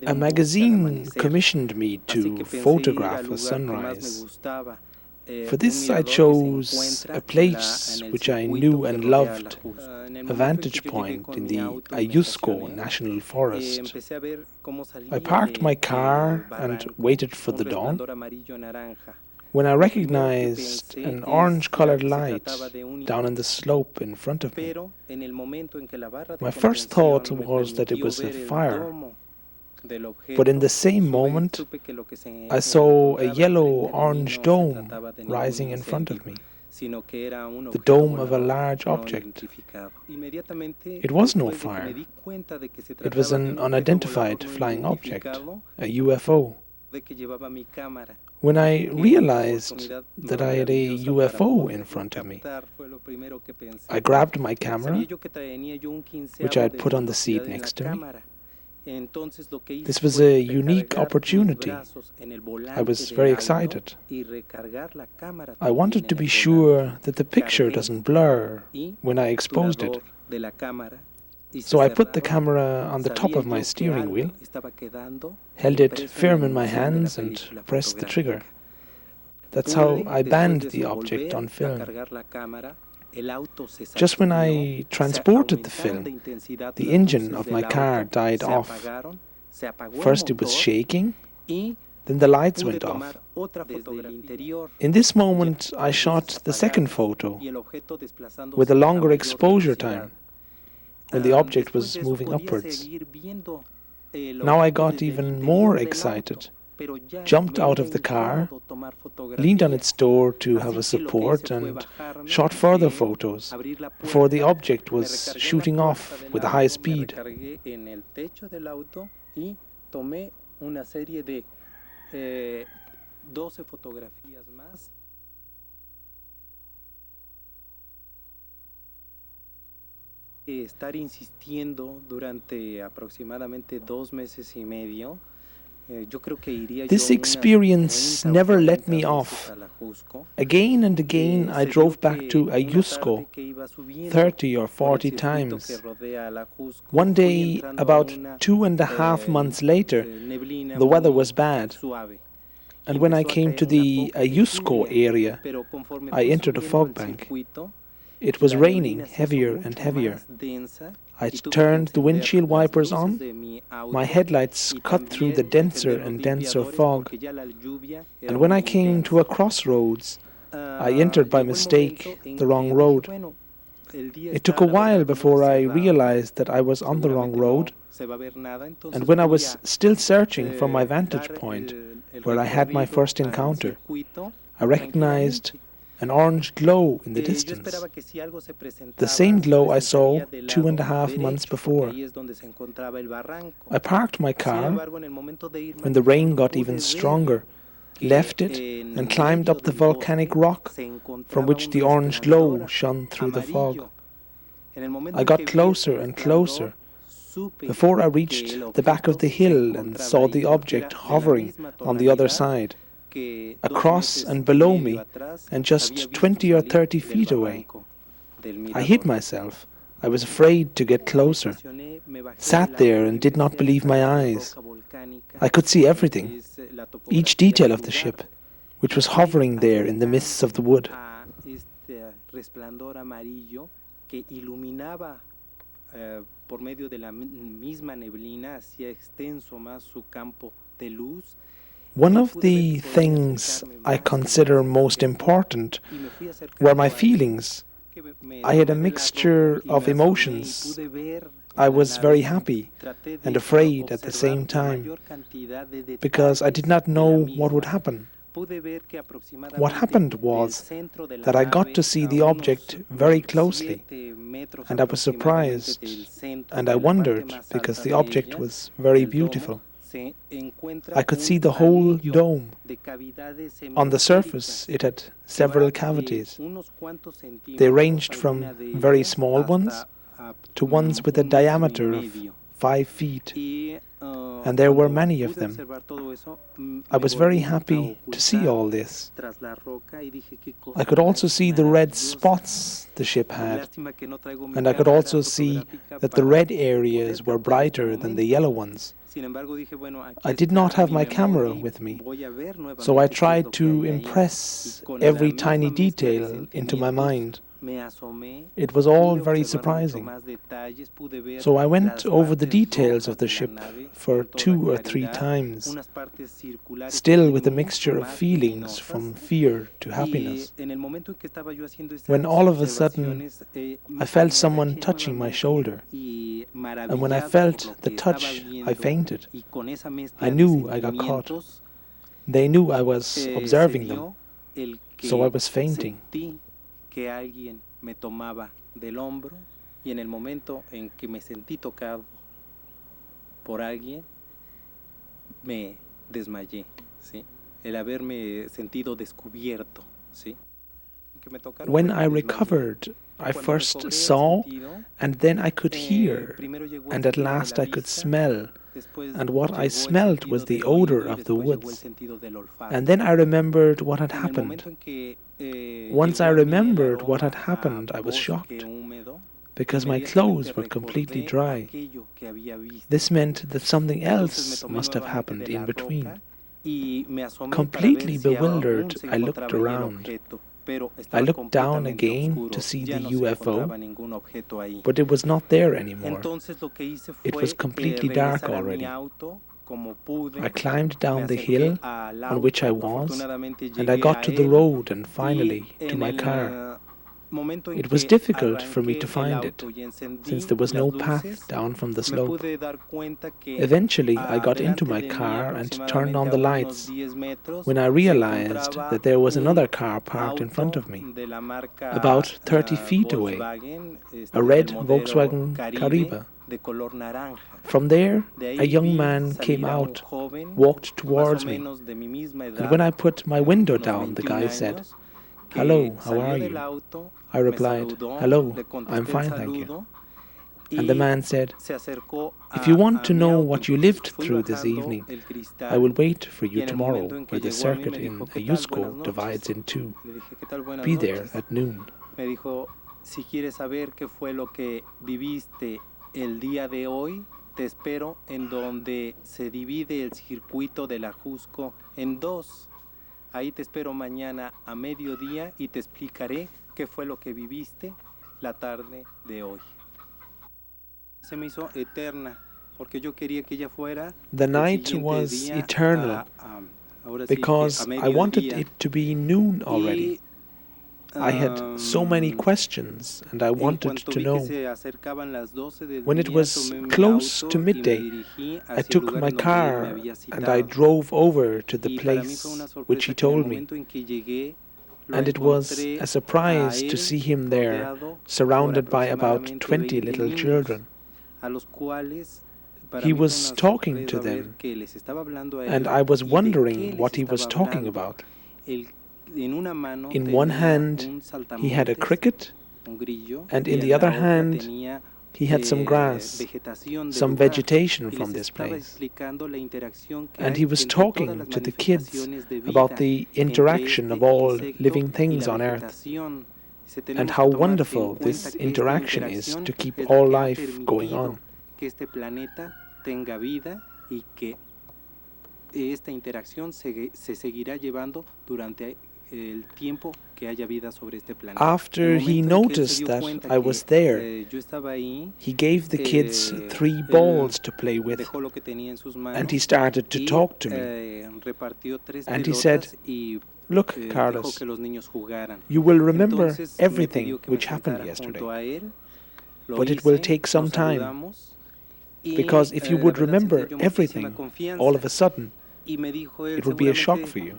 A magazine commissioned me to photograph a sunrise. For this I chose a place which I knew and loved, a vantage point in the Ayusco National Forest. I parked my car and waited for the dawn, when I recognized an orange-colored light down on the slope in front of me. My first thought was that it was a fire, but in the same moment I saw a yellow-orange dome rising in front of me, the dome of a large object. It was no fire. It was an unidentified flying object, a UFO. When I realized that I had a UFO in front of me, I grabbed my camera, which I had put on the seat next to me. This was a unique opportunity. I was very excited. I wanted to be sure that the picture doesn't blur when I exposed it. So I put the camera on the top of my steering wheel, held it firm in my hands and pressed the trigger. That's how I banned the object on film. Just when I transported the film, the engine of my car died off. First it was shaking, then the lights went off. In this moment I shot the second photo with a longer exposure time, when the object was moving upwards. Now I got even more excited, jumped out of the car, leaned on its door to have a support, and shot further photos before the object was shooting off with a high speed. Estar insistiendo durante aproximadamente 2 meses y medio. This experience never let me off. Again and again I drove back to Ayusco 30 or 40 times. One day, about 2.5 months later, the weather was bad. And when I came to the Ayusco area, I entered a fog bank. It was raining heavier and heavier. I turned the windshield wipers on. My headlights cut through the denser and denser fog. And when I came to a crossroads, I entered by mistake the wrong road. It took a while before I realized that I was on the wrong road. And when I was still searching for my vantage point, where I had my first encounter, I recognized an orange glow in the distance, the same glow I saw 2.5 months before. I parked my car when the rain got even stronger, left it and climbed up the volcanic rock from which the orange glow shone through the fog. I got closer and closer before I reached the back of the hill and saw the object hovering on the other side, across and below me, and just 20 or 30 feet away. I hid myself. I was afraid to get closer, sat there and did not believe my eyes. I could see everything, each detail of the ship, which was hovering there in the mists of the wood. One of the things I consider most important were my feelings. I had a mixture of emotions. I was very happy and afraid at the same time, because I did not know what would happen. What happened was that I got to see the object very closely, and I was surprised, and I wondered because the object was very beautiful. I could see the whole dome. On the surface it had several cavities. They ranged from very small ones to ones with a diameter of 5 feet, and there were many of them. I was very happy to see all this. I could also see the red spots the ship had, and I could also see that the red areas were brighter than the yellow ones. I did not have my camera with me, so I tried to impress every tiny detail into my mind. It was all very surprising. So I went over the details of the ship for 2 or 3 times, still with a mixture of feelings from fear to happiness. When all of a sudden I felt someone touching my shoulder, and when I felt the touch, I fainted. I knew I got caught. They knew I was observing them, so I was fainting. Que alguien me tomaba del hombro y en el momento en que me sentí tocado por alguien me desmayé, ¿sí? El haberme sentido descubierto, ¿sí? When I recovered, I first saw, and then I could hear, and at last I could smell, and what I smelled was the odor of the woods. And then I remembered what had happened. Once I remembered what had happened, I was shocked, because my clothes were completely dry. This meant that something else must have happened in between. Completely bewildered, I looked around. I looked down again to see the UFO, but it was not there anymore. It was completely dark already. I climbed down the hill on which I was, and I got to the road and finally to my car. It was difficult for me to find it, since there was no path down from the slope. Eventually, I got into my car and turned on the lights, when I realized that there was another car parked in front of me, about 30 feet away, a red Volkswagen Caribe. From there, a young man came out, walked towards me, and when I put my window down, the guy said, "Hello, how are you?" I replied, "Hello, I'm fine, thank you." And the man said, "If you want to know what you lived through this evening, I will wait for you tomorrow, where the circuit in Ayusco divides in 2. Be there at noon." Me dijo, si quieres saber qué fue lo que viviste el día de hoy, te espero en donde se divide el circuito del Ajusco en 2. Ahí te espero mañana a mediodía y te explicaré qué fue lo que viviste la tarde de hoy. Se me hizo eterna porque yo quería que ella fuera. The night was eternal because I wanted it to be noon already. I had so many questions and I wanted to know. When it was close to midday, I took my car and I drove over to the place which he told me. And it was a surprise to see him there, surrounded by about 20 little children. He was talking to them, and I was wondering what he was talking about. In one hand, he had a cricket, and in the other hand, he had some grass, some vegetation from this place. And he was talking to the kids about the interaction of all living things on Earth, and how wonderful this interaction is to keep all life going on. Esta interacción se seguirá llevando durante el tiempo que haya vida sobre este planeta. After he noticed that I was there, he gave the kids 3 balls to play with, and he started to talk to me. And he said, "Look, Carlos, you will remember everything which happened yesterday, but it will take some time, because if you would remember everything all of a sudden, it would be a shock for you.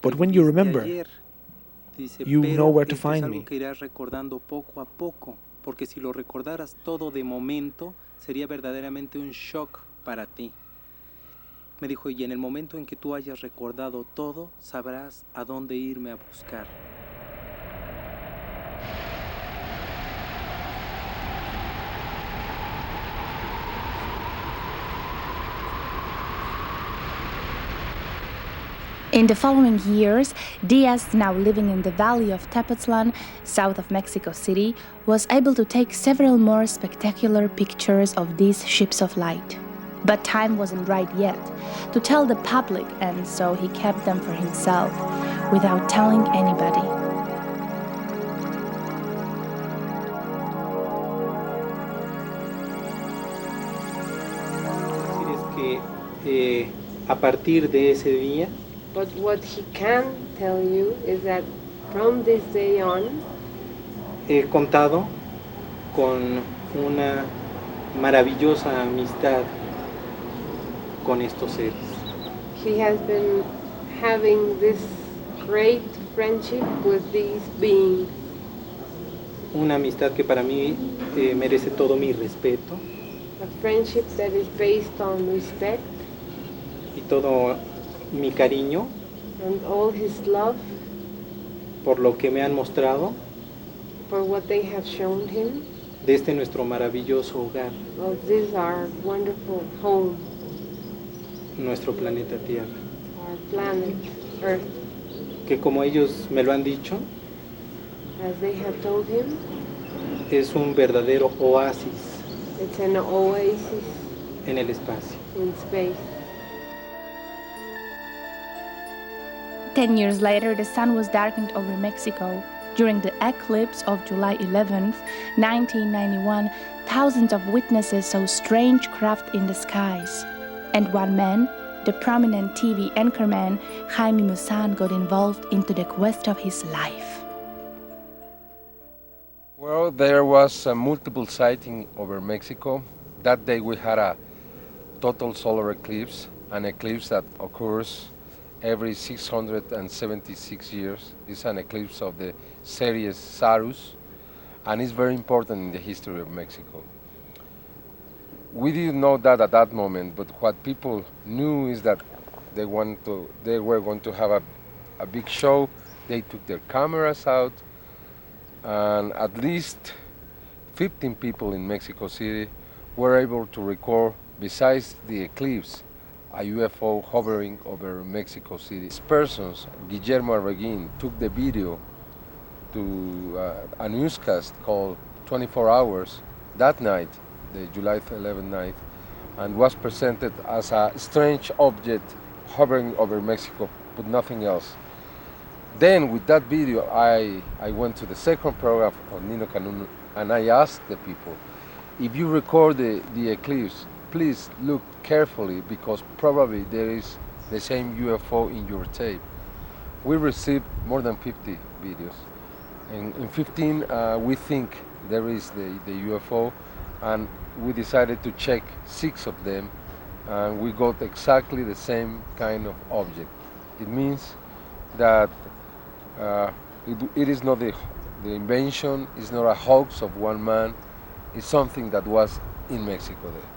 But when you remember, you know where to find me." Porque si lo recordaras todo de momento, sería verdaderamente un shock para ti. Me dijo, y en el momento en que tú hayas recordado todo, sabrás a dónde irme a buscar. In the following years, Diaz, now living in the valley of Tepoztlan, south of Mexico City, was able to take several more spectacular pictures of these ships of light. But time wasn't right yet to tell the public, and so he kept them for himself, without telling anybody. A partir de ese día, but what he can tell you is that from this day on, he contado con una maravillosa amistad con estos seres. He has been having this great friendship with these beings. Una amistad que para mí merece todo mi respeto. A friendship that is based on respect. Y todo mi cariño. And all his love. Por lo que me han mostrado. For what they have shown him. De este nuestro maravilloso hogar. Of this our wonderful home. Nuestro planeta Tierra. Our planet, Earth. Que como ellos me lo han dicho, as they have told him, es un verdadero oasis. It's an oasis en el espacio. In space. 10 years later, the sun was darkened over Mexico. During the eclipse of July 11th, 1991, thousands of witnesses saw strange craft in the skies. And one man, the prominent TV anchorman Jaime Maussan, got involved into the quest of his life. Well, there was a multiple sighting over Mexico. That day we had a total solar eclipse, an eclipse that occurs every 676 years. It's an eclipse of the series Saros, and it's very important in the history of Mexico. We didn't know that at that moment, but what people knew is that they were going to have a big show. They took their cameras out, and at least 15 people in Mexico City were able to record, besides the eclipse, a UFO hovering over Mexico City. These persons, Guillermo Arreguin, took the video to a newscast called 24 Hours that night, the July 11th night, and was presented as a strange object hovering over Mexico, but nothing else. Then with that video, I went to the second program of Nino Canun, and I asked the people, if you record the eclipse, please look carefully, because probably there is the same UFO in your tape. We received more than 50 videos. And in 15, we think there is the UFO, and we decided to check 6 of them, and we got exactly the same kind of object. It means that it is not the invention, it's not a hoax of one man, it's something that was in Mexico there.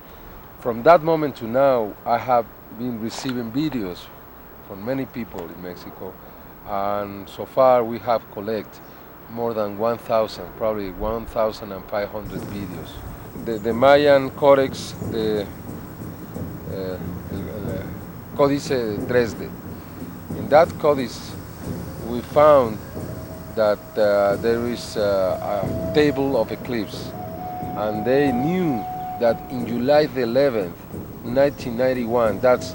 From that moment to now, I have been receiving videos from many people in Mexico, and so far we have collected more than 1,000, probably 1,500 videos. The Mayan Codex, the Códice 3D. In that Codex, we found that there is a table of eclipse, and they knew that in July the 11th, 1991, that's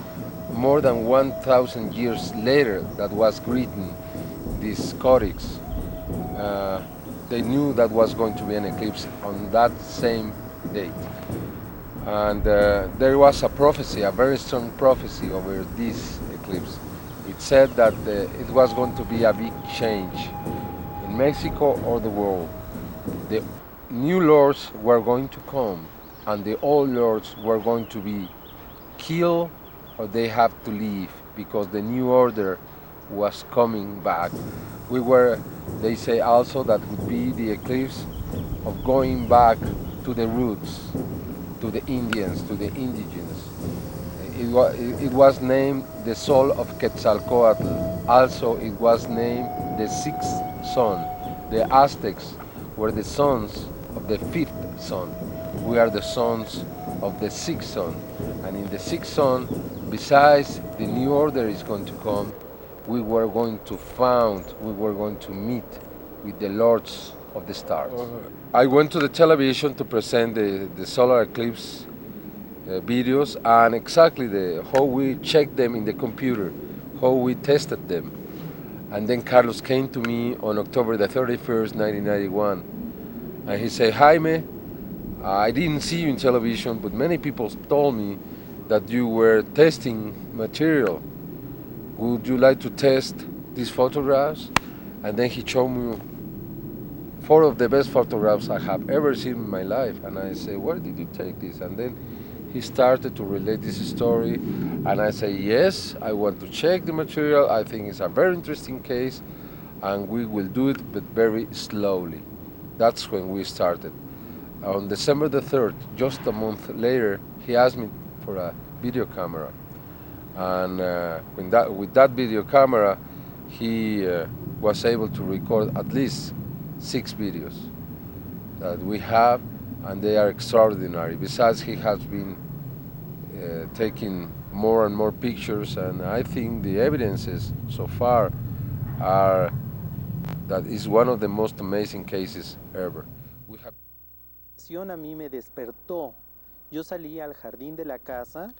more than 1,000 years later that was written this codex. They knew that was going to be an eclipse on that same date. And there was a prophecy, a very strong prophecy over this eclipse. It said that it was going to be a big change in Mexico or the world. The new lords were going to come, and the old lords were going to be killed, or they have to leave, because the new order was coming back. They say also that would be the eclipse of going back to the roots, to the Indians, to the indigenous. It was named the soul of Quetzalcoatl. Also, it was named the sixth sun. The Aztecs were the sons of the fifth sun. We are the sons of the sixth sun. And in the sixth sun, besides the new order is going to come, we were going to meet with the Lords of the Stars. I went to the television to present the solar eclipse videos and exactly how we checked them in the computer, how we tested them. And then Carlos came to me on October the 31st, 1991, and he said, Jaime, I didn't see you in television, but many people told me that you were testing material. Would you like to test these photographs? And then he showed me 4 of the best photographs I have ever seen in my life. And I said, where did you take this? And then he started to relate this story. And I said, yes, I want to check the material. I think it's a very interesting case. And we will do it, but very slowly. That's when we started. On December the 3rd, just a month later, he asked me for a video camera. And with that video camera, he was able to record at least 6 videos that we have, and they are extraordinary. Besides, he has been taking more and more pictures, and I think the evidences so far are that is one of the most amazing cases ever. We have A mí me despertó. Yo salí al jardín de la casa.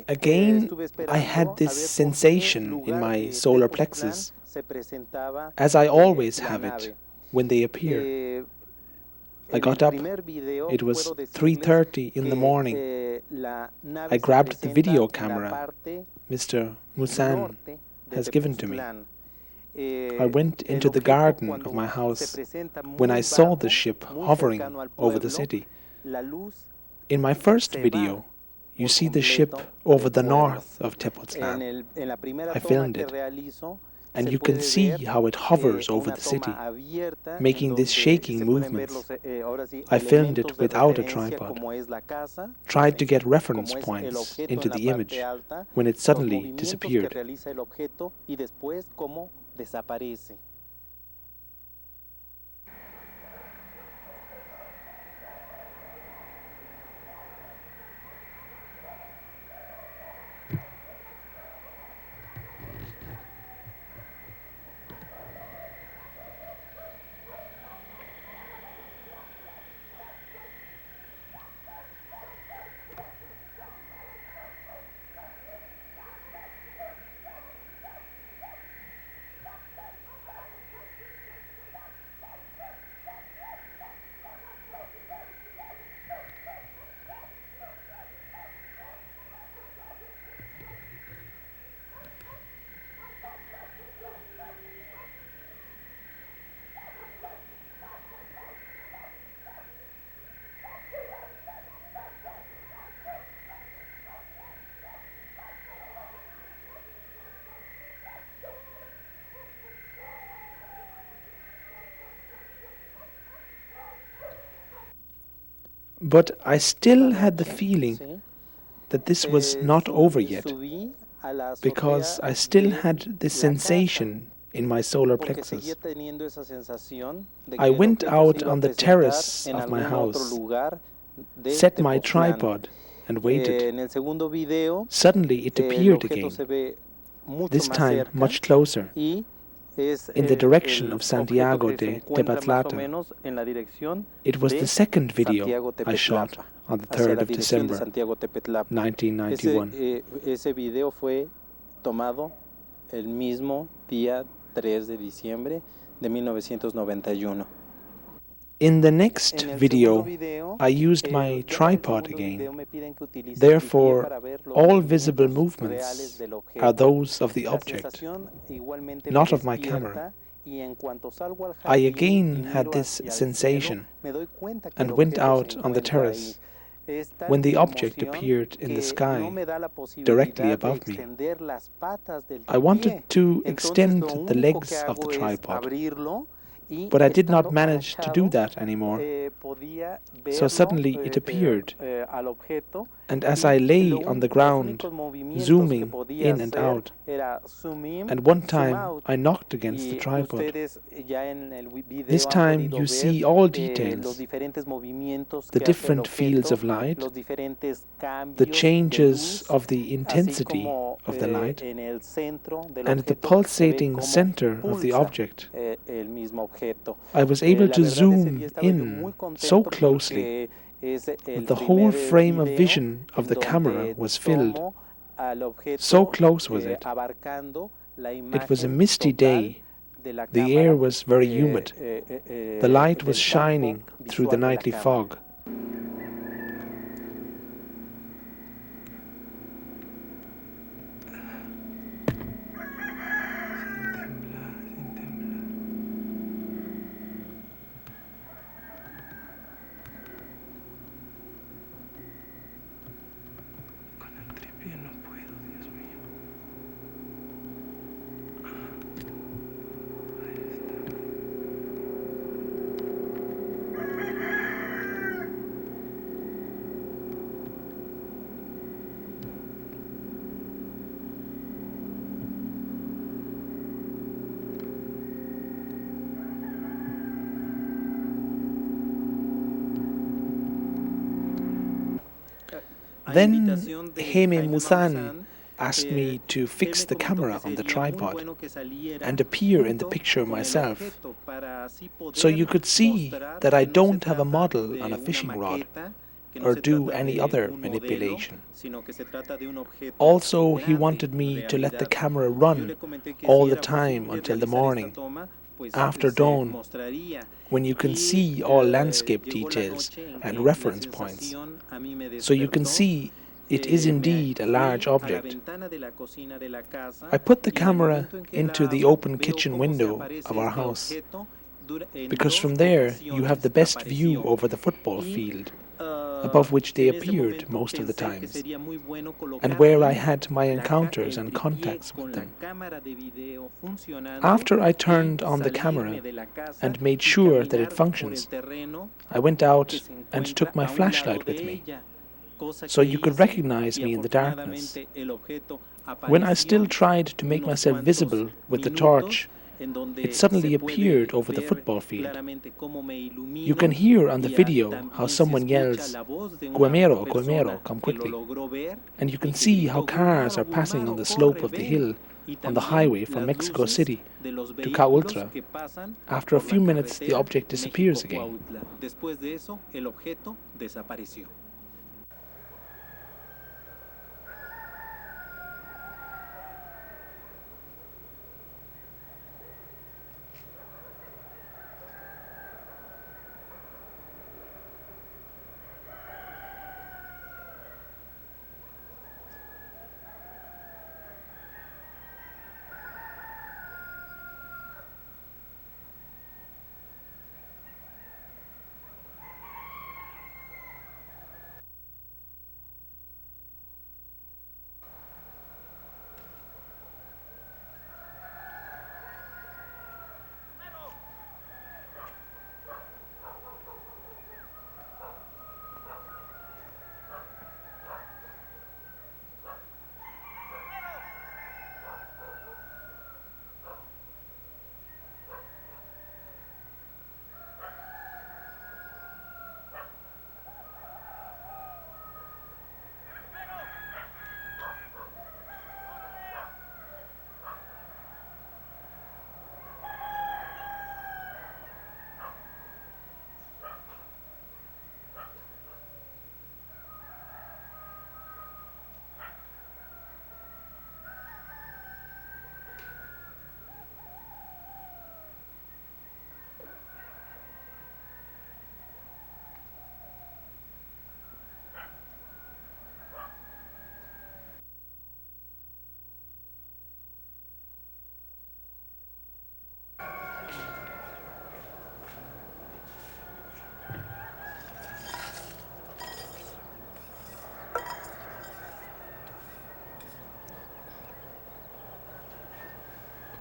Again, I had this sensation in my solar plexus, as I always have it when they appear. I got up. It was 3:30 in the morning. I grabbed the video camera Mr. Musan has given to me. I went into the garden of my house when I saw the ship hovering over the city. In my first video, you see the ship over the north of Tepoztlan. I filmed it, and you can see how it hovers over the city, making these shaking movements. I filmed it without a tripod, tried to get reference points into the image when it suddenly disappeared. But I still had the feeling that this was not over yet, because I still had this sensation in my solar plexus. I went out on the terrace of my house, set my tripod, and waited. Suddenly it appeared again, this time much closer, in the direction of Santiago de Tepoztlán. It was the second video I shot on the 3rd of December, 1991. Ese video fue tomado el mismo día 3 de diciembre de 1991. In the next video, I used my tripod again. Therefore, all visible movements are those of the object, not of my camera. I again had this sensation and went out on the terrace when the object appeared in the sky directly above me. I wanted to extend the legs of the tripod, but I did not manage to do that anymore. So suddenly it appeared, And as I lay on the ground, zooming in and out, and one time I knocked against the tripod. This time you see all details, the different fields of light, the changes of the intensity of the light, and the pulsating center of the object. I was able to zoom in so closely that the whole frame of vision of the camera was filled. So close was it. It was a misty day. The air was very humid. The light was shining through the nightly fog. Then Heme Musan asked me to fix the camera on the tripod and appear in the picture myself, so you could see that I don't have a model on a fishing rod or do any other manipulation. Also, he wanted me to let the camera run all the time until the morning, after dawn, when you can see all landscape details and reference points, so you can see it is indeed a large object. I put the camera into the open kitchen window of our house, because from there you have the best view over the football field, above which they appeared most of the times, and where I had my encounters and contacts with them. After I turned on the camera and made sure that it functions, I went out and took my flashlight with me, so you could recognize me in the darkness. When I still tried to make myself visible with the torch, it suddenly appeared over the football field. You can hear on the video how someone yells, "Guamero, Guamero, come quickly." And you can see how cars are passing on the slope of the hill on the highway from Mexico City to Ca Ultra. After a few minutes, the object disappears again.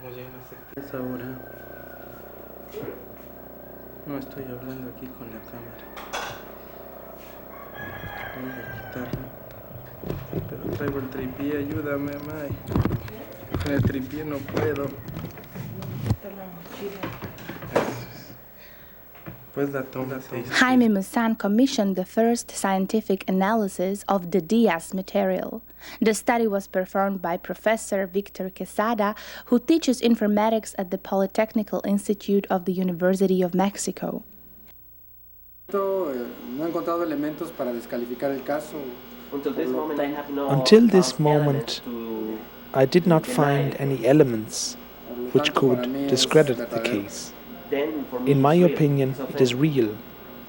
Como ya a esa hora, no estoy hablando aquí con la cámara. Voy a quitarlo. Pero traigo el tripié, ayúdame, May. Con el tripié no puedo. Pues la toma. Jaime Maussan commissioned the first scientific analysis of the Diaz material. The study was performed by Professor Victor Quesada, who teaches informatics at the Polytechnical Institute of the University of Mexico. No he encontrado elementos para descalificar el caso. Until this moment, I did not find any elements which could discredit the case. In my opinion, it is real,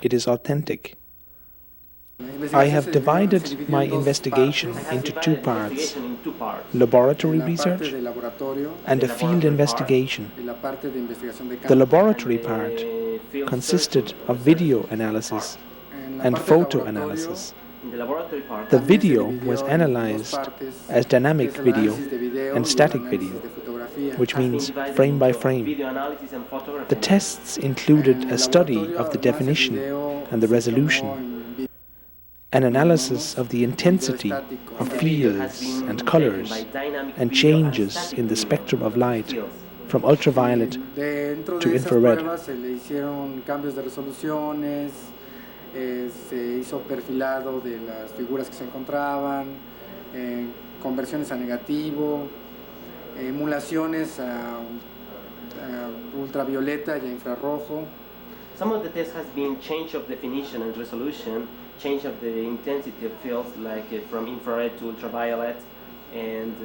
it is authentic. I have divided my investigation into two parts: laboratory research and a field investigation. The laboratory part consisted of video analysis and photo analysis. The video was analyzed as dynamic video and static video, which means frame by frame. The tests included a study of the definition and the resolution, an analysis of the intensity of fields and colors, and changes in the spectrum of light from ultraviolet to infrared. Se hizo perfilado de las figuras que se encontraban, conversiones a negativo, emulaciones a ultravioleta y a infrarrojo. Some of the tests has been change of definition and resolution, change of the intensity of fields, like from infrared to ultraviolet, and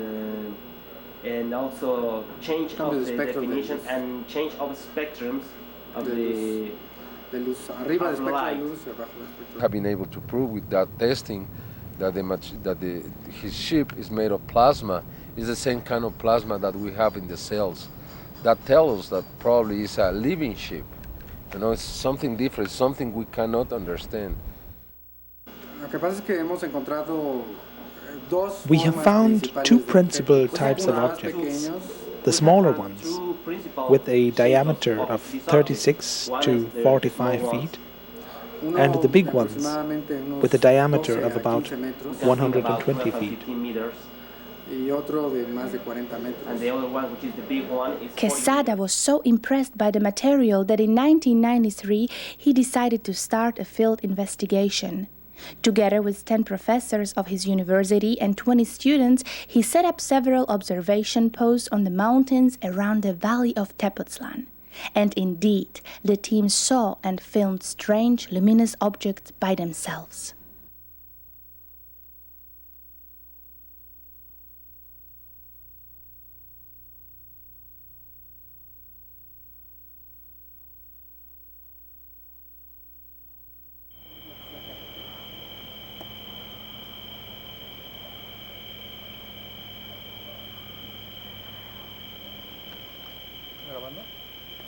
also change of the definition and change of spectrums of the have been able to prove with that testing that his ship is made of plasma. Is the same kind of plasma that we have in the cells. That tells us that probably it's a living ship. You know, it's something different, something we cannot understand. We have found two principal types of objects: the smaller ones, with a diameter of 36 to 45 feet, and the big ones, with a diameter of about 120 feet. Quesada was so impressed by the material that in 1993 he decided to start a field investigation. Together with 10 professors of his university and 20 students, he set up several observation posts on the mountains around the valley of Tepoztlan. And indeed, the team saw and filmed strange luminous objects by themselves.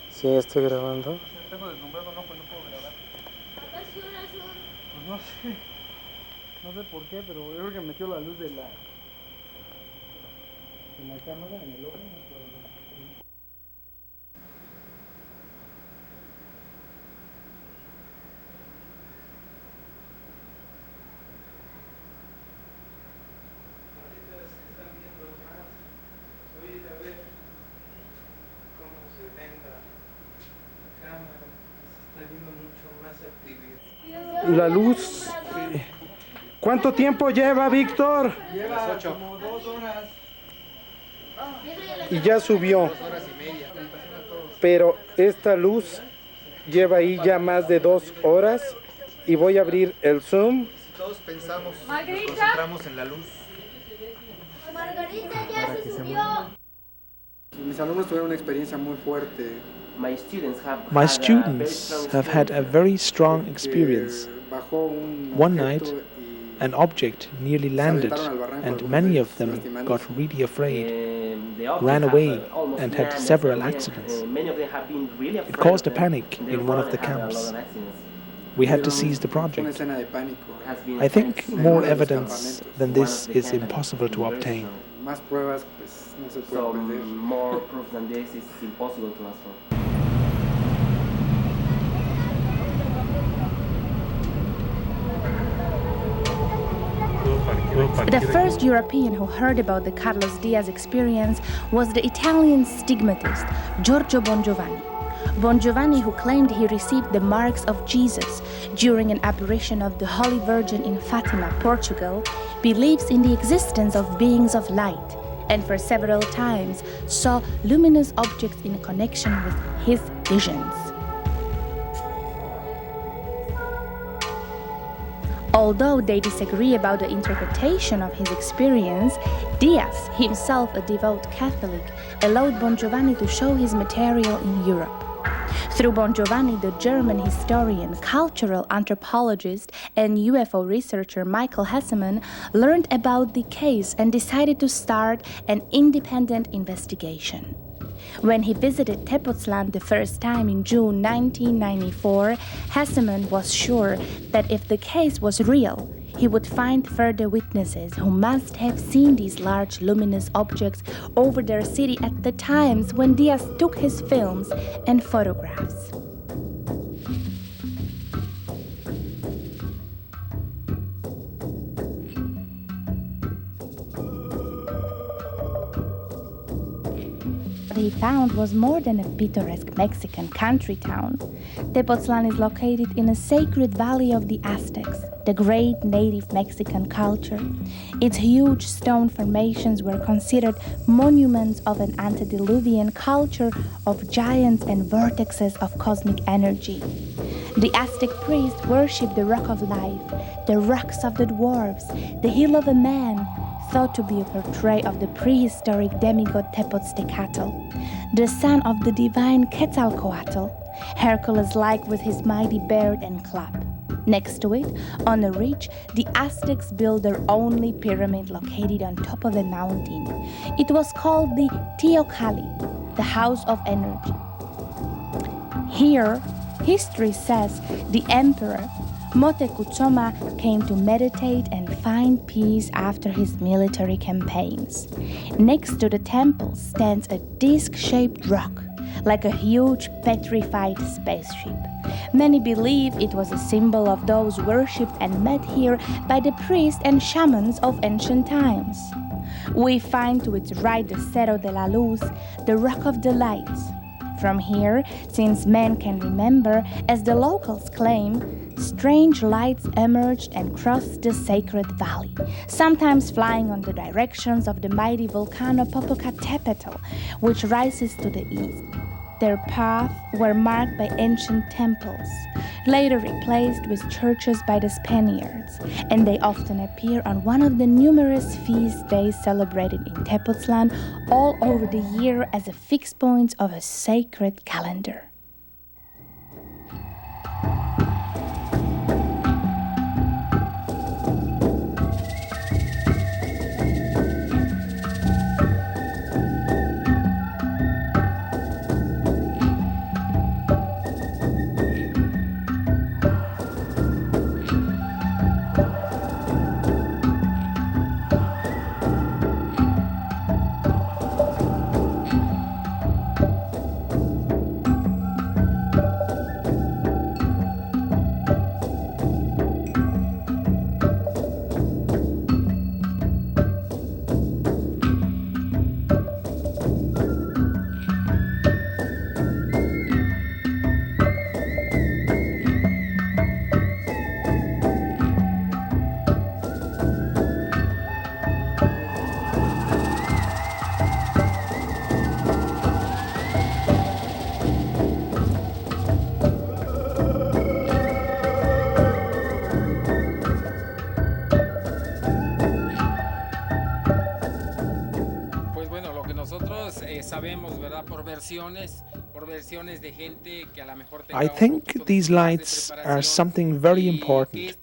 Sí, estoy grabando. Tengo deslumbrado un ojo y no puedo grabar. Pues no sé. No sé por qué, pero yo creo que metió la luz de la cámara en el ojo. La luz. ¿Cuánto tiempo lleva, Víctor? Lleva como 2 horas. Y ya subió. 2 horas y media. Pero esta luz lleva ahí ya más de 2 horas. Y voy a abrir el zoom. Todos pensamos, nos concentramos en la luz. Margarita ya se subió. Mis alumnos tuvieron una experiencia muy fuerte. My students have had a very strong experience. One night, an object nearly landed, and many of them got really afraid, ran away, and had several accidents. It caused a panic in one of the camps. We had to seize the project. I think more evidence than this is impossible to obtain. So more proof than this is impossible to ask for. The first European who heard about the Carlos Diaz experience was the Italian stigmatist Giorgio Bongiovanni. Bongiovanni, who claimed he received the marks of Jesus during an apparition of the Holy Virgin in Fatima, Portugal, believes in the existence of beings of light, and for several times saw luminous objects in connection with his visions. Although they disagree about the interpretation of his experience, Diaz, himself a devout Catholic, allowed Bongiovanni to show his material in Europe. Through Bongiovanni, the German historian, cultural anthropologist, and UFO researcher Michael Hesseman learned about the case and decided to start an independent investigation. When he visited Tepoztlan the first time in June 1994, Hesseman was sure that if the case was real, he would find further witnesses who must have seen these large luminous objects over their city at the times when Diaz took his films and photographs. What he found was more than a picturesque Mexican country town. Tepoztlan is located in a sacred valley of the Aztecs, the great native Mexican culture. Its huge stone formations were considered monuments of an antediluvian culture of giants and vortexes of cosmic energy. The Aztec priests worshipped the rock of life, the rocks of the dwarves, the hill of a man, thought to be a portrait of the prehistoric demigod Tepoztecatl, the son of the divine Quetzalcoatl, Hercules-like with his mighty beard and club. Next to it, on a ridge, the Aztecs built their only pyramid located on top of a mountain. It was called the Teocalli, the House of Energy. Here, history says the emperor Moctezuma came to meditate and find peace after his military campaigns. Next to the temple stands a disc-shaped rock, like a huge petrified spaceship. Many believe it was a symbol of those worshipped and met here by the priests and shamans of ancient times. We find to its right the Cerro de la Luz, the Rock of the Lights. From here, since men can remember, as the locals claim, strange lights emerged and crossed the sacred valley, sometimes flying on the directions of the mighty volcano Popocatépetl, which rises to the east. Their paths were marked by ancient temples, later replaced with churches by the Spaniards, and they often appear on one of the numerous feast days celebrated in Tepoztlan all over the year as a fixed point of a sacred calendar. I think these lights are something very important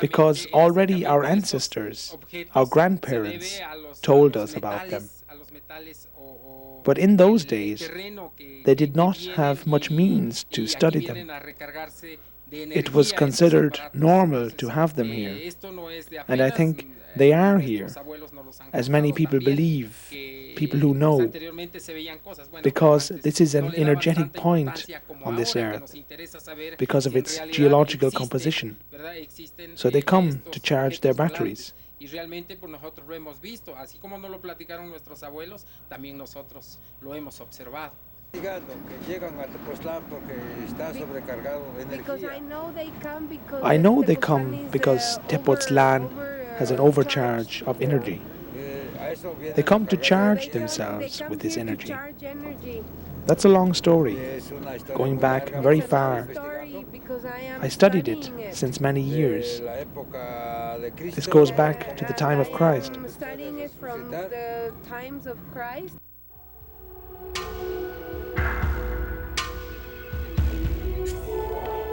because already our ancestors, our grandparents, told us about them. But in those days, they did not have much means to study them. It was considered normal to have them here, and I think they are here, as many people believe, people who know, because this is an energetic point on this earth, because of its geological composition. So they come to charge their batteries. y realmente pues nosotros lo hemos visto, así como nos lo platicaron nuestros abuelos, también nosotros lo hemos observado. Que llegan a Tepoztlán porque está sobrecargado de energía. I know they come because Tepoztlán has an overcharge of energy. They come to charge themselves with this energy. That's a long story, going back very far. I studied it since many years. This goes back to the time of Christ. I'm studying it from the times of Christ.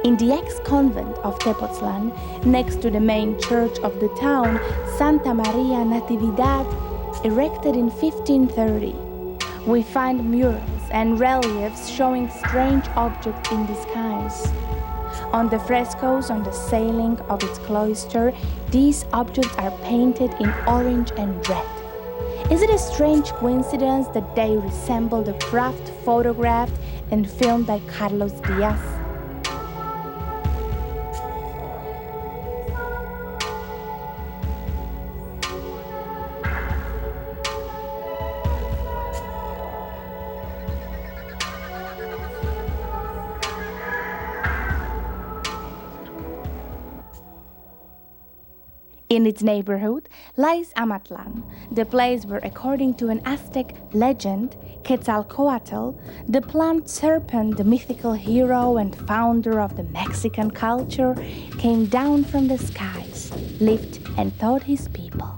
In the ex-convent of Tepoztlán, next to the main church of the town, Santa Maria Natividad, erected in 1530, we find murals and reliefs showing strange objects in disguise. On the frescoes on the ceiling of its cloister, these objects are painted in orange and red. Is it a strange coincidence that they resemble the craft photographed and filmed by Carlos Diaz? In its neighborhood lies Amatlan, the place where, according to an Aztec legend, Quetzalcoatl, the plant serpent, the mythical hero and founder of the Mexican culture, came down from the skies, lived and taught his people.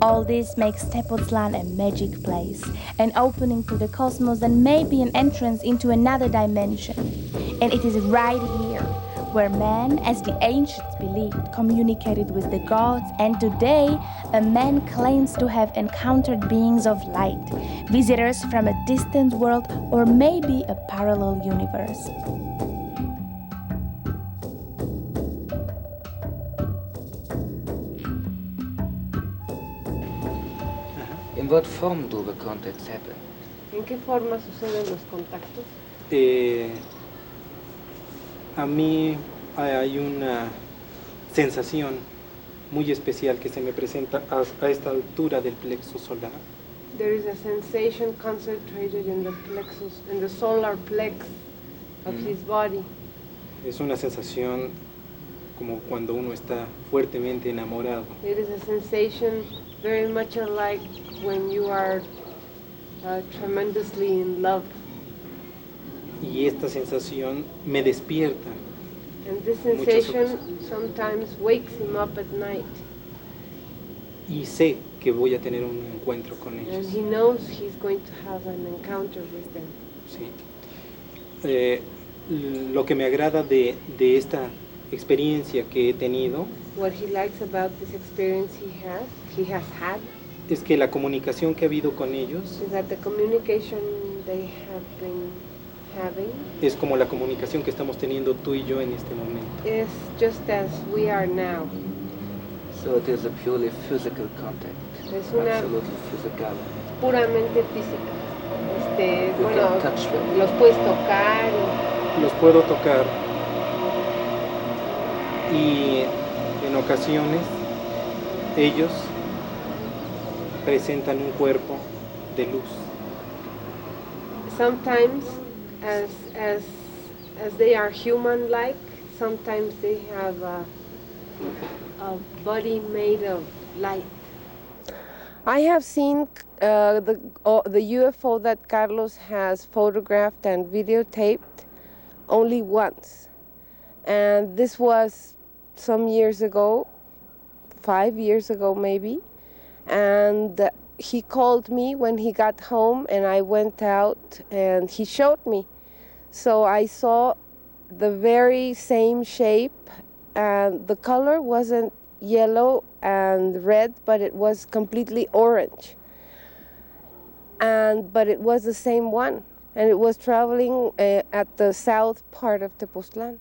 All this makes Tepoztlán a magic place, an opening to the cosmos and maybe an entrance into another dimension. And it is right here where man, as the ancients believed, communicated with the gods, and today a man claims to have encountered beings of light, visitors from a distant world or maybe a parallel universe. In what form do the contacts happen? ¿En qué forma suceden los contactos? A mí hay una sensación muy especial que se me presenta a esta altura del plexo solar. There is a sensation concentrated in the plexus, in the solar plex of his body. Es una sensación como cuando uno está fuertemente enamorado. It is a sensation very much alike when you are tremendously in love. Y esta sensación me despierta. And this sensation sometimes wakes him up at night. Y sé que voy a tener un encuentro con ellos. And he knows he's going to have an encounter with them. Sí. Lo que me agrada de esta experiencia que he tenido, what he likes about this experience he has had, es que la comunicación que ha habido con ellos is that the communication they have been having es como la comunicación que estamos teniendo tú y yo en este momento. Is just as we are now. So it is a purely physical contact. Es una absolutely physical. Puramente física. You bueno, can touch them. Los puedes tocar. Los puedo tocar. Y en ocasiones ellos presentan un cuerpo de luz. Sometimes as they are human-like, sometimes they have a body made of light. I have seen the UFO that Carlos has photographed and videotaped only once. And this was some years ago, 5 years ago maybe. And he called me when he got home, and I went out and he showed me. So I saw the very same shape and the color wasn't yellow and red, but it was completely orange. But it was the same one, and it was traveling at the south part of Tepoztlán.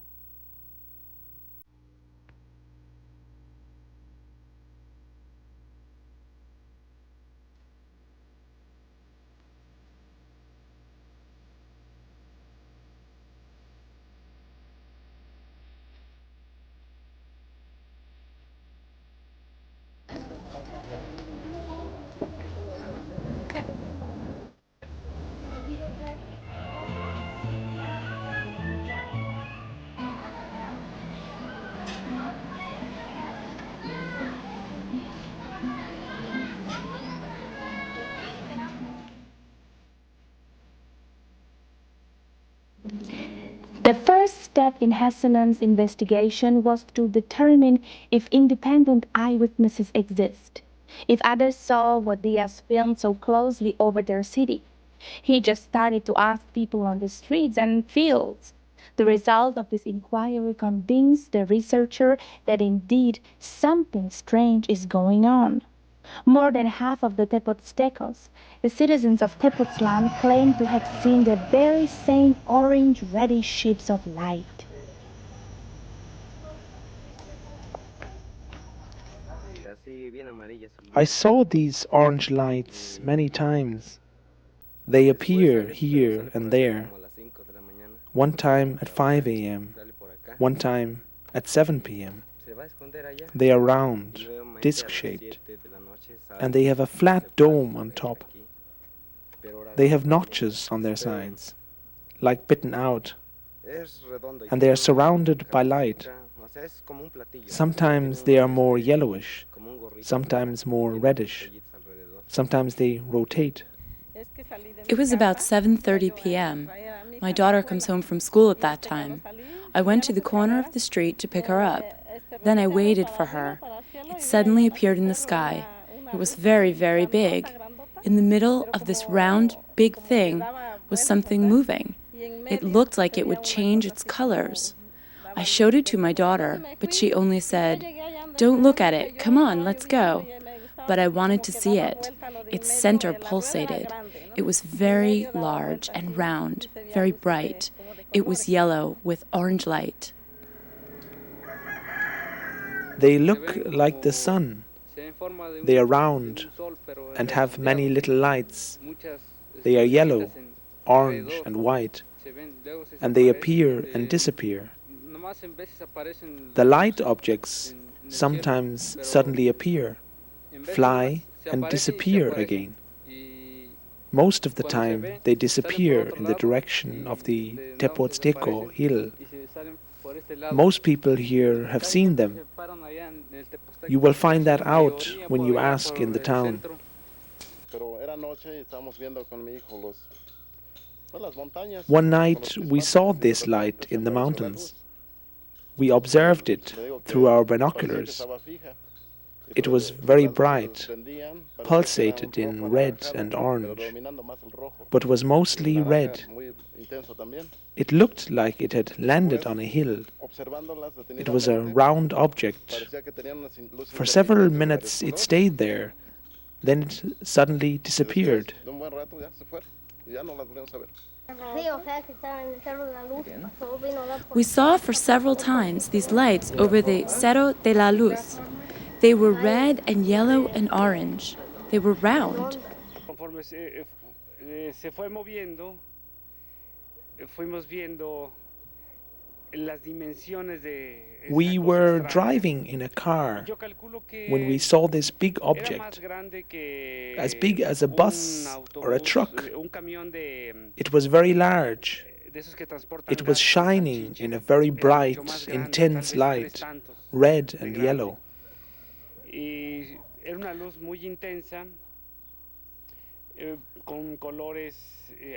The first step in Hesselin's investigation was to determine if independent eyewitnesses exist, if others saw what Diaz filmed so closely over their city. He just started to ask people on the streets and fields. The result of this inquiry convinced the researcher that indeed something strange is going on. More than half of the Tepoztecos, the citizens of Tepoztlán, claim to have seen the very same orange-reddish shapes of light. I saw these orange lights many times. They appear here and there. One time at 5 a.m., one time at 7 p.m. They are round, disc-shaped, and they have a flat dome on top. They have notches on their sides, like bitten out, and they are surrounded by light. Sometimes they are more yellowish, sometimes more reddish, sometimes they rotate. It was about 7:30 p.m. My daughter comes home from school at that time. I went to the corner of the street to pick her up. Then I waited for her. It suddenly appeared in the sky. It was very, very big. In the middle of this round, big thing was something moving. It looked like it would change its colors. I showed it to my daughter, but she only said, "Don't look at it. Come on, let's go." But I wanted to see it. Its center pulsated. It was very large and round, very bright. It was yellow with orange light. They look like the sun. They are round and have many little lights. They are yellow, orange and white, and they appear and disappear. The light objects sometimes suddenly appear, fly and disappear again. Most of the time they disappear in the direction of the Tepozteco hill. Most people here have seen them. You will find that out when you ask in the town. One night we saw this light in the mountains. We observed it through our binoculars. It was very bright, pulsated in red and orange, but was mostly red. It looked like it had landed on a hill. It was a round object. For several minutes it stayed there, then it suddenly disappeared. We saw for several times these lights over the Cerro de la Luz. They were red and yellow and orange. They were round. We were driving in a car when we saw this big object, as big as a bus or a truck. It was very large. It was shining in a very bright, intense light, red and yellow. Era una luz muy intensa, con colores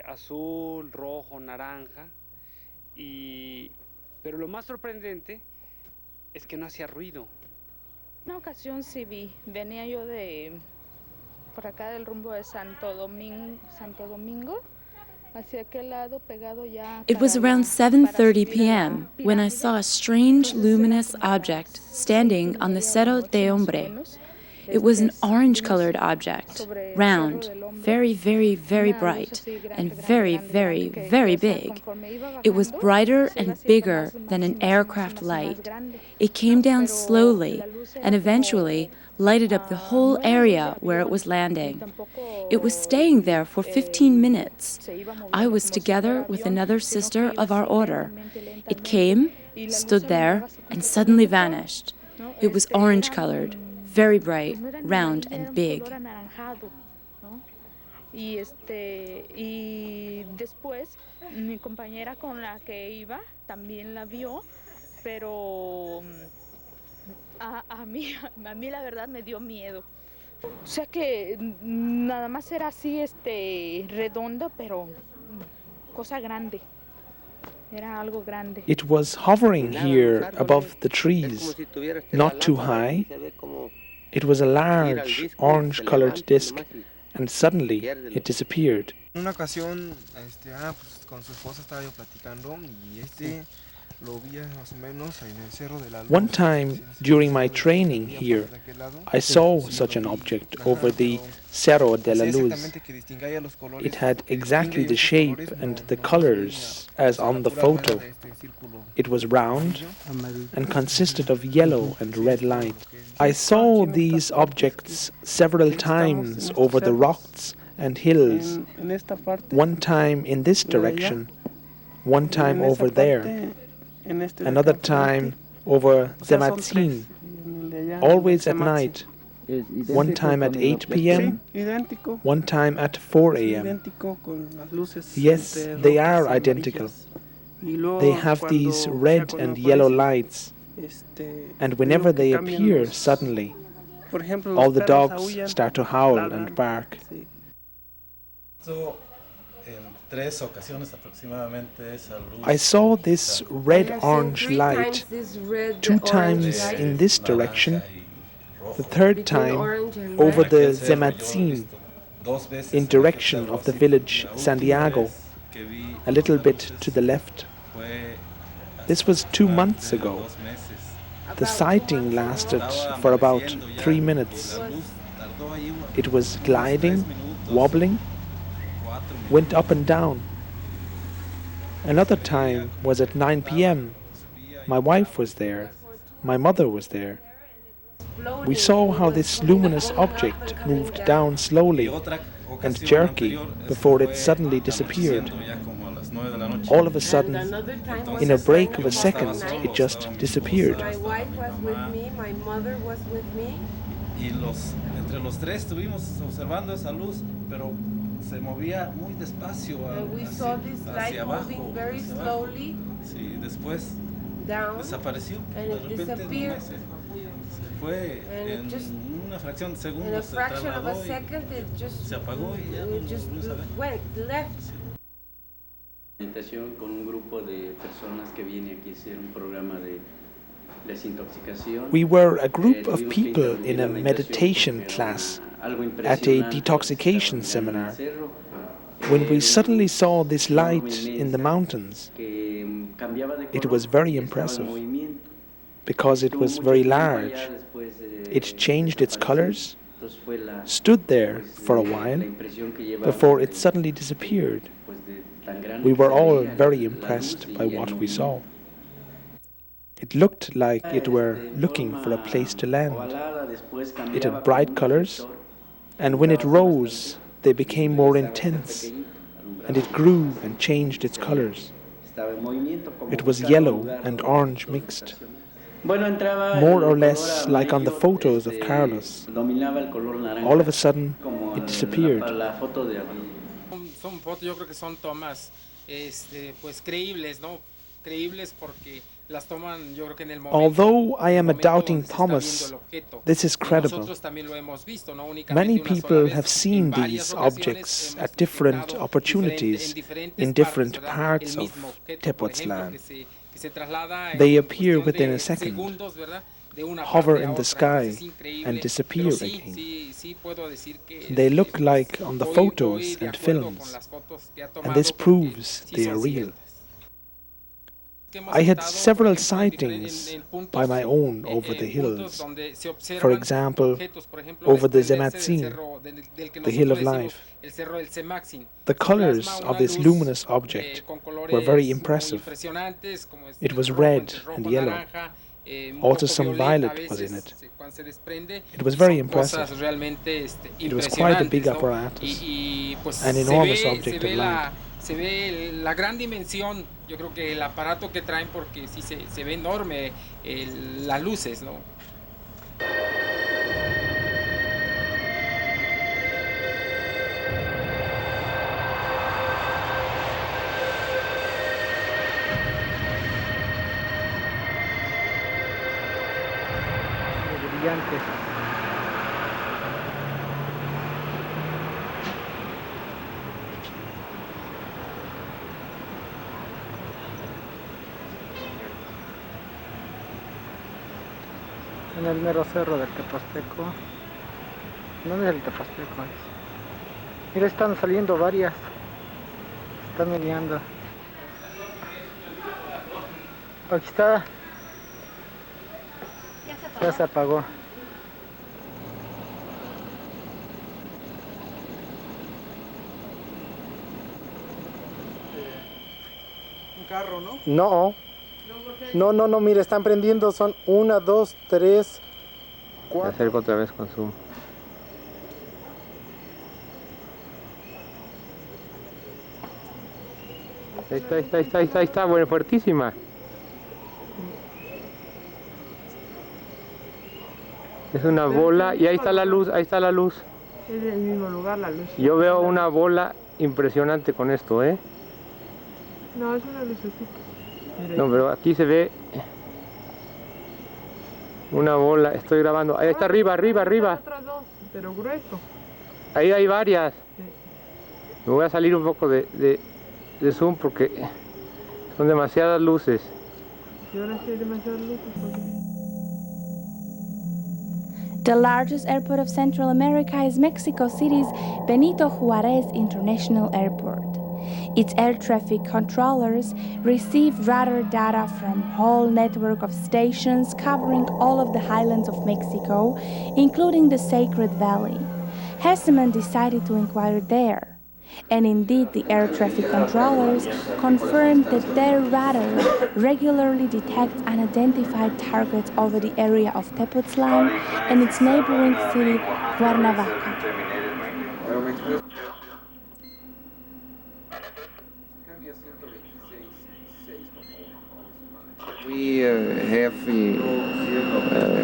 azul, rojo, naranja, pero lo más sorprendente es que no hacía ruido. Una ocasión sí vi, venía yo de por acá del rumbo de Santo Domingo, It was around 7:30 p.m. when I saw a strange luminous object standing on the Cerro de Hombre. It was an orange-colored object, round, very, very, very bright, and very, very, very big. It was brighter and bigger than an aircraft light. It came down slowly and eventually lighted up the whole area where it was landing. It was staying there for 15 minutes. I was together with another sister of our order. It came, stood there, and suddenly vanished. It was orange-colored, very bright, round, and big. Y después mi compañera con la que iba también la vio, pero a mí la verdad me dio miedo. O sea que nada más era así redondo, pero cosa grande. Era algo grande. It was hovering here above the trees, not too high. It was a large orange-colored disc, and suddenly it disappeared. En una ocasión, pues con su esposa estaba yo platicando y lo vi más o menos en el Cerro de la Luz. One time during my training here, I saw such an object over the Cerro de la Luz. It had exactly the shape and the colors as on the photo. It was round and consisted of yellow and red light. I saw these objects several times over the rocks and hills, one time in this direction, one time over there, another time over Zematzin, always at night, one time at 8 p.m., one time at 4 a.m. Yes, they are identical. They have these red and yellow lights, and whenever they appear suddenly, all the dogs start to howl and bark. I saw this red-orange light 2 times in this direction, the third time over the Zematzin, in direction of the village Santiago, a little bit to the left. This was 2 months ago. The sighting lasted for about 3 minutes. It was gliding, wobbling, went up and down. Another time was at 9 p.m. My wife was there. My mother was there. We saw how this luminous object moved down slowly and jerky before it suddenly disappeared. All of a sudden, in a break of a second, it just disappeared. My wife was with me, my mother was with me. Entre los tres estuvimos observando esa luz, pero se movía muy despacio hacia abajo. Very slowly. Sí, después desapareció. And de repente se fue en una fracción de segundo, se trasladó y se apagó y ya no sabemos. Meditación con un grupo de personas que viene aquí a hacer un programa de desintoxicación. We were a group of people in a meditation class at a detoxification seminar when we suddenly saw this light in the mountains. It was very impressive because it was very large. It changed its colors, stood there for a while before it suddenly disappeared. We were all very impressed by what we saw. It looked like it were looking for a place to land. It had bright colors, and when it rose, they became more intense, and it grew and changed its colors. It was yellow and orange mixed, more or less like on the photos of Carlos. All of a sudden, it disappeared. Son fotos, yo creo que son tomas pues creíbles, ¿no? Creíbles porque las toman, yo creo que en el momento. Although I am a doubting Thomas, this is credible. Many people have seen these objects at different opportunities in different parts of Tepoztlán. They appear within a second. hover in the sky and disappear again. They look like on the photos and films, and this proves they are real. I had several sightings by my own over the hills. For example, over the Zematzin, the Hill of Life. The colors of this luminous object were very impressive. It was red and yellow. Also some violet was in it. It was very impressive. It was quite a big apparatus, an enormous object of light. Se ve la gran dimensión, yo creo que el aparato que traen, porque sí se ve enorme las luces, ¿no? Brillantes. En el mero cerro del Tepasteco. ¿Dónde es el Tepasteco? Mira, están saliendo varias. Están meneando. Aquí está. Ya se apagó. Un carro, ¿no? No. No, mire, están prendiendo, son 1, 2, 3, 4. Me acerco otra vez con zoom. Ahí está, bueno, fuertísima. Es una bola y ahí está la luz, Es del mismo lugar la luz. Yo veo una bola impresionante con esto, ¿eh? No, es una lucecita. No, pero aquí se ve una bola. Estoy grabando. Ahí está arriba. Otras dos, pero grueso. Ahí hay varias. Sí. Me voy a salir un poco de zoom porque son demasiadas luces. Y ahora sí hay demasiadas luces. The largest airport of Central America is Mexico City's Benito Juarez International Airport. Its air traffic controllers receive radar data from a whole network of stations covering all of the highlands of Mexico, including the Sacred Valley. Hesseman decided to inquire there. And indeed, the air traffic controllers confirmed that their radar regularly detects unidentified targets over the area of Tepoztlán and its neighboring city, Cuernavaca. We have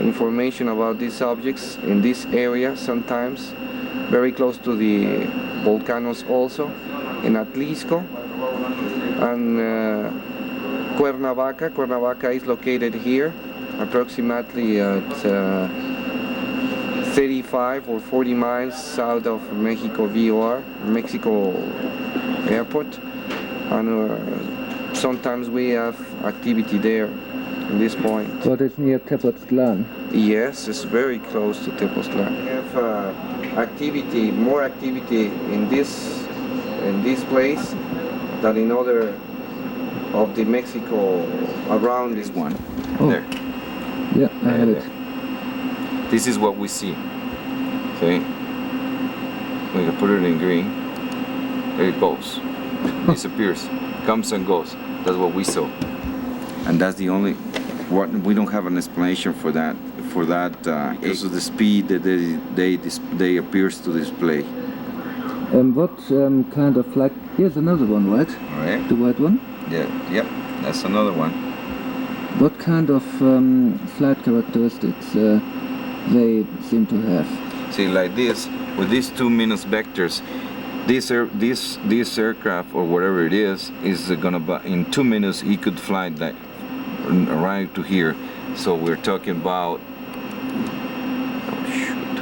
information about these objects in this area sometimes, very close to the volcanoes also, in Atlisco and Cuernavaca. Cuernavaca is located here, approximately at 35 or 40 miles south of Mexico VOR, Mexico Airport, and sometimes we have activity there in this point. But it's near Tepoztlán. Yes, it's very close to Tepoztlán. We have more activity in this place than in other of the Mexico around this one. Oh. There. Yeah, I have it. This is what we see. See? We can put it in green. There it goes. Disappears. Comes and goes. That's what we saw. And that's the only. We don't have an explanation for that. Because of the speed that they appears to display. What kind of flag? Here's another one, right? All right. The white one? Yeah. Yep. That's another one. What kind of flight characteristics they seem to have? See, like this, with these 2 minus vectors, this aircraft or whatever it is gonna in 2 minutes he could fly like right to here. So we're talking about. Oh shoot!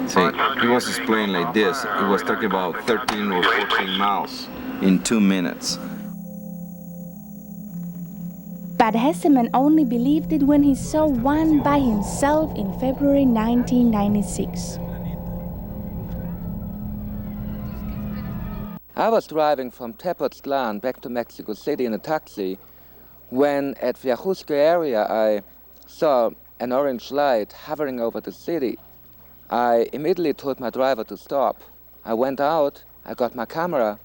See, he was displaying like this. He was talking about 13 or 14 miles in 2 minutes. But Hesseman only believed it when he saw one by himself in February 1996. I was driving from Tepoztlan back to Mexico City in a taxi when at Viajusco area I saw an orange light hovering over the city. I immediately told my driver to stop. I went out, I got my camera,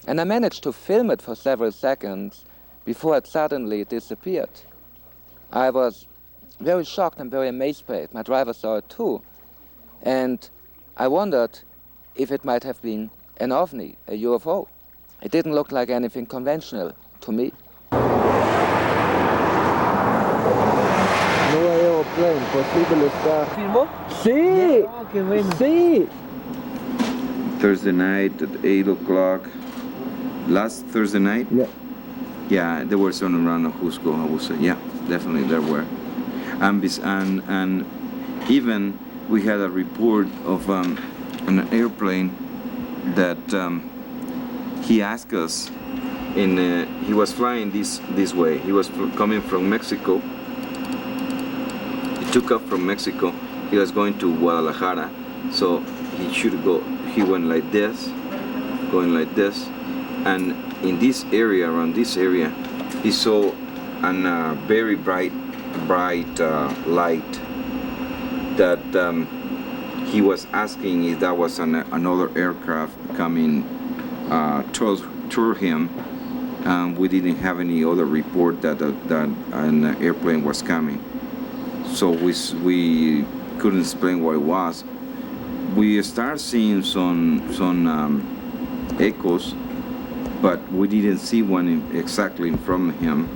and I managed to film it for several seconds before it suddenly disappeared. I was very shocked and very amazed by it. My driver saw it too. And I wondered if it might have been an ovni, a UFO. It didn't look like anything conventional to me. Posible está. ¿Filmó? Sí. Oh, qué bueno. Sí. Thursday night at 8 o'clock. Last Thursday night? Yeah. Yeah, there were some around Cusco, I would say. Yeah, definitely there were. And even we had a report of an airplane that he asked us, he was flying this way. He was coming from Mexico. He took off from Mexico. He was going to Guadalajara, so he went like this, going like this, and in this area, around this area, he saw a very bright light that he was asking if that was another aircraft coming toward him. We didn't have any other report that an airplane was coming. So we couldn't explain what it was. We started seeing some echoes, but we didn't see one exactly in front of him.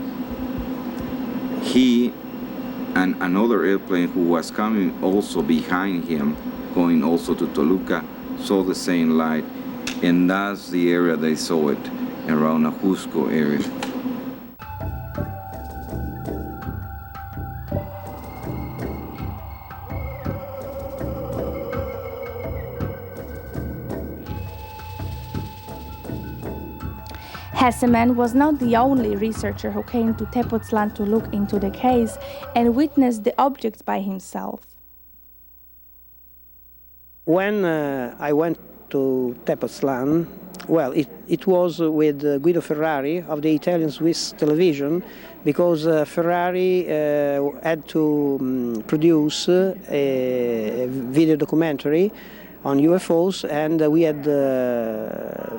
He and another airplane who was coming also behind him, going also to Toluca, saw the same light, and that's the area they saw it, around the Cusco area. Hesseman was not the only researcher who came to Tepoztlan to look into the case and witness the objects by himself. When I went to Tepoztlan, well, it was with Guido Ferrari of the Italian-Swiss television, because Ferrari had to produce a video documentary on UFOs, and we had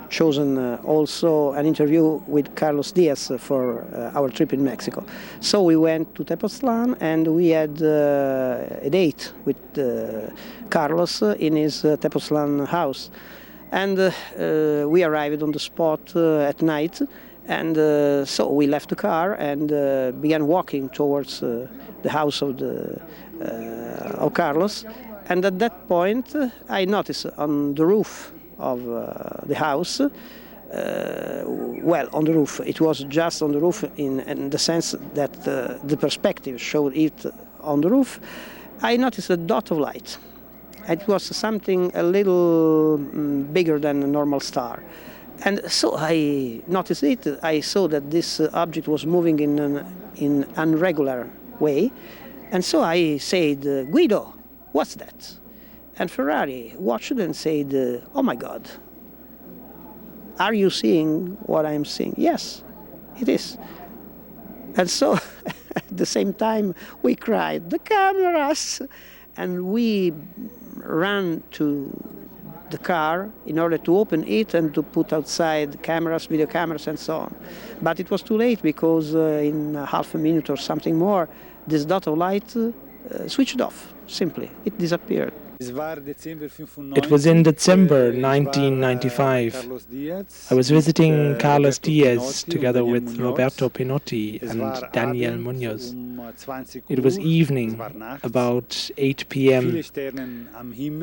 chosen also an interview with Carlos Diaz for our trip in Mexico. So we went to Tepoztlan and we had a date with Carlos in his Tepoztlan house. And we arrived on the spot at night, and so we left the car and began walking towards the house of Carlos. And at that point, I noticed on the roof of the house, well, on the roof, it was just on the roof in the sense that the perspective showed it on the roof, I noticed a dot of light. It was something a little bigger than a normal star. And so I noticed it. I saw that this object was moving in an irregular way. And so I said, Guido, what's that? And Ferrari watched and said, oh my God, are you seeing what I'm seeing? Yes, it is. And so at the same time we cried, the cameras! And we ran to the car in order to open it and to put outside cameras, video cameras and so on. But it was too late, because in half a minute or something more, this dot of light switched off, simply. It disappeared. It was in December 1995. I was visiting Carlos Diaz together with Roberto Pinotti and Daniel Munoz. It was evening, about 8 p.m.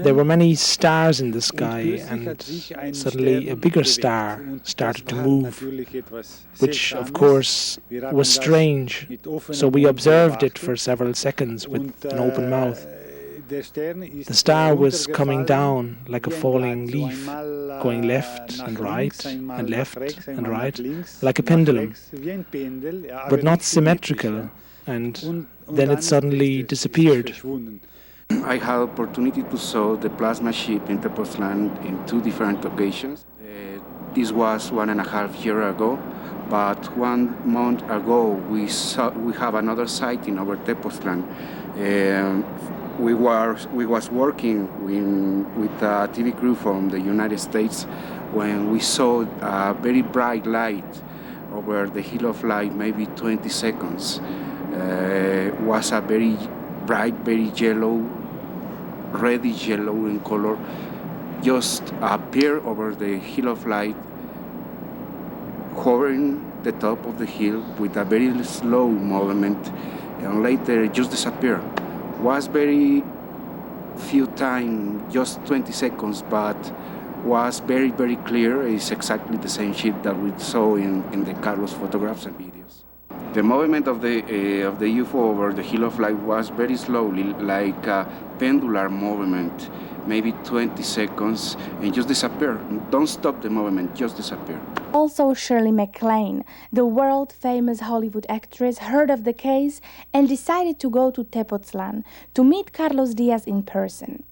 There were many stars in the sky, and suddenly a bigger star started to move, which of course was strange, so we observed it for several seconds with an open mouth. The star was coming down like a falling leaf, going left and right, like a pendulum, but not symmetrical, and then it suddenly disappeared. I had opportunity to saw the plasma ship in Tepoztlan in 2 different occasions. This was 1.5 years ago, but 1 month ago we have another sighting over Tepoztlan. We was working with a TV crew from the United States when we saw a very bright light over the hill of light, maybe 20 seconds. Was a very bright, very yellow, reddish yellow in color, just appear over the hill of light, hovering the top of the hill with a very slow movement, and later just disappear. Was very few time, just 20 seconds, but was very, very clear. It's exactly the same ship that we saw in the Carlos photographs and videos. The movement of the UFO over the hill of light was very slowly, like a pendular movement, maybe 20 seconds, and just disappear. Don't stop the movement, just disappear. Also, Shirley MacLaine, the world-famous Hollywood actress, heard of the case and decided to go to Tepoztlan to meet Carlos Diaz in person.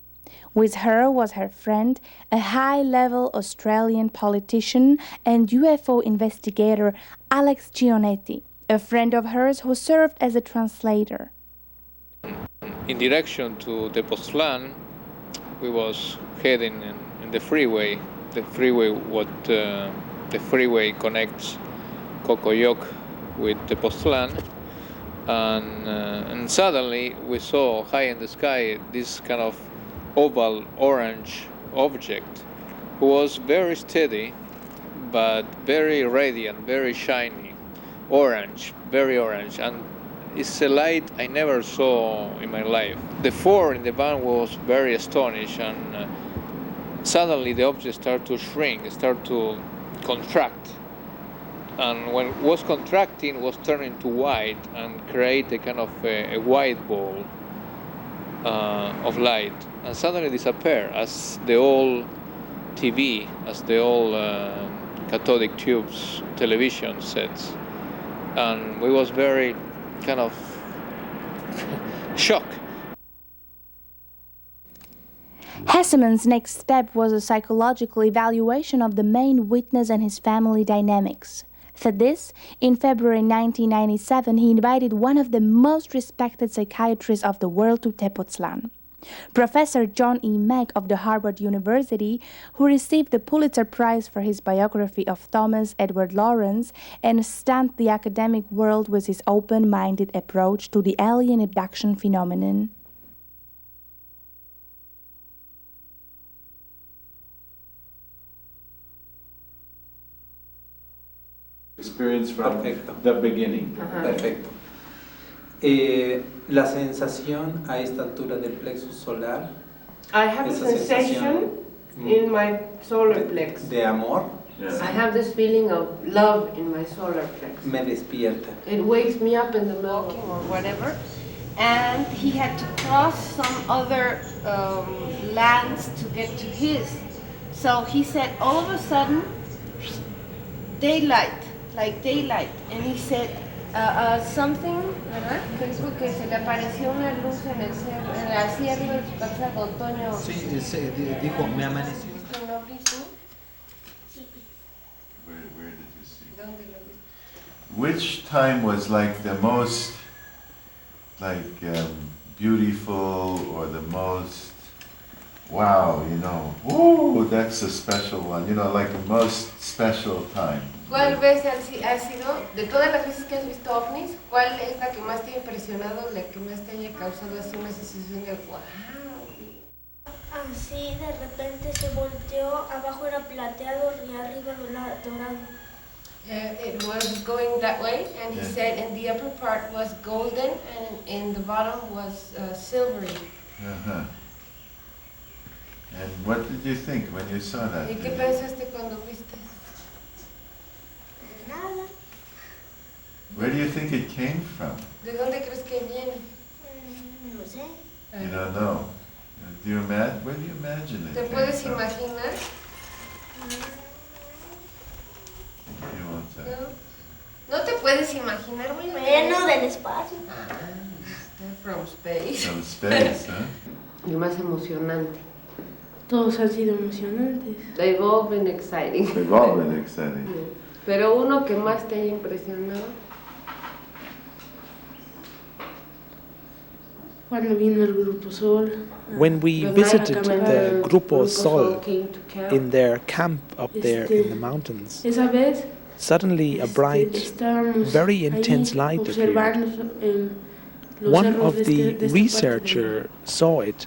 With her was her friend, a high-level Australian politician and UFO investigator, Alex Giannetti, a friend of hers who served as a translator. In direction to Tepoztlan, we was heading in the freeway. The freeway connects Cocoyoc with Tepoztlan, and suddenly we saw high in the sky this kind of oval orange object, who was very steady, but very radiant, very shiny, orange, very orange, and it's a light I never saw in my life. The 4 in the van was very astonished, and suddenly the object started to shrink, started to contract, and when it was contracting, was turning to white and create a kind of a white ball of light, and suddenly disappear as the old TV, as the old cathodic tubes television sets, and we was very kind of shocked. Hesseman's next step was a psychological evaluation of the main witness and his family dynamics. For this, in February 1997, he invited one of the most respected psychiatrists of the world to Tepoztlan, Professor John E. Mack of the Harvard University, who received the Pulitzer Prize for his biography of Thomas Edward Lawrence and stunned the academic world with his open-minded approach to the alien abduction phenomenon. Experience from the beginning. Perfecto. La sensación a esta altura del plexus solar. I have a sensation in my solar plex. De amor. Yes. I have this feeling of love in my solar plex. Me despierta. It wakes me up in the middle or whatever. And he had to cross some other lands to get to his. So he said, all of a sudden, daylight. Like daylight, and he said something, ¿verdad? Que dijo que se le apareció una luz en el cielo, así arriba del pasado otoño. Sí, dijo, me amaneció. Where did you see? Which time was like the most, beautiful, or the most, wow, ooh, that's a special one, like the most special time? ¿Cuál vez ha sido, de todas las veces que has visto ovnis, cuál es la que más te ha impresionado, la que más te haya causado así una sensación de wow? Así de repente se volteó, abajo era plateado y arriba dorado. It was going that way, and he said, and the upper part was golden, and in the bottom was silvery. Uh-huh. And what did you think when you saw that? ¿Y qué pensaste cuando viste? Nada. Where do you think it came from? ¿De dónde crees que viene? No sé. You don't know. Where do you imagine it? ¿Te puedes imaginar? No te puedes imaginar, muy Bueno, del espacio. From space. From space, huh? El más emocionante. Todos han sido emocionantes. They've all been exciting. They've all been exciting. Pero uno que más te haya impresionado. Cuando vino el Grupo Sol. When we visited the Grupo Sol in their camp up there in the mountains, Esa vez, suddenly a bright, very intense light appeared. One of the researchers saw it,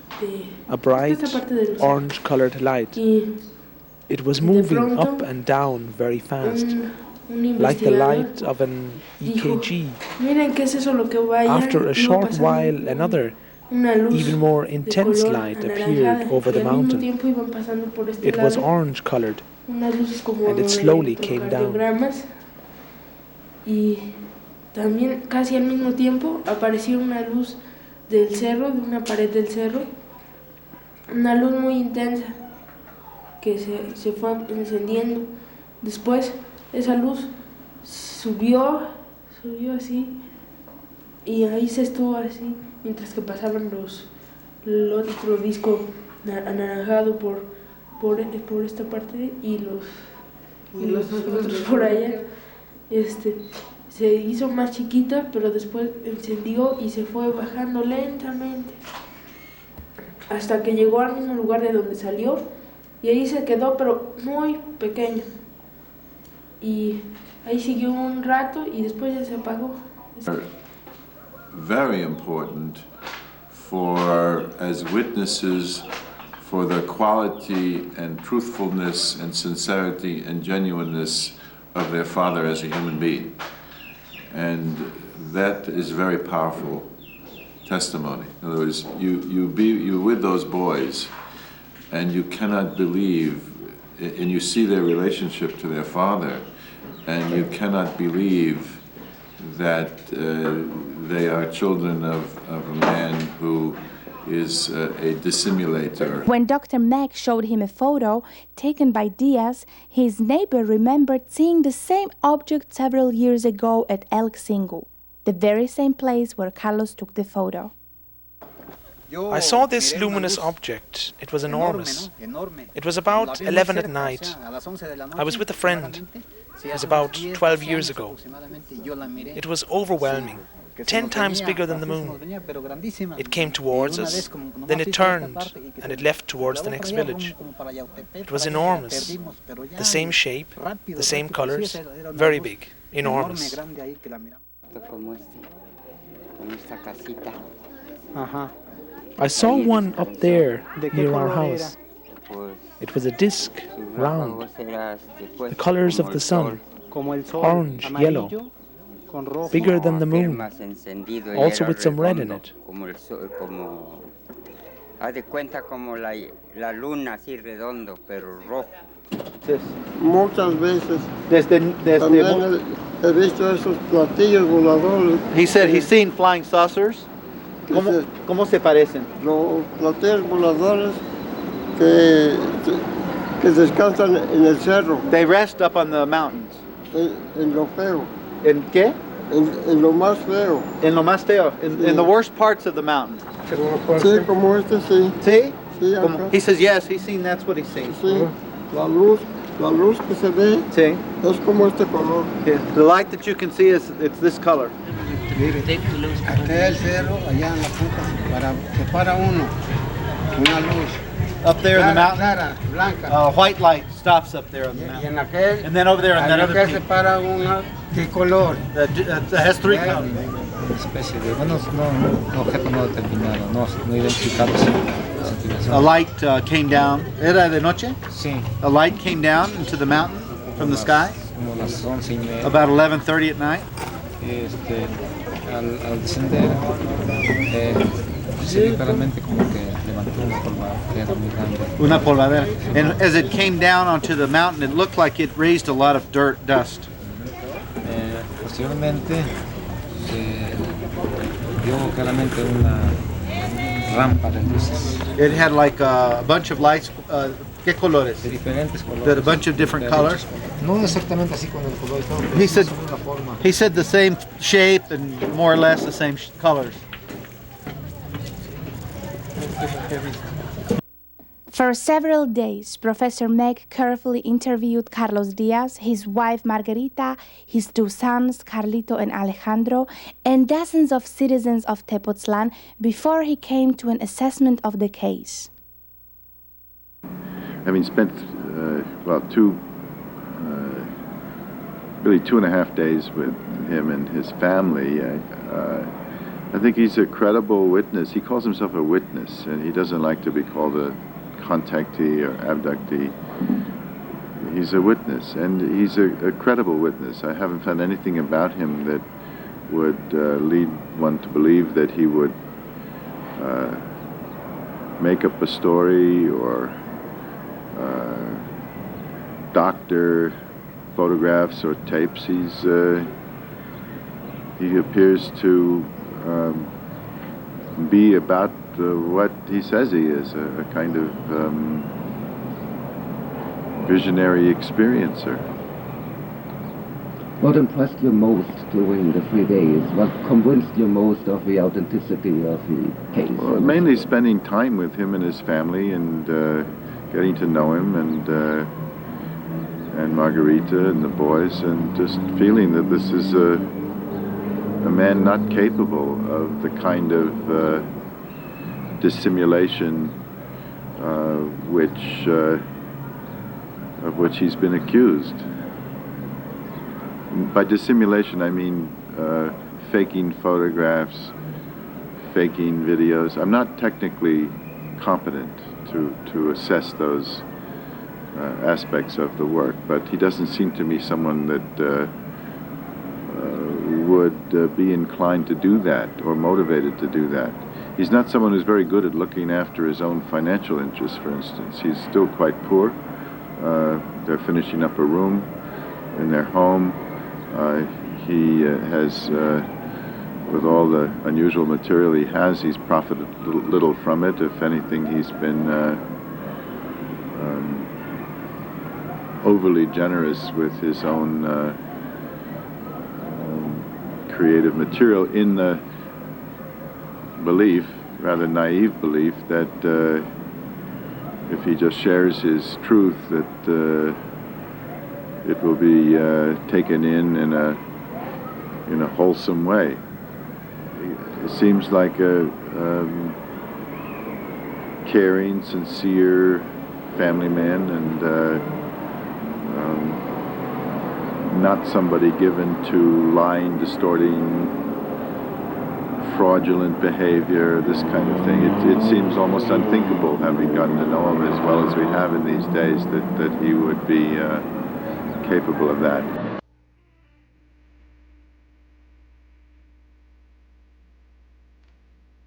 a bright orange-colored light. It was moving up and down very fast, like the light of an EKG. After a short while, another, even more intense light appeared over the mountain. It was orange-colored, and it slowly came down. También casi al mismo tiempo apareció una luz del cerro, de una pared del cerro, una luz muy intensa que se fue encendiendo. Después esa luz subió así y ahí se estuvo así mientras que pasaban el otro disco anaranjado por esta parte y los otros por allá. Se hizo más chiquita, pero después encendió y se fue bajando lentamente hasta que llegó al mismo lugar de donde salió y ahí se quedó, pero muy pequeño. Y ahí siguió un rato y después ya se apagó. Very important as witnesses for the quality and truthfulness and sincerity and genuineness of their father as a human being. And that is very powerful testimony. In other words, you're with those boys, and you cannot believe, and you see their relationship to their father, and you cannot believe that they are children of a man who is a dissimulator. When Dr. Meg showed him a photo taken by Diaz, his neighbor remembered seeing the same object several years ago at El Xingu, the very same place where Carlos took the photo. I saw this luminous object. It was enormous. It was about 11 at night. I was with a friend. It was about 12 years ago. It was overwhelming. 10 times bigger than the moon. It came towards us, then it turned, and it left towards the next village. It was enormous. The same shape, the same colors, very big, enormous. I saw one up there near our house. It was a disc, round, the colors of the sun, orange, yellow, bigger than the moon, also with some red in it. Muchas veces. También he visto esos platillos voladores. He said he's seen flying saucers. ¿Cómo se parecen? Los platillos voladores que descansan en el cerro. They rest up on the mountains. En lo feo. ¿En qué? En lo más feo. En lo más feo. In the worst parts of the mountain. Sí, como este sí. ¿Sí? Sí, he says yes, he's seen, that's what he's seen. Sí, la luz que se ve es como este color. Yeah. The light that you can see it's this color. Aquel cerro, allá en la punta, se para uno, una luz. Up there in the mountain, clara, blanca. A white light stops up there on the mountain. And then over there in that other peak. se para una de color. That has three colors. Especie de, bueno, no objeto no determinado, no identificado. A light came down. ¿Era de noche? Sí. A light came down into the mountain from the sky. Como las 11:30. About 11:30 at night. Al descender, se vio claramente como que levantó una polvadera muy grande. Una polvadera. And as it came down onto the mountain, it looked like it raised a lot of dust. Posteriormente se vio claramente una rampa de luces. It had like a bunch of lights. ¿Qué colores? De diferentes colores. That a bunch of different colors. No exactamente así con el color y todo. He said the same shape and more or less the same colors. For several days, Professor Meg carefully interviewed Carlos Diaz, his wife Margarita, his two sons, Carlito and Alejandro, and dozens of citizens of Tepoztlan before he came to an assessment of the case. Having spent, really 2.5 days with him and his family, I think he's a credible witness. He calls himself a witness, and he doesn't like to be called a contactee or abductee. He's a witness, and he's a credible witness. I haven't found anything about him that would lead one to believe that he would make up a story or doctor photographs or tapes. He appears to be about what he says he is, a kind of visionary experiencer. What impressed you most during the 3 days? What convinced you most of the authenticity of the case? Well, mainly spending time with him and his family and getting to know him and Margarita and the boys, and just feeling that this is a man not capable of the kind of dissimulation of which he's been accused. By dissimulation, I mean faking photographs, faking videos. I'm not technically competent to assess those aspects of the work, but he doesn't seem to me someone that would be inclined to do that or motivated to do that. He's not someone who's very good at looking after his own financial interests, for instance. He's still quite poor. They're finishing up a room in their home. He has, with all the unusual material he has, he's profited little from it. If anything, he's been overly generous with his own creative material, in the belief, rather naive belief, that if he just shares his truth, that it will be taken in a wholesome way. It seems like a caring, sincere family man, and not somebody given to lying, distorting, fraudulent behavior, this kind of thing. It seems almost unthinkable, having gotten to know him as well as we have in these days, that he would be capable of that.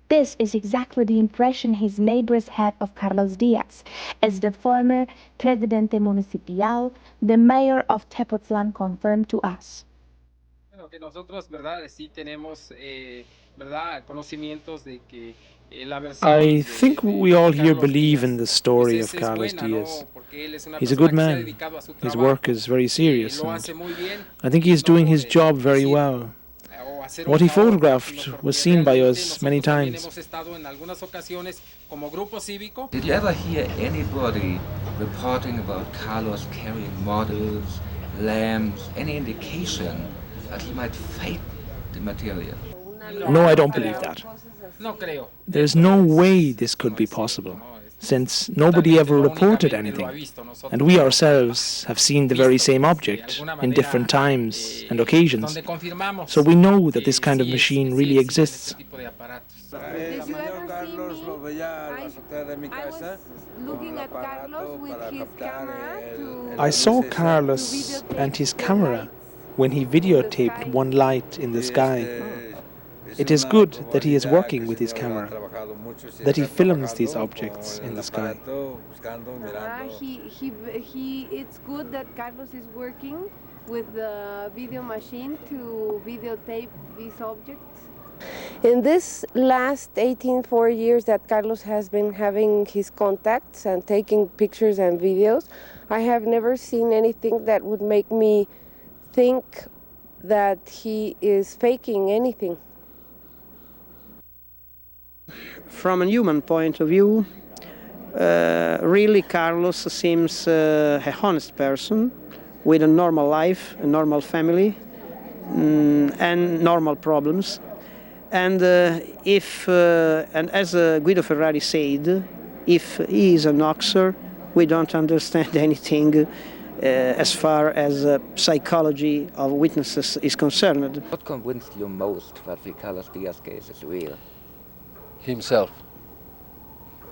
This is exactly the impression his neighbors had of Carlos Diaz, as the former Presidente Municipal, the mayor of Tepoztlan, confirmed to us. Que nosotros, verdad, sí tenemos, verdad, conocimientos de que la versión. I think we all here believe in the story of Carlos Diaz. He's a good man. His work is very serious, and I think he's doing his job very well. What he photographed was seen by us many times. Did you ever hear anybody reporting about Carlos carrying models, lamps, any indication that he might fake the material? No, I don't believe that. There's no way this could be possible, since nobody ever reported anything, and we ourselves have seen the very same object in different times and occasions, so we know that this kind of machine really exists. Did you ever see me? I was looking at Carlos with his camera to... I saw Carlos and his camera when he videotaped one light in the sky. It is good that he is working with his camera, that he films these objects in the sky. It's good that Carlos is working with the video machine to videotape these objects. In this last 4 years that Carlos has been having his contacts and taking pictures and videos, I have never seen anything that would make me think that he is faking anything. From a human point of view, really Carlos seems a honest person with a normal life, a normal family, and normal problems. And and as Guido Ferrari said, if he is an hoaxer, we don't understand anything as far as psychology of witnesses is concerned. What convinced you most that the Carlos Diaz case is real? Himself.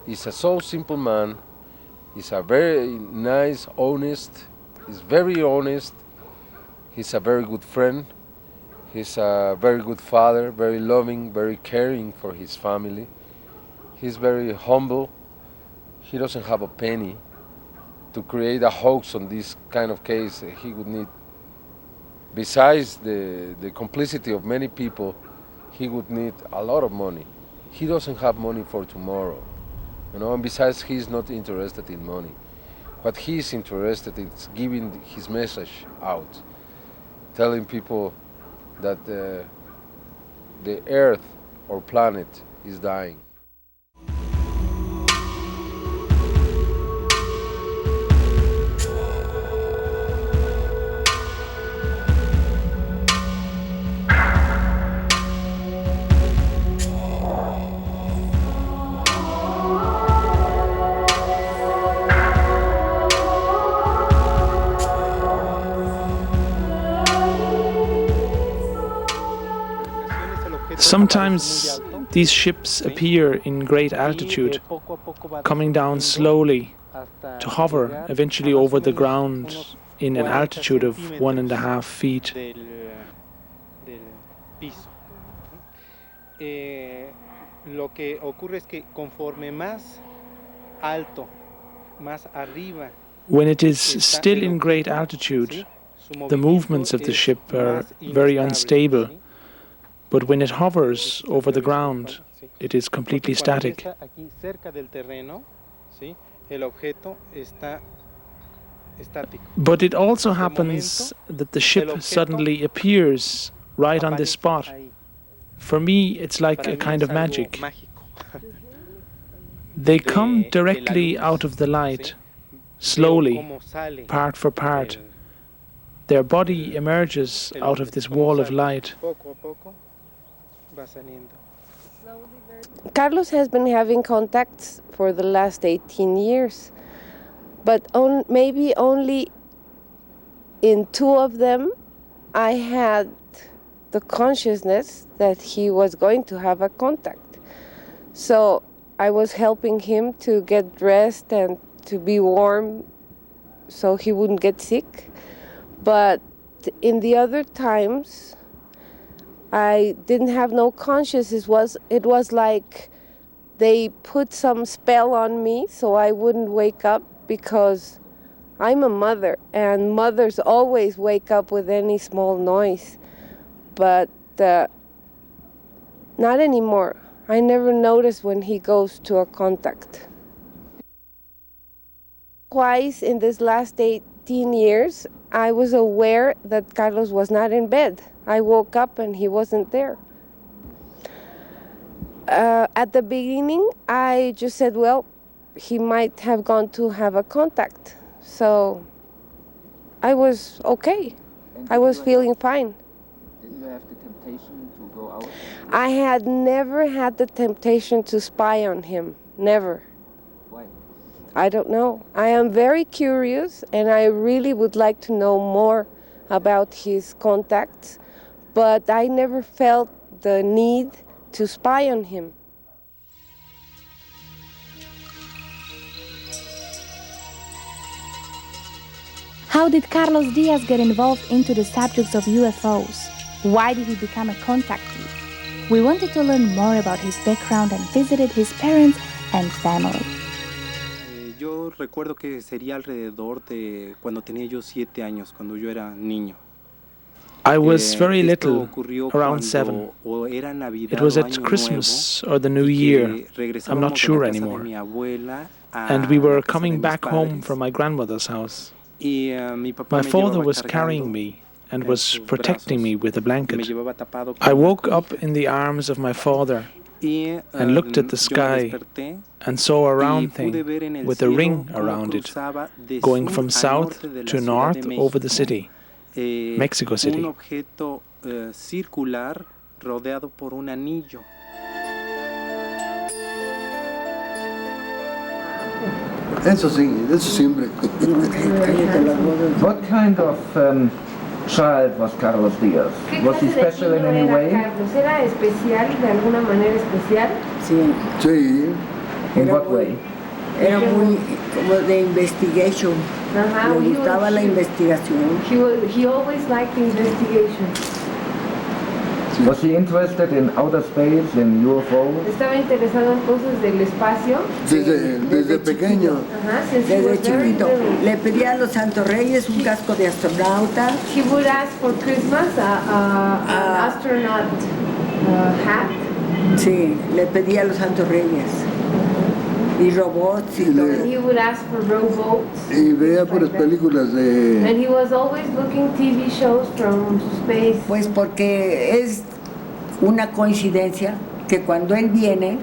He's a so simple man. He's a very nice, honest. He's very honest. He's a very good friend. He's a very good father, very loving, very caring for his family. He's very humble. He doesn't have a penny. To create a hoax on this kind of case, he would need, besides the complicity of many people, he would need a lot of money. He doesn't have money for tomorrow, and besides, he's not interested in money. What he's interested in is giving his message out, telling people that the Earth or planet is dying. Sometimes these ships appear in great altitude, coming down slowly to hover eventually over the ground in an altitude of 1.5 feet. Lo que ocurre es que conforme más alto, más arriba. When it is still in great altitude, the movements of the ship are very unstable. But when it hovers over the ground, it is completely static. But it also happens that the ship suddenly appears right on this spot. For me, it's like a kind of magic. They come directly out of the light, slowly, part for part. Their body emerges out of this wall of light. Carlos has been having contacts for the last 18 years, but maybe only in 2 of them I had the consciousness that he was going to have a contact. So I was helping him to get dressed and to be warm so he wouldn't get sick. But in the other times, I didn't have no consciousness. It was like they put some spell on me so I wouldn't wake up, because I'm a mother and mothers always wake up with any small noise. But not anymore. I never notice when he goes to a contact. Twice in this last 18 years, I was aware that Carlos was not in bed. I woke up and he wasn't there. At the beginning, I just said, well, he might have gone to have a contact. So I was okay. I was feeling fine. Didn't you have the temptation to go out? I had never had the temptation to spy on him. Never. Why? I don't know. I am very curious and I really would like to know more about his contacts, but I never felt the need to spy on him. How did Carlos Diaz get involved into the subjects of UFOs? Why did he become a contactee? We wanted to learn more about his background and visited his parents and family. Yo recuerdo que sería alrededor de cuando tenía yo 7 años, cuando yo era niño. I was very little, around 7. It was at Christmas or the New Year, I'm not sure anymore. And we were coming back home from my grandmother's house. My father was carrying me and was protecting me with a blanket. I woke up in the arms of my father and looked at the sky and saw a round thing with a ring around it, going from south to north over the city, Mexico City. Eso sí, eso siempre. What kind of child was Carlos Diaz? Was he special in any way? Carlos? ¿Era especial de alguna manera especial? Sí. Sí. In what way? Era muy como de investigation. Le gustaba la investigación. He always liked the investigation. Was he interested in outer space, in UFOs? Estaba interesado en cosas del espacio. Desde pequeño. Desde chiquito. Le pedía a los Santos Reyes un casco de astronauta. He would ask for Christmas an astronaut hat. Sí, le pedía a los Santos Reyes. Y robots y todo. And he would ask for robots. Y veía puras películas de... And he was always looking TV shows from space. Pues porque es una coincidencia que cuando él viene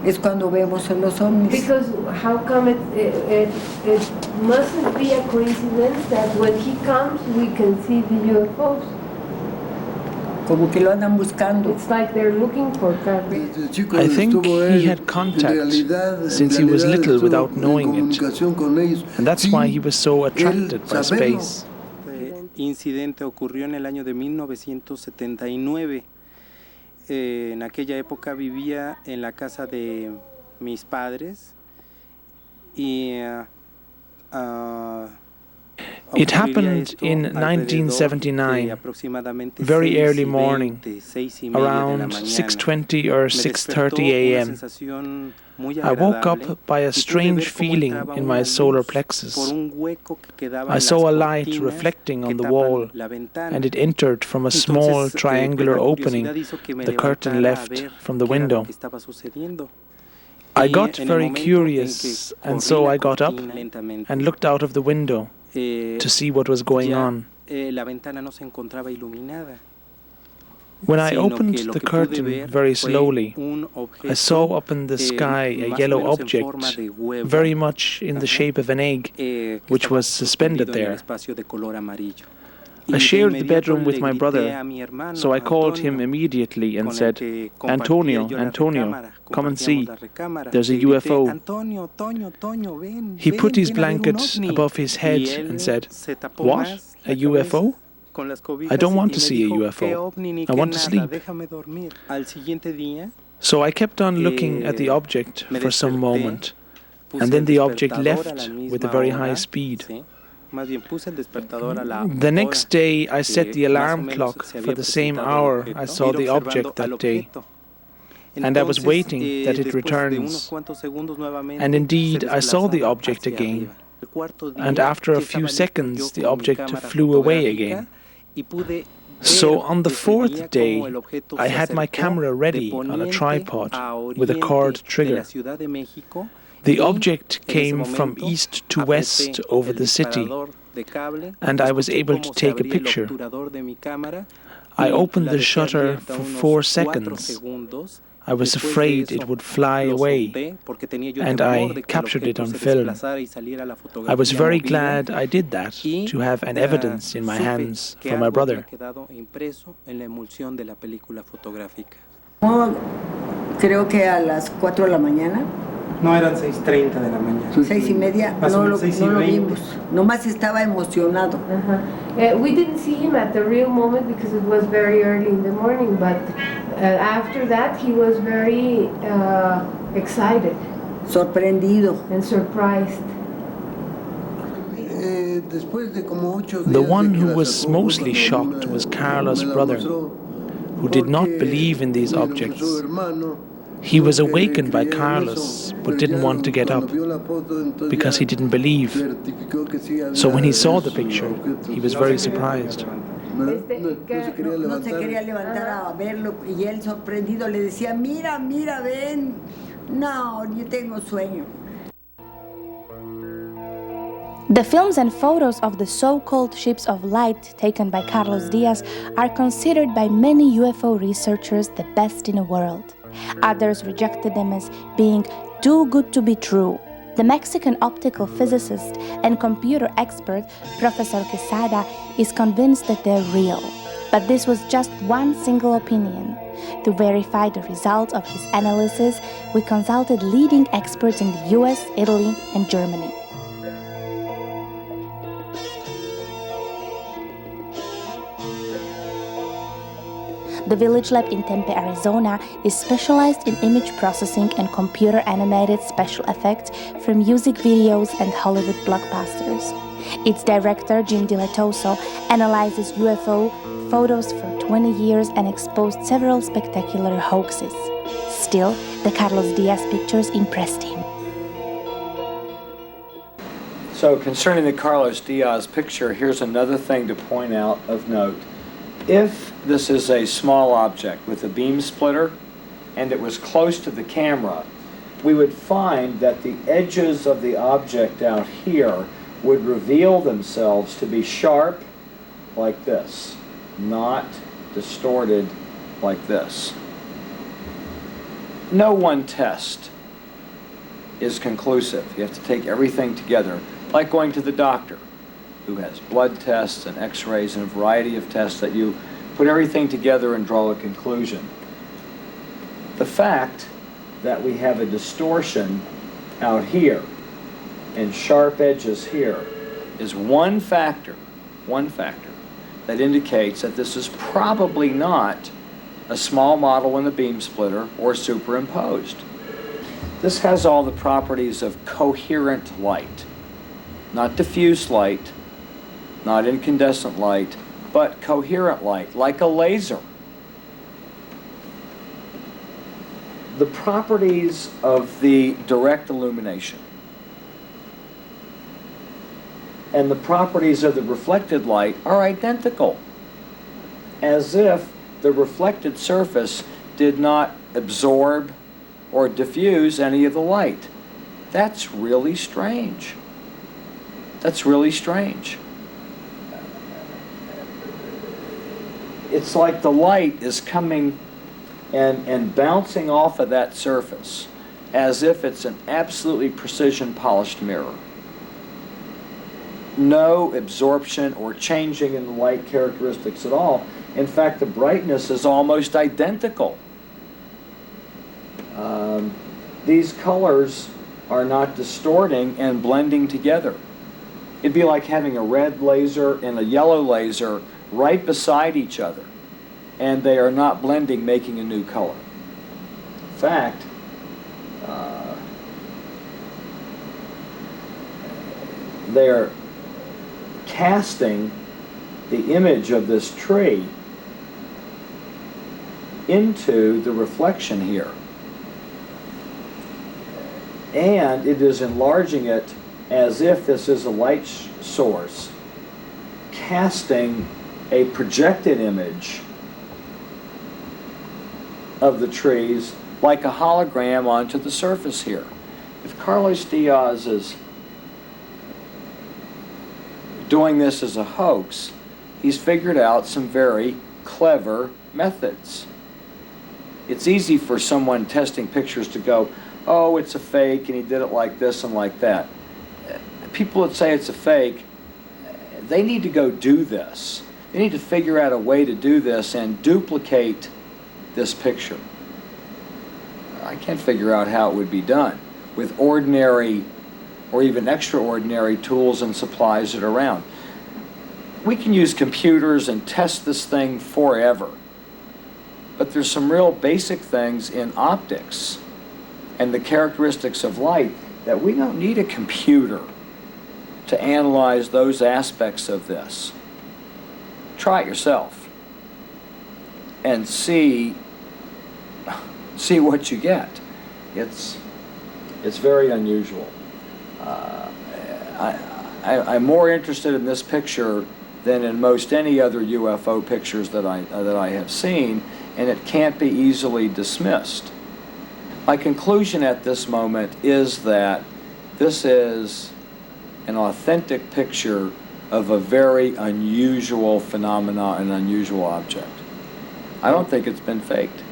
es cuando vemos a los ovnis. Because how come it mustn't be a coincidence that when he comes we can see the UFOs? Como que lo andan buscando. It's like they're looking for Carlos. I think he had contact since he was little without knowing it, and that's why he was so attracted by space. Este incidente ocurrió en el año de 1979. En aquella época vivía en la casa de mis padres y It happened in 1979, very early morning, around 6:20 or 6:30 a.m. I woke up by a strange feeling in my solar plexus. I saw a light reflecting on the wall, and it entered from a small triangular opening the curtain left from the window. I got very curious, and so I got up and looked out of the window to see what was going on. When I opened the curtain very slowly, I saw up in the sky a yellow object, very much in the shape of an egg, which was suspended there. I shared the bedroom with my brother, so I called him immediately and said, Antonio, come and see, there's a UFO. He put his blanket above his head and said, what, a UFO? I don't want to see a UFO, I want to sleep. So I kept on looking at the object for some moment, and then the object left with a very high speed. The next day I set the alarm clock for the same hour I saw the object that day, and I was waiting that it returns. And indeed I saw the object again, and after a few seconds the object flew away again. So on the fourth day I had my camera ready on a tripod with a cord trigger. The object came from east to west over the city, and I was able to take a picture. I opened the shutter for 4 seconds. I was afraid it would fly away, and I captured it on film. I was very glad I did that, to have an evidence in my hands for my brother. Creo que a las 4 de la mañana. No, eran 6:30 de la mañana. 6:30, no lo vimos. Nomás estaba emocionado. We didn't see him at the real moment because it was very early in the morning, but after that he was very excited. Sorprendido. And surprised. The one who was mostly shocked was Carlos' brother, who did not believe in these objects. He was awakened by Carlos, but didn't want to get up, because he didn't believe. So when he saw the picture, he was very surprised. No se quería levantar a verlo y él sorprendido le decía, mira, mira, ven. No, yo tengo sueño. The films and photos of the so-called ships of light taken by Carlos Diaz are considered by many UFO researchers the best in the world. Others rejected them as being too good to be true. The Mexican optical physicist and computer expert, Professor Quesada, is convinced that they're real. But this was just one single opinion. To verify the results of his analysis, we consulted leading experts in the US, Italy, and Germany. The Village Lab in Tempe, Arizona is specialized in image processing and computer-animated special effects for music videos and Hollywood blockbusters. Its director, Jim Dilatoso, analyzes UFO photos for 20 years and exposed several spectacular hoaxes. Still, the Carlos Diaz pictures impressed him. So concerning the Carlos Diaz picture, here's another thing to point out of note. If this is a small object with a beam splitter and it was close to the camera, we would find that the edges of the object out here would reveal themselves to be sharp like this, not distorted like this. No one test is conclusive. You have to take everything together, like going to the doctor, who has blood tests and x-rays and a variety of tests that you put everything together and draw a conclusion. The fact that we have a distortion out here and sharp edges here is one factor that indicates that this is probably not a small model in the beam splitter or superimposed. This has all the properties of coherent light, not diffuse light, not incandescent light, but coherent light, like a laser. The properties of the direct illumination and the properties of the reflected light are identical, as if the reflected surface did not absorb or diffuse any of the light. That's really strange. That's really strange. It's like the light is coming and bouncing off of that surface as if it's an absolutely precision polished mirror. No absorption or changing in the light characteristics at all. In fact, the brightness is almost identical. These colors are not distorting and blending together. It'd be like having a red laser and a yellow laser right beside each other, and they are not blending, making a new color. In fact, they're casting the image of this tree into the reflection here, and it is enlarging it as if this is a light source, casting a projected image of the trees like a hologram onto the surface here. If Carlos Diaz is doing this as a hoax, he's figured out some very clever methods. It's easy for someone testing pictures to go, oh, it's a fake and he did it like this and like that. People that say it's a fake, they need to go do this. They need to figure out a way to do this and duplicate this picture. I can't figure out how it would be done with ordinary or even extraordinary tools and supplies that are around. We can use computers and test this thing forever, but there's some real basic things in optics and the characteristics of light that we don't need a computer to analyze those aspects of this. Try it yourself and see what you get. It's very unusual. I'm more interested in this picture than in most any other UFO pictures that I have seen, and it can't be easily dismissed. My conclusion at this moment is that this is an authentic picture of a very unusual phenomena, an unusual object. I don't think it's been faked.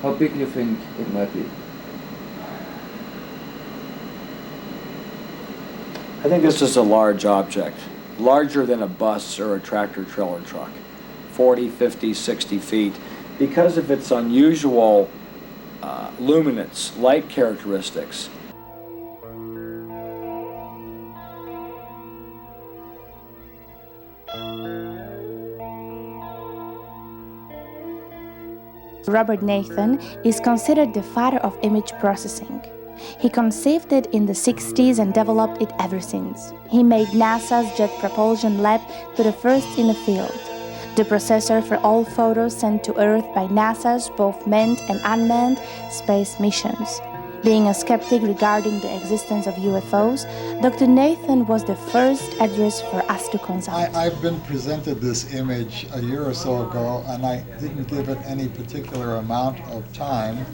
How big do you think it might be? I think this is a large object, larger than a bus or a tractor-trailer truck, 40, 50, 60 feet, because of its unusual luminance, light characteristics. Robert Nathan is considered the father of image processing. He conceived it in the 60s and developed it ever since. He made NASA's Jet Propulsion Lab to the first in the field, the processor for all photos sent to Earth by NASA's both manned and unmanned space missions. Being a skeptic regarding the existence of UFOs, Dr. Nathan was the first address for us to consult. I've been presented this image a year or so ago, and I didn't give it any particular amount of time.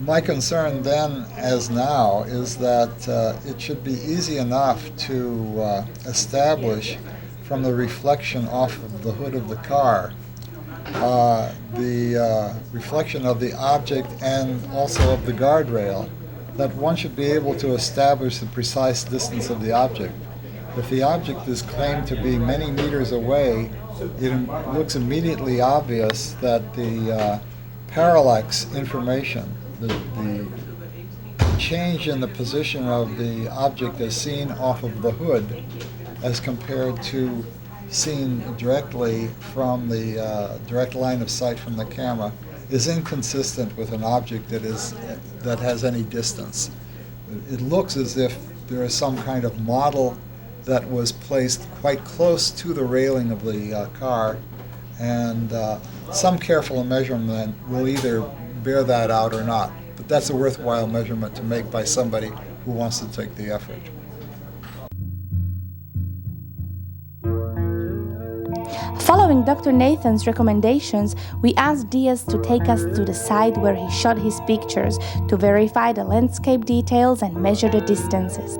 My concern then, as now, is that it should be easy enough to establish from the reflection off of the hood of the car the reflection of the object and also of the guardrail, that one should be able to establish the precise distance of the object. If the object is claimed to be many meters away, it looks immediately obvious that the parallax information, the change in the position of the object as seen off of the hood as compared to seen directly from the direct line of sight from the camera, is inconsistent with an object that has any distance. It looks as if there is some kind of model that was placed quite close to the railing of the car, and some careful measurement will either bear that out or not. But that's a worthwhile measurement to make by somebody who wants to take the effort. Following Dr. Nathan's recommendations, we asked Diaz to take us to the site where he shot his pictures to verify the landscape details and measure the distances.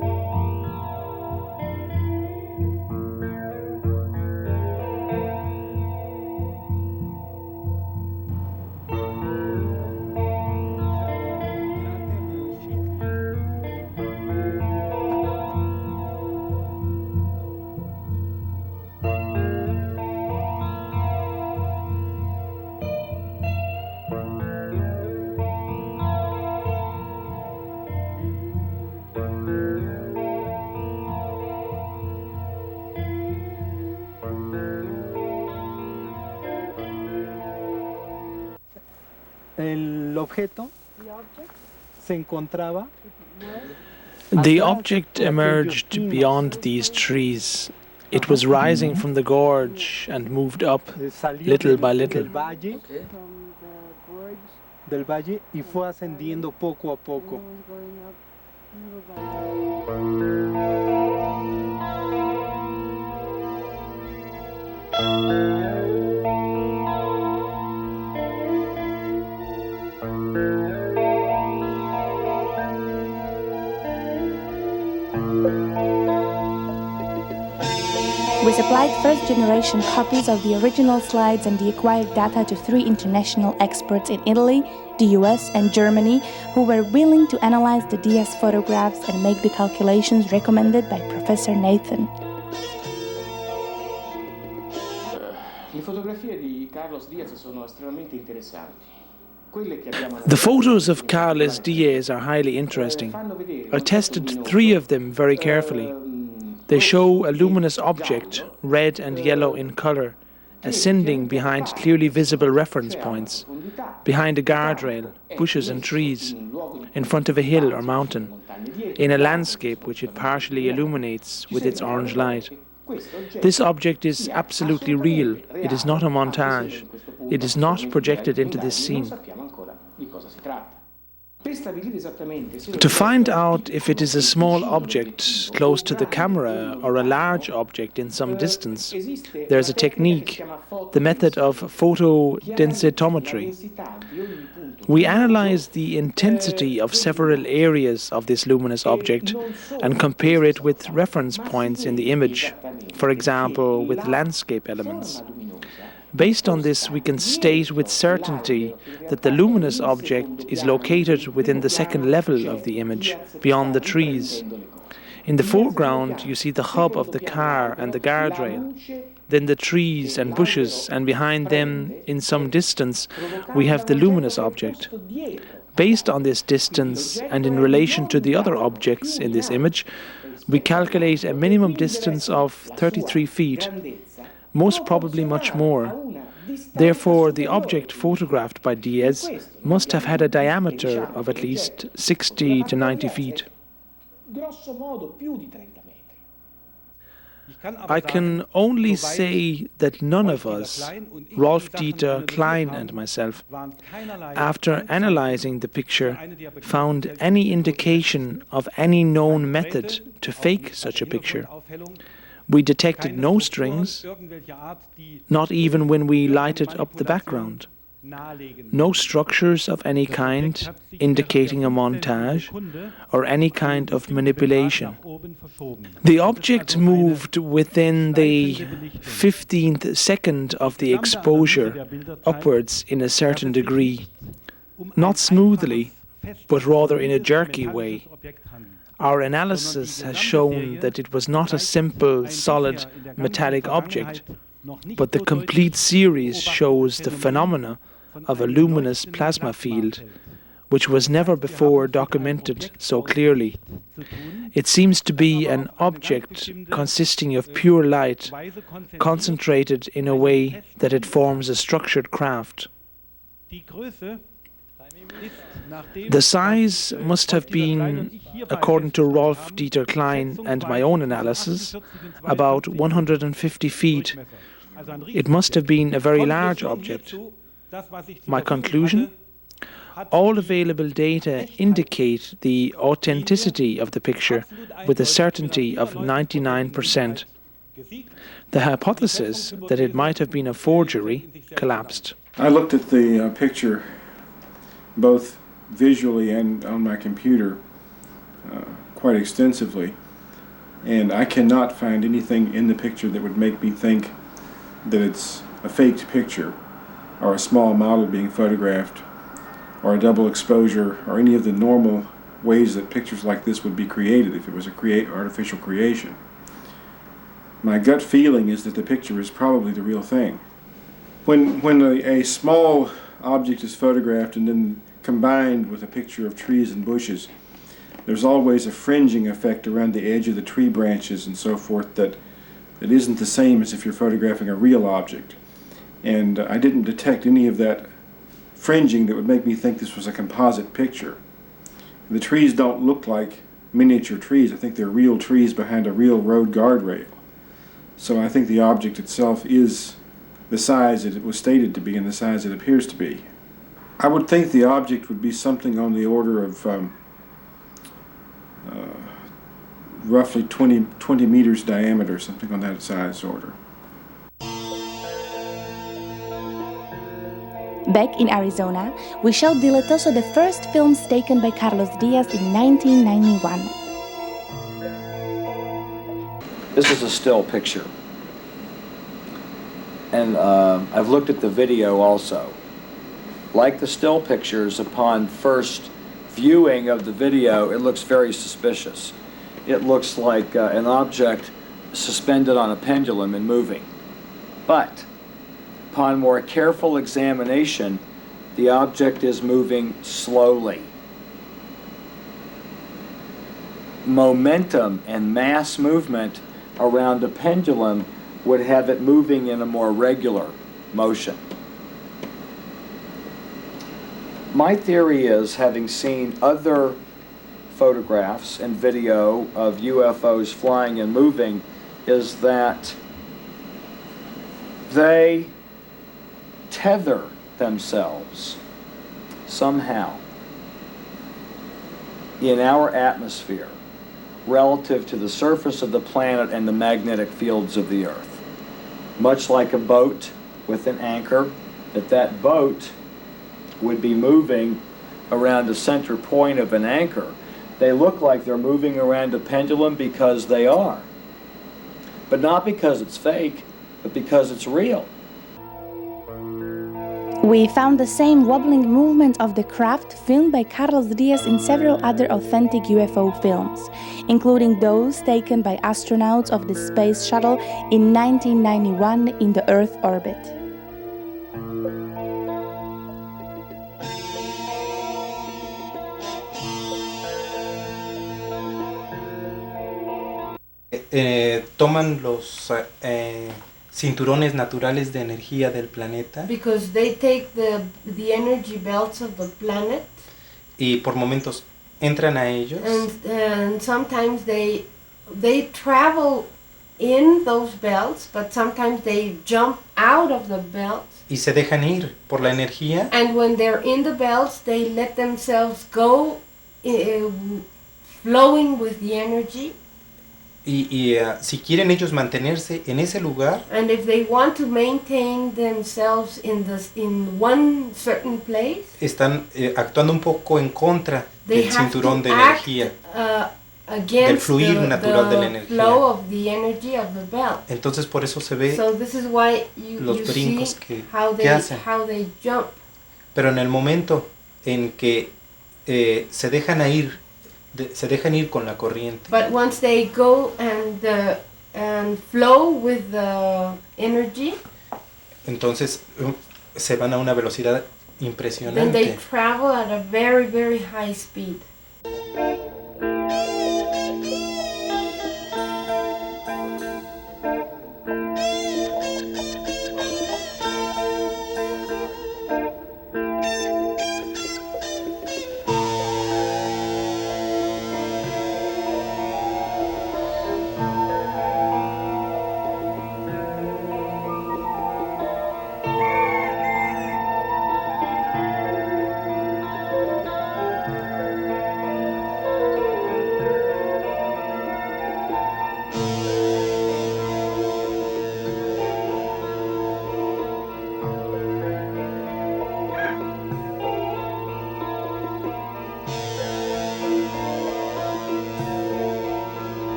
El objeto se encontraba. The object emerged beyond these trees. It was rising from the gorge and moved up little by little. Del valle y fue ascendiendo poco a poco. We supplied first-generation copies of the original slides and the acquired data to 3 international experts in Italy, the US, and Germany who were willing to analyze the Diaz photographs and make the calculations recommended by Professor Nathan. Le fotografie di Carlos Diaz sono estremamente interessanti. The photos of Carlos Diaz are highly interesting. I tested 3 of them very carefully. They show a luminous object, red and yellow in color, ascending behind clearly visible reference points, behind a guardrail, bushes and trees, in front of a hill or mountain, in a landscape which it partially illuminates with its orange light. This object is absolutely real. It is not a montage. It is not projected into this scene. To find out if it is a small object close to the camera or a large object in some distance, there is a technique, the method of photodensitometry. We analyze the intensity of several areas of this luminous object and compare it with reference points in the image, for example, with landscape elements. Based on this, we can state with certainty that the luminous object is located within the second level of the image, beyond the trees. In the foreground, you see the hub of the car and the guardrail, then the trees and bushes, and behind them, in some distance, we have the luminous object. Based on this distance and in relation to the other objects in this image, we calculate a minimum distance of 33 feet, most probably much more. Therefore, the object photographed by Diaz must have had a diameter of at least 60 to 90 feet. I can only say that none of us, Rolf Dieter, Klein and myself, after analyzing the picture, found any indication of any known method to fake such a picture. We detected no strings, not even when we lighted up the background. No structures of any kind indicating a montage or any kind of manipulation. The object moved within the 15th second of the exposure upwards in a certain degree, not smoothly, but rather in a jerky way. Our analysis has shown that it was not a simple, solid, metallic object, but the complete series shows the phenomena of a luminous plasma field, which was never before documented so clearly. It seems to be an object consisting of pure light, concentrated in a way that it forms a structured craft. The size must have been, according to Rolf Dieter Klein and my own analysis, about 150 feet. It must have been a very large object. My conclusion? All available data indicate the authenticity of the picture with a certainty of 99%. The hypothesis that it might have been a forgery collapsed. I looked at the picture both visually and on my computer quite extensively, and I cannot find anything in the picture that would make me think that it's a faked picture or a small model being photographed or a double exposure or any of the normal ways that pictures like this would be created if it was a artificial creation. My gut feeling is that the picture is probably the real thing. When a small object is photographed and then combined with a picture of trees and bushes, there's always a fringing effect around the edge of the tree branches and so forth that isn't the same as if you're photographing a real object. And I didn't detect any of that fringing that would make me think this was a composite picture. The trees don't look like miniature trees. I think they're real trees behind a real road guardrail. So I think the object itself is the size that it was stated to be and the size it appears to be. I would think the object would be something on the order of roughly 20 meters diameter, something on that size order. Back in Arizona, we showed Diletoso the first films taken by Carlos Diaz in 1991. This is a still picture. And I've looked at the video also. Like the still pictures, upon first viewing of the video, it looks very suspicious. It looks like an object suspended on a pendulum and moving. But upon more careful examination, the object is moving slowly. Momentum and mass movement around a pendulum would have it moving in a more regular motion. My theory is, having seen other photographs and video of UFOs flying and moving, is that they tether themselves somehow in our atmosphere relative to the surface of the planet and the magnetic fields of the Earth. Much like a boat with an anchor, that boat would be moving around the center point of an anchor. They look like they're moving around a pendulum because they are. But not because it's fake, but because it's real. We found the same wobbling movement of the craft filmed by Carlos Diaz in several other authentic UFO films, including those taken by astronauts of the Space Shuttle in 1991 in the Earth orbit. Toman los cinturones naturales de energía del planeta. Because they take the energy belts of the planet. Y por momentos entran a ellos. And sometimes they travel in those belts, but sometimes they jump out of the belts. Y se dejan ir por la energía. And when they're in the belts, they let themselves go, flowing with the energy. Y si quieren ellos mantenerse en ese lugar, and if they want to maintain themselves in one certain place, están actuando un poco en contra del cinturón de energía, del fluir natural de la energía. Flow of the energy of the belt. Entonces por eso se ve so this is why los brincos que hacen. How they jump. Pero en el momento en que se dejan ir con la corriente. But once they go and flow with the energy, entonces se van a una velocidad impresionante. Then they travel at a very, very high speed.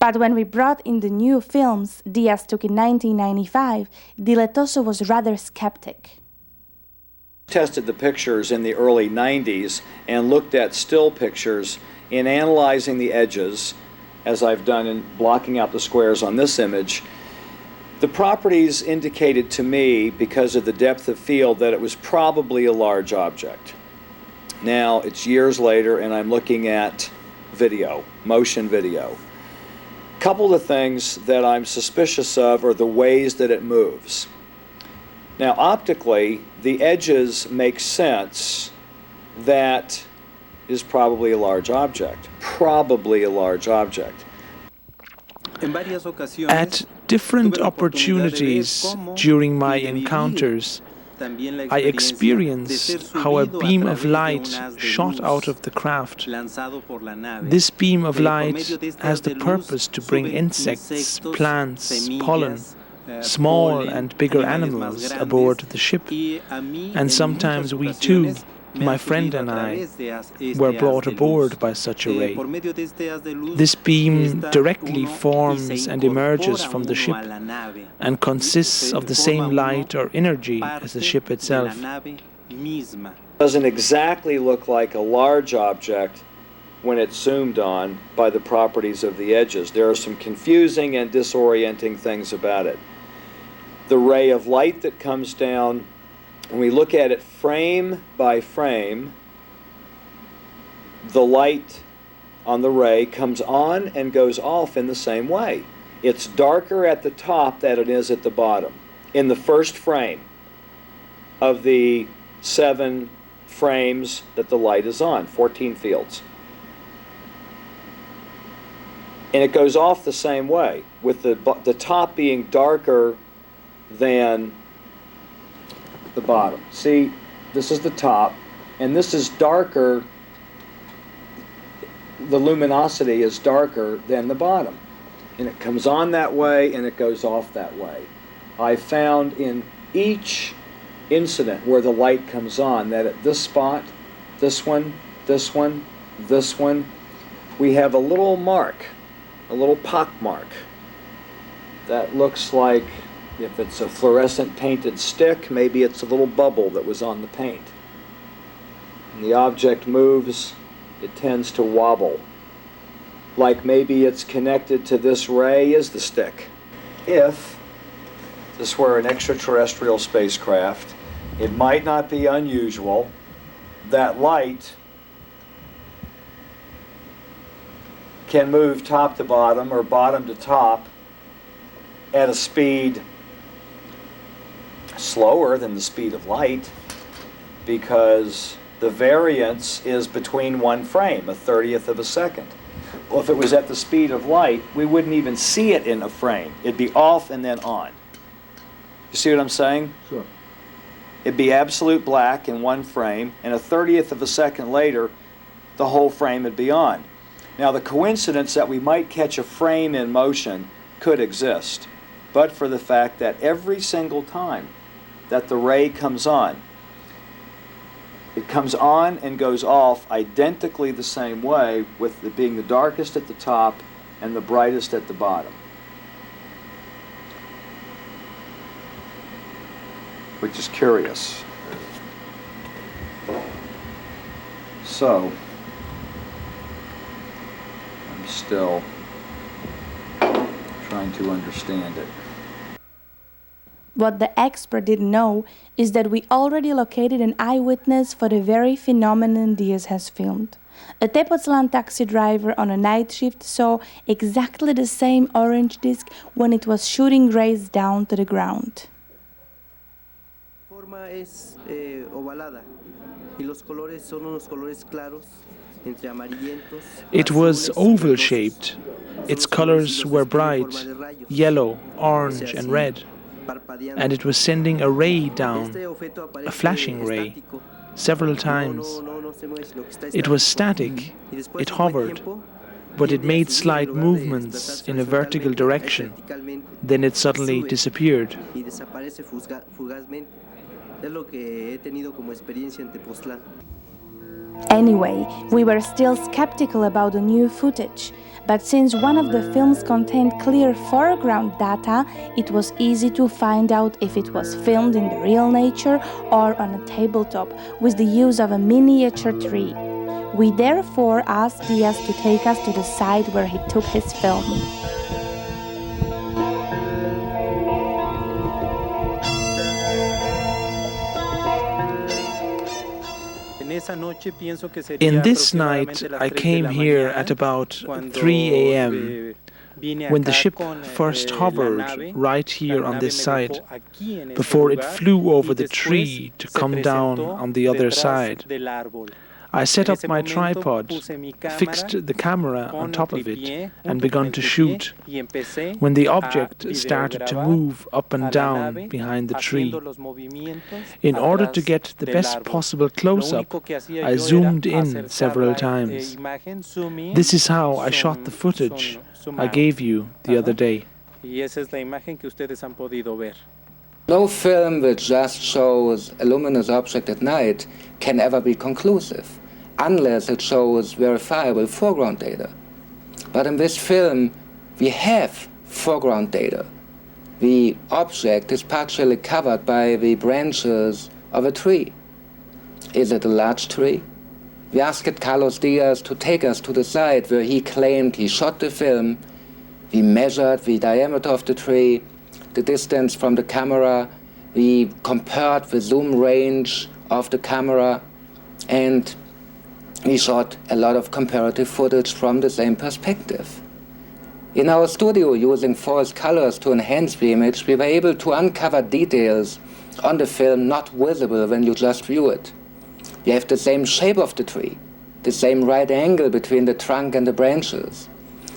But when we brought in the new films Diaz took in 1995, Diletoso was rather skeptic. Tested the pictures in the early 90s and looked at still pictures in analyzing the edges, as I've done in blocking out the squares on this image. The properties indicated to me, because of the depth of field, that it was probably a large object. Now, it's years later and I'm looking at video, motion video. Couple of things that I'm suspicious of are the ways that it moves. Now, optically, the edges make sense. That is probably a large object. Probably a large object. At different opportunities during my encounters, I experienced how a beam of light shot out of the craft. This beam of light has the purpose to bring insects, plants, pollen, small and bigger animals aboard the ship. And sometimes we too, my friend and I, were brought aboard by such a ray. This beam directly forms and emerges from the ship and consists of the same light or energy as the ship itself. Doesn't exactly look like a large object when it's zoomed on by the properties of the edges. There are some confusing and disorienting things about it. The ray of light that comes down, when we look at it frame by frame, the light on the ray comes on and goes off in the same way. It's darker at the top than it is at the bottom. In the first frame of the 7 frames that the light is on, 14 fields. And it goes off the same way, with the top being darker than the bottom. See, this is the top, and this is darker, the luminosity is darker than the bottom. And it comes on that way, and it goes off that way. I found in each incident where the light comes on that at this spot, this one, this one, this one, we have a little mark, a little pock mark that looks like, if it's a fluorescent painted stick, maybe it's a little bubble that was on the paint. When the object moves, it tends to wobble, like maybe it's connected to this ray as the stick. If this were an extraterrestrial spacecraft, it might not be unusual that light can move top to bottom or bottom to top at a speed slower than the speed of light, because the variance is between one frame, 1/30th of a second. Well, if it was at the speed of light, we wouldn't even see it in a frame. It'd be off and then on. You see what I'm saying? Sure. It'd be absolute black in one frame, and 1/30th of a second later, the whole frame would be on. Now, the coincidence that we might catch a frame in motion could exist, but for the fact that every single time that the ray comes on, it comes on and goes off identically the same way, with it being the darkest at the top and the brightest at the bottom. Which is curious. So, I'm still trying to understand it. What the expert didn't know is that we already located an eyewitness for the very phenomenon Diaz has filmed. A Tepoztlan taxi driver on a night shift saw exactly the same orange disc when it was shooting rays down to the ground. Forma es ovalada y los colores son unos colores claros entre amarillentos. It was oval-shaped. Its colors were bright, yellow, orange and red. And it was sending a ray down, a flashing ray, several times. It was static, it hovered, but it made slight movements in a vertical direction. Then it suddenly disappeared. Anyway, we were still skeptical about the new footage, but since one of the films contained clear foreground data, it was easy to find out if it was filmed in the real nature or on a tabletop with the use of a miniature tree. We therefore asked Diaz to take us to the site where he took his film. In this night, I came here at about 3 a.m. when the ship first hovered right here on this side, before it flew over the tree to come down on the other side. I set up my tripod, fixed the camera on top of it, and began to shoot, when the object started to move up and down behind the tree. In order to get the best possible close-up, I zoomed in several times. This is how I shot the footage I gave you the other day. No film which just shows a luminous object at night can ever be conclusive, unless it shows verifiable foreground data. But in this film, we have foreground data. The object is partially covered by the branches of a tree. Is it a large tree? We asked Carlos Diaz to take us to the site where he claimed he shot the film. We measured the diameter of the tree, the distance from the camera, we compared the zoom range of the camera, and we shot a lot of comparative footage from the same perspective. In our studio, using false colors to enhance the image, we were able to uncover details on the film not visible when you just view it. You have the same shape of the tree, the same right angle between the trunk and the branches,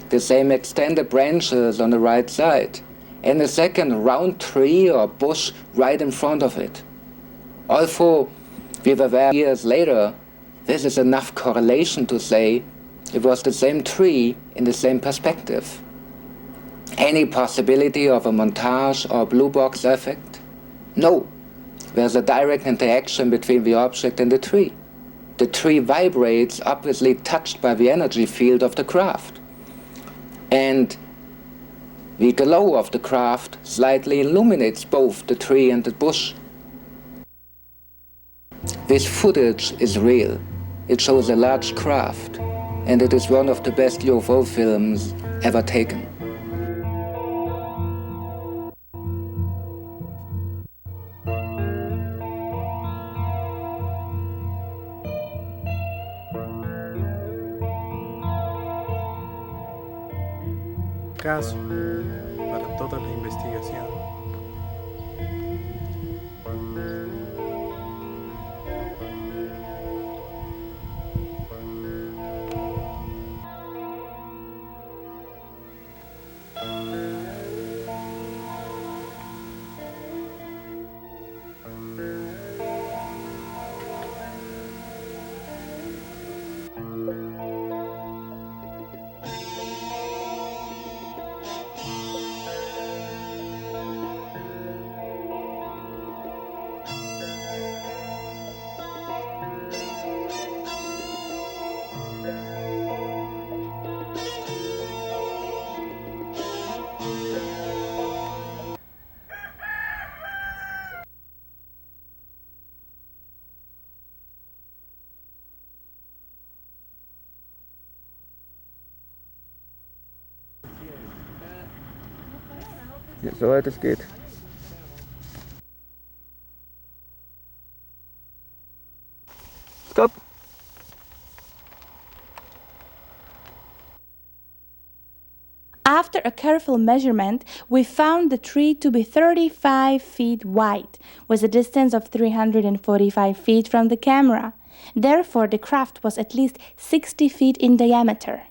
the same extended branches on the right side, and a second round tree or bush right in front of it. Although we were there years later, this is enough correlation to say it was the same tree in the same perspective. Any possibility of a montage or blue box effect? No. There's a direct interaction between the object and the tree. The tree vibrates, obviously touched by the energy field of the craft. And the glow of the craft slightly illuminates both the tree and the bush. This footage is real. It shows a large craft, and it is one of the best UFO films ever taken. Caso para toda la investigación. Ja, soweit es geht. Stop! After a careful measurement, we found the tree to be 35 feet wide, with a distance of 345 feet from the camera. Therefore, the craft was at least 60 feet in diameter.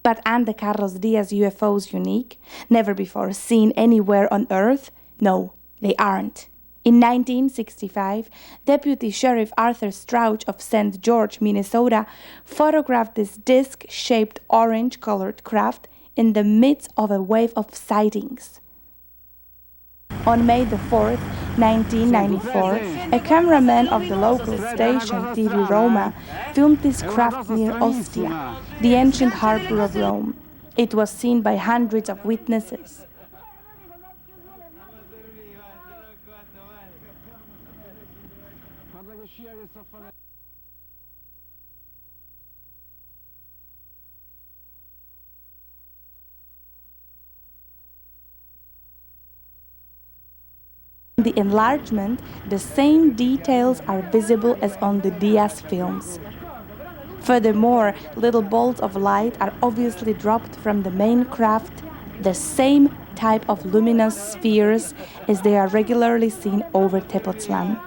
But are the Carlos Diaz UFOs unique, never before seen anywhere on Earth? No, they aren't. In 1965, Deputy Sheriff Arthur Strouch of St. George, Minnesota, photographed this disc-shaped orange-colored craft in the midst of a wave of sightings. On May the 4th, 1994, a cameraman of the local station TV Roma filmed this craft near Ostia, the ancient harbor of Rome. It was seen by hundreds of witnesses. The enlargement, the same details are visible as on the Diaz films. Furthermore, little bolts of light are obviously dropped from the main craft, the same type of luminous spheres as they are regularly seen over Tepoztlán.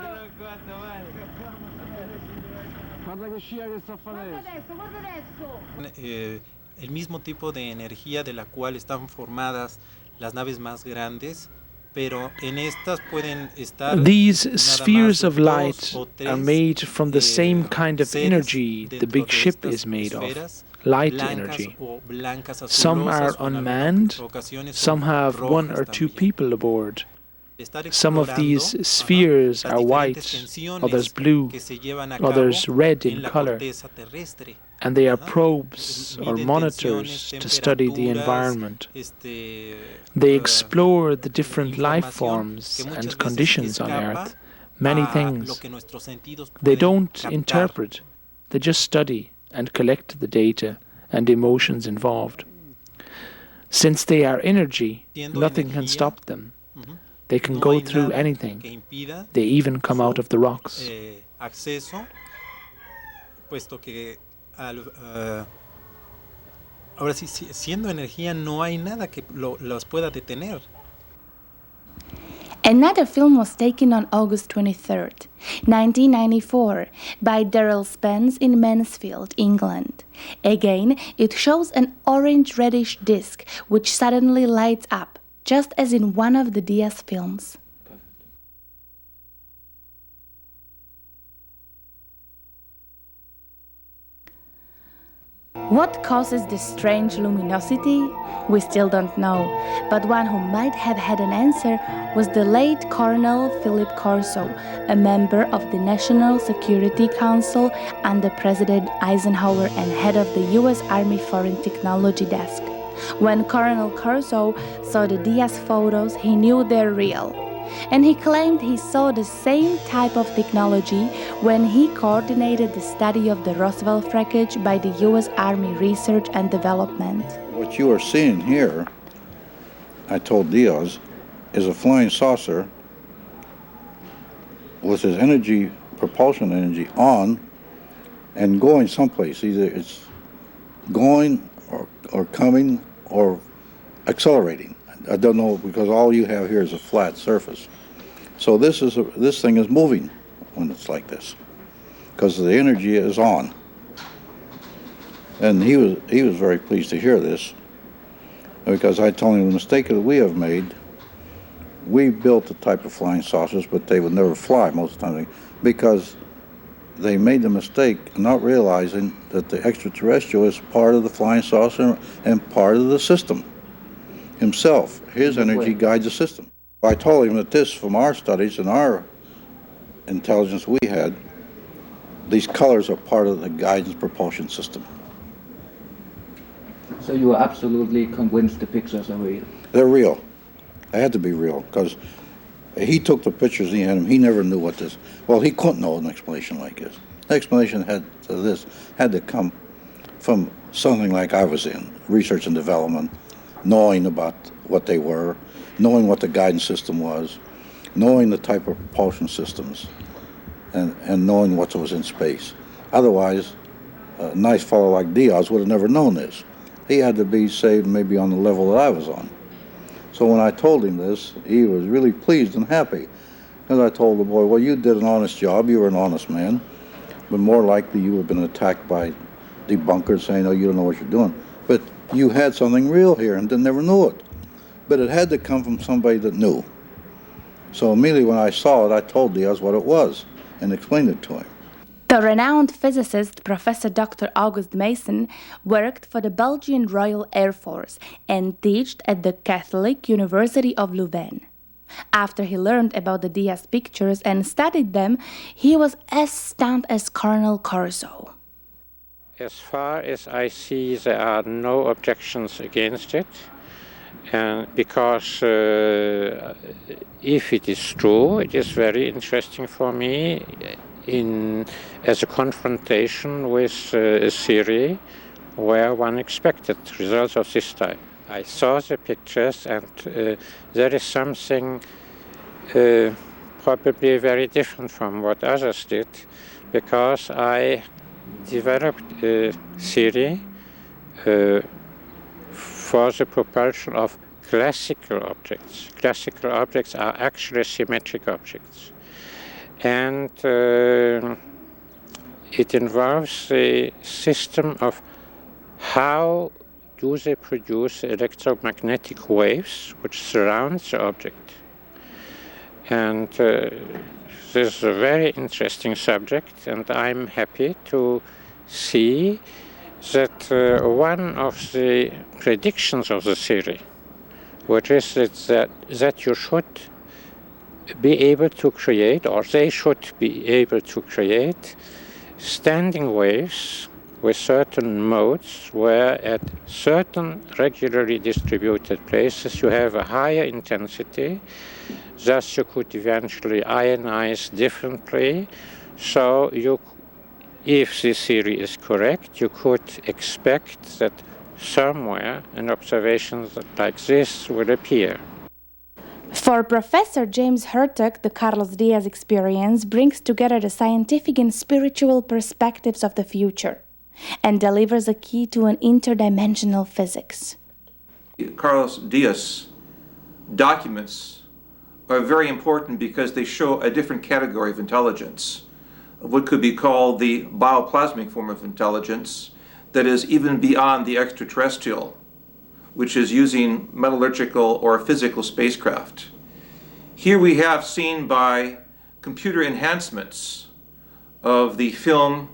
El mismo tipo de energía de la cual están formadas las naves más grandes. These spheres of light are made from the same kind of energy the big ship is made of, light energy. Some are unmanned, some have 1 or 2 people aboard. Some of these spheres are white, others blue, others red in color, and they are probes or monitors to study the environment. They explore the different life forms and conditions on Earth, many things. They don't interpret, they just study and collect the data and emotions involved. Since they are energy, nothing can stop them. They can go through anything. They even come out of the rocks. Acceso, puesto que ahora sí, siendo energía, no hay nada que los pueda detener. Another film was taken on August 23rd, 1994, by Daryl Spence in Mansfield, England. Again, it shows an orange-reddish disc which suddenly lights up, just as in one of the Diaz films. What causes this strange luminosity? We still don't know, but one who might have had an answer was the late Colonel Philip Corso, a member of the National Security Council under President Eisenhower and head of the U.S. Army Foreign Technology Desk. When Colonel Corso saw the Diaz photos, he knew they're real. And he claimed he saw the same type of technology when he coordinated the study of the Roosevelt wreckage by the U.S. Army Research and Development. What you are seeing here, I told Diaz, is a flying saucer with his energy, propulsion energy on and going someplace. Either it's going or coming or accelerating. I don't know, because all you have here is a flat surface. So this thing is moving when it's like this, because the energy is on. And he was very pleased to hear this, because I told him the mistake that we have made. We built the type of flying saucers, but they would never fly most of the time, because they made the mistake not realizing that the extraterrestrial is part of the flying saucer and part of the system himself. His energy guides the system. I told him that this, from our studies and our intelligence we had, these colors are part of the guidance propulsion system. So you are absolutely convinced the pictures are real? They're real. They had to be real, because he took the pictures and he had them. He never knew what this, well, he couldn't know an explanation like this. The explanation had to come from something like I was in, research and development, knowing about what they were, knowing what the guidance system was, knowing the type of propulsion systems, and knowing what was in space. Otherwise, a nice fellow like Diaz would have never known this. He had to be saved maybe on the level that I was on. So when I told him this, he was really pleased and happy. And I told the boy, well, you did an honest job, you were an honest man, but more likely you have been attacked by debunkers saying, oh, you don't know what you're doing. But you had something real here and never knew it. But it had to come from somebody that knew. So immediately when I saw it, I told Diaz what it was and explained it to him. The renowned physicist Professor Dr. August Mason worked for the Belgian Royal Air Force and taught at the Catholic University of Louvain. After he learned about the Diaz pictures and studied them, he was as stunned as Colonel Corso. As far as I see, there are no objections against it, and because if it is true, it is very interesting for me as a confrontation with a theory where one expected results of this type. I saw the pictures, and there is something probably very different from what others did, because I developed a theory for the propulsion of classical objects. Classical objects are actually symmetric objects. And it involves a system of how do they produce electromagnetic waves which surround the object. And this is a very interesting subject, and I'm happy to see that one of the predictions of the theory, which is that you should be able to create, or they should be able to create, standing waves with certain modes where at certain regularly distributed places you have a higher intensity, thus you could eventually ionize differently, so if this theory is correct, you could expect that somewhere an observation like this would appear. For Professor James Hertog, the Carlos Diaz experience brings together the scientific and spiritual perspectives of the future and delivers a key to an interdimensional physics. Carlos Diaz documents are very important because they show a different category of intelligence, what could be called the bioplasmic form of intelligence that is even beyond the extraterrestrial, which is using metallurgical or physical spacecraft. Here we have seen by computer enhancements of the film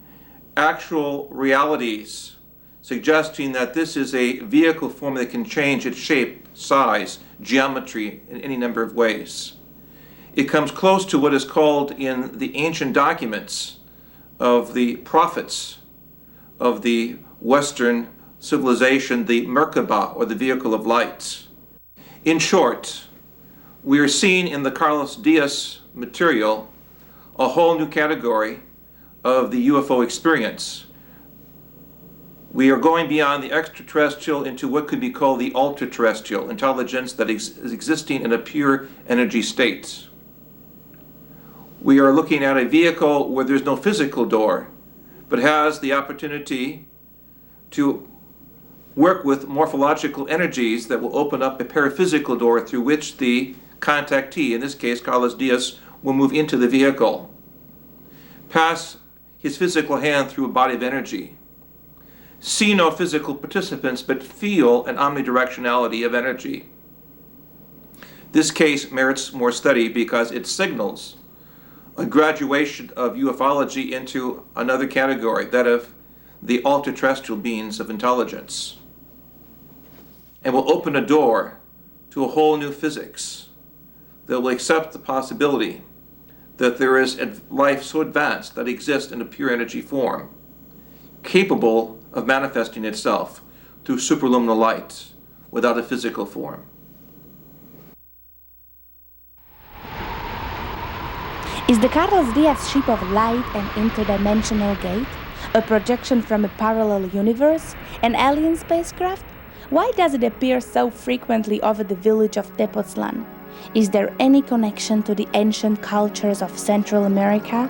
actual realities, suggesting that this is a vehicle form that can change its shape, size, geometry in any number of ways. It comes close to what is called in the ancient documents of the prophets of the Western civilization, the Merkaba, or the vehicle of light. In short, we are seeing in the Carlos Diaz material a whole new category of the UFO experience. We are going beyond the extraterrestrial into what could be called the ultra-terrestrial intelligence that is existing in a pure energy state. We are looking at a vehicle where there's no physical door, but has the opportunity to work with morphological energies that will open up a paraphysical door through which the contactee, in this case Carlos Diaz, will move into the vehicle, pass his physical hand through a body of energy, see no physical participants but feel an omnidirectionality of energy. This case merits more study because it signals a graduation of ufology into another category, that of the ultra-terrestrial beings of intelligence, and will open a door to a whole new physics that will accept the possibility that there is a life so advanced that exists in a pure energy form, capable of manifesting itself through superluminal light without a physical form. Is the Carlos Diaz ship of light an interdimensional gate? A projection from a parallel universe? An alien spacecraft? Why does it appear so frequently over the village of Tepoztlan? Is there any connection to the ancient cultures of Central America?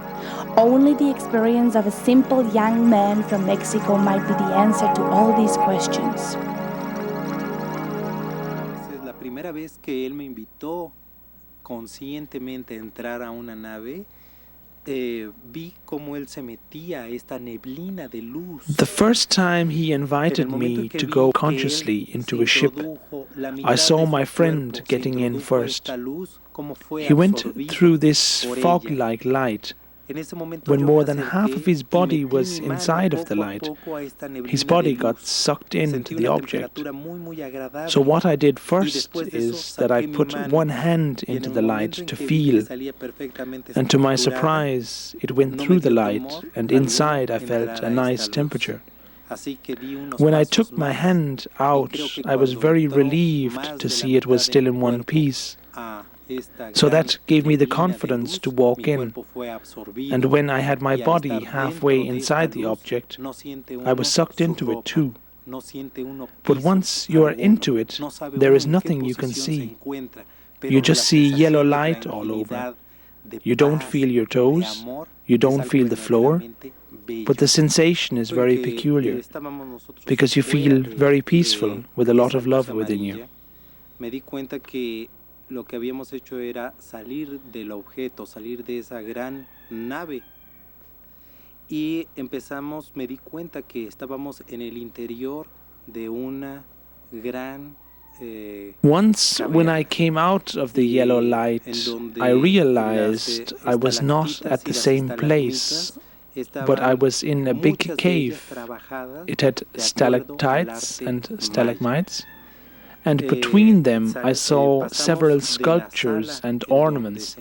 Only the experience of a simple young man from Mexico might be the answer to all these questions. Es la primera vez que él me invitó conscientemente a entrar a una nave. Vi cómo él se metía a esta neblina de luz. The first time he invited me to go consciously into a ship, I saw my friend getting in first. He went through this fog-like light. When more than half of his body was inside of the light, his body got sucked into the object. So what I did first is that I put one hand into the light to feel, and to my surprise, it went through the light, and inside I felt a nice temperature. When I took my hand out, I was very relieved to see it was still in one piece. So that gave me the confidence to walk in, and when I had my body halfway inside the object, I was sucked into it too. But once you are into it, there is nothing you can see. You just see yellow light all over. You don't feel your toes, you don't feel the floor, but the sensation is very peculiar, because you feel very peaceful with a lot of love within you. Lo que habíamos hecho era salir del objeto, salir de esa gran nave. Y empezamos, me di cuenta que estábamos en el interior de una gran Once, when I came out of the yellow light, I realized I was not at the same place, but I was in a big cave. It had stalactites and stalagmites, and between them I saw several sculptures and ornaments,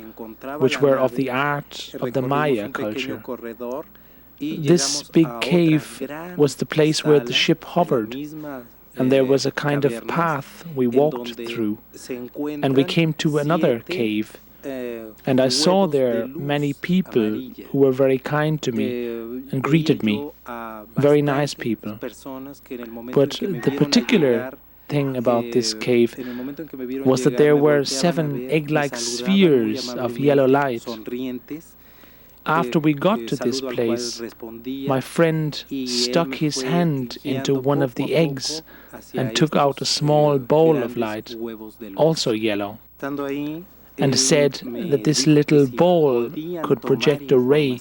which were of the art of the Maya culture. This big cave was the place where the ship hovered, and there was a kind of path we walked through, and we came to another cave And I saw there many people who were very kind to me and greeted me, very nice people. But the particular thing about this cave was that there were 7 egg-like spheres of yellow light. After we got to this place, my friend stuck his hand into one of the eggs and took out a small ball of light, also yellow, and said that this little ball could project a ray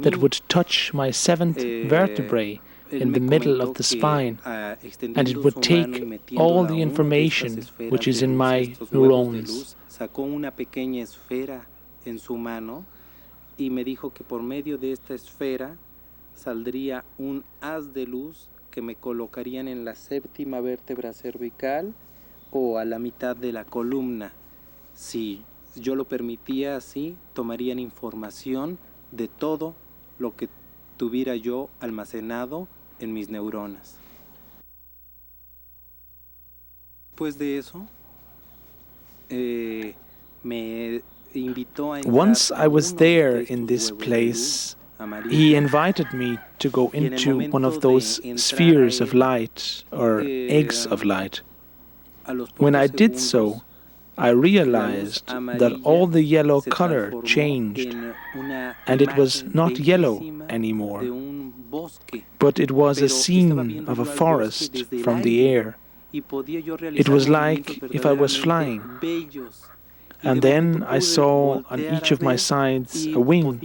that would touch my 7th vertebrae in the middle of the spine, and it would take all the information which is in my neurons. Y me dijo que por medio de esta esfera saldría un haz de luz que me colocarían en la 7ª vértebra cervical o a la mitad de la columna. Si yo lo permitía así, tomarían información de todo lo que tuviera yo almacenado en mis neuronas. Después de eso, me Once I was there in this place, he invited me to go into one of those spheres of light, or eggs of light. When I did so, I realized that all the yellow color changed, and it was not yellow anymore, but it was a scene of a forest from the air. It was like if I was flying. And then I saw on each of my sides a wing,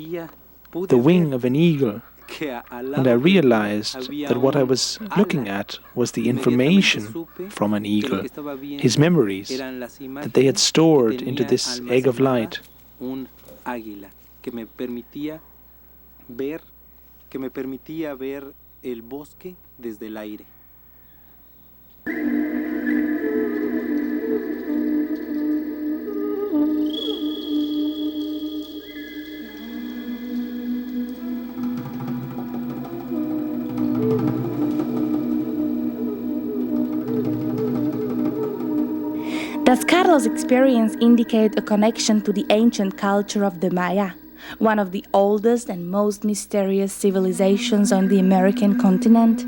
the wing of an eagle, and I realized that what I was looking at was the information from an eagle, his memories, that they had stored into this egg of light. Que me permitía ver el bosque desde el aire. Does Carlos' experience indicate a connection to the ancient culture of the Maya, one of the oldest and most mysterious civilizations on the American continent?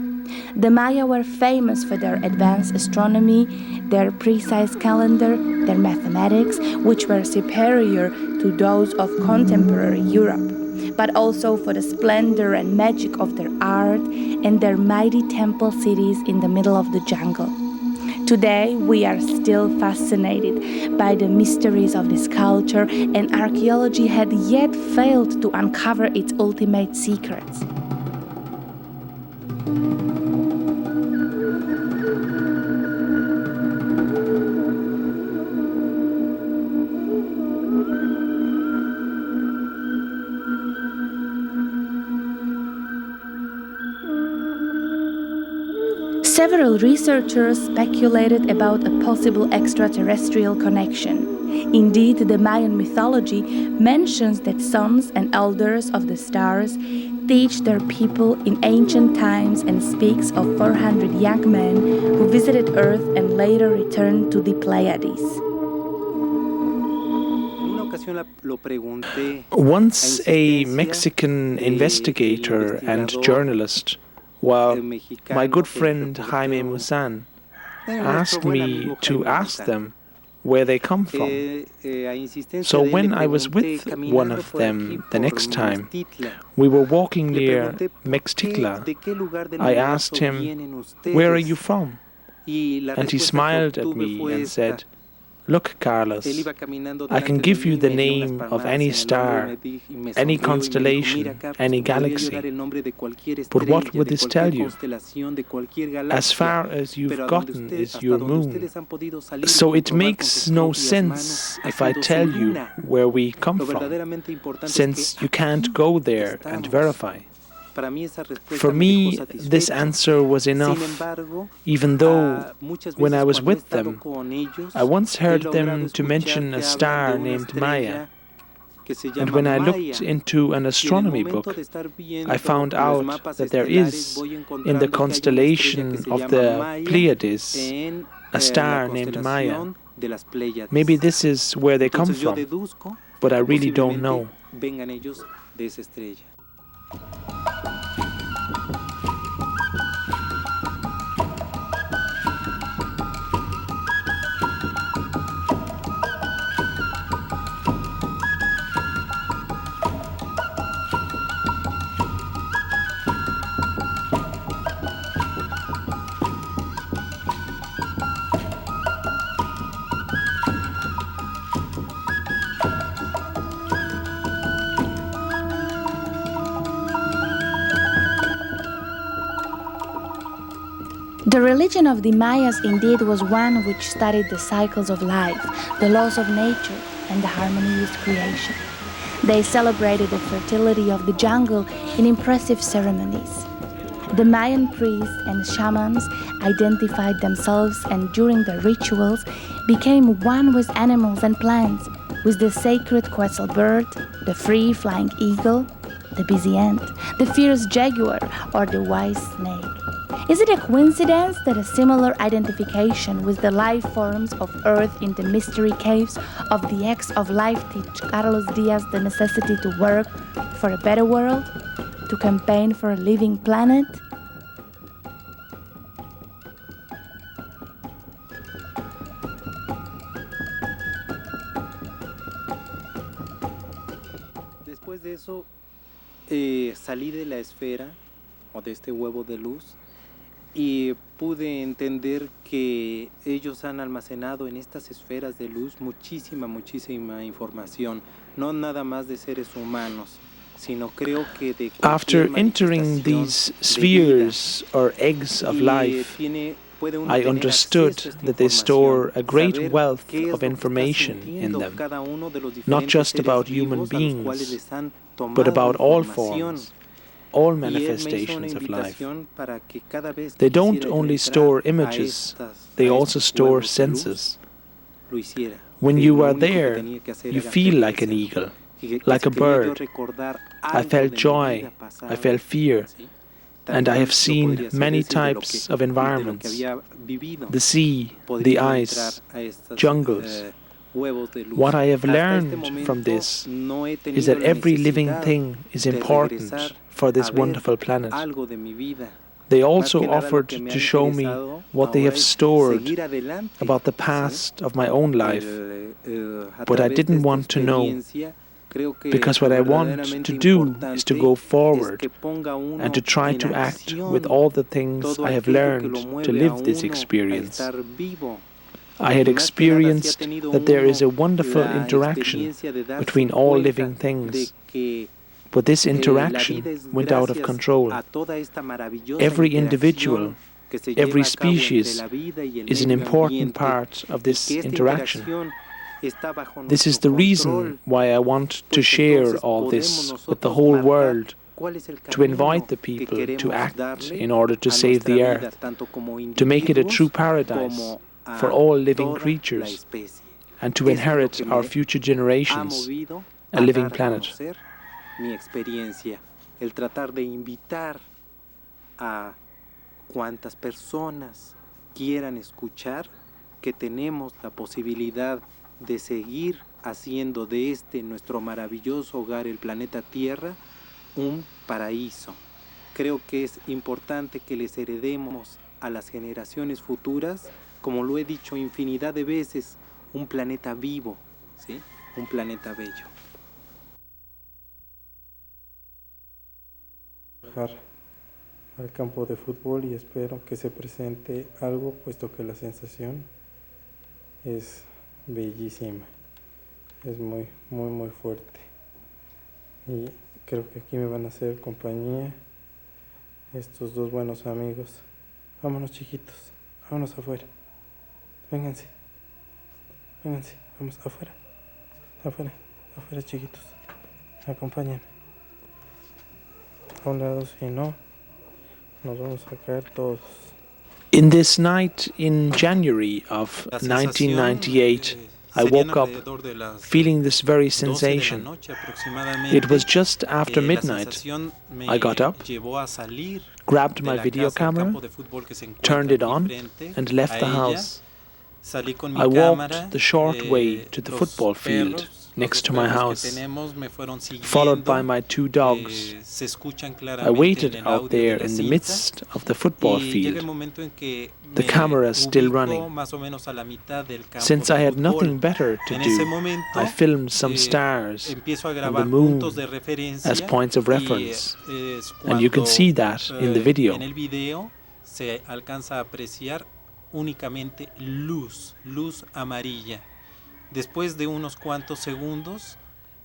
The Maya were famous for their advanced astronomy, their precise calendar, their mathematics, which were superior to those of contemporary Europe, but also for the splendor and magic of their art and their mighty temple cities in the middle of the jungle. Today, we are still fascinated by the mysteries of this culture, and archaeology had yet failed to uncover its ultimate secrets. Several researchers speculated about a possible extraterrestrial connection. Indeed, the Mayan mythology mentions that sons and elders of the stars teach their people in ancient times and speaks of 400 young men who visited Earth and later returned to the Pleiades. Once a Mexican investigator and journalist, while my good friend Jaime Musan asked me to ask them where they come from. So when I was with one of them the next time, we were walking near Mexticla. I asked him, "Where are you from?" And he smiled at me and said, "Look, Carlos, I can give you the name of any star, any constellation, any galaxy. But what would this tell you? As far as you've gotten is your moon. So it makes no sense if I tell you where we come from, since you can't go there and verify." For me, this answer was enough, even though, when I was with them, I once heard them to mention a star named Maya. And when I looked into an astronomy book, I found out that there is, in the constellation of the Pleiades, a star named Maya. Maybe this is where they come from, but I really don't know. Vengan ellos de esa estrella. The religion of the Mayas indeed was one which studied the cycles of life, the laws of nature, and the harmony with creation. They celebrated the fertility of the jungle in impressive ceremonies. The Mayan priests and shamans identified themselves and during their rituals became one with animals and plants, with the sacred quetzal bird, the free-flying eagle, the busy ant, the fierce jaguar, or the wise snake. Is it a coincidence that a similar identification with the life forms of Earth in the mystery caves of the X of Life teach Carlos Diaz the necessity to work for a better world, to campaign for a living planet? Después de eso, salí de la esfera o de este huevo de luz y pude entender que ellos han almacenado en estas esferas de luz muchísima información, no nada más de seres humanos, sino creo que de After entering these spheres or eggs of life, I understood that they store a great wealth of information in them, not just about human beings, but about all forms, all manifestations of life. They don't only store images, they also store senses. When you are there, you feel like an eagle, like a bird. I felt joy, I felt fear, and I have seen many types of environments: the sea, the ice, jungles. What I have learned from this is that every living thing is important for this wonderful planet. They also offered to show me what they have stored about the past of my own life, but I didn't want to know, because what I want to do is to go forward and to try to act with all the things I have learned to live this experience. I had experienced that there is a wonderful interaction between all living things, but this interaction went out of control. Every individual, every species is an important part of this interaction. This is the reason why I want to share all this with the whole world, to invite the people to act in order to save the earth, to make it a true paradise for all living creatures, and to inherit our future generations a living planet. Mi experiencia, el tratar de invitar a cuantas personas quieran escuchar que tenemos la posibilidad de seguir haciendo de este nuestro maravilloso hogar, el planeta Tierra, un paraíso. Creo que es importante que les heredemos a las generaciones futuras, como lo he dicho infinidad de veces, un planeta vivo, ¿sí? Un planeta bello. Al campo de fútbol y espero que se presente algo, puesto que la sensación es bellísima, es muy fuerte, y creo que aquí me van a hacer compañía estos dos buenos amigos. Vámonos, chiquitos, vámonos afuera, vénganse, vamos afuera chiquitos, acompáñenme. A un lado, si no, nos vamos a caer todos. In this night in January of 1998, I woke up feeling this very sensation. It was just after midnight. I got up, grabbed my video camera, turned it on, and left the house. I walked the short way to the football field next to my house, followed by my 2 dogs. I waited out there in the midst of the football field, the camera still running. Since I had nothing better to do, I filmed some stars and the moon as points of reference, and you can see that in the video. Se alcanza a apreciar únicamente luz amarilla. Después de unos cuantos segundos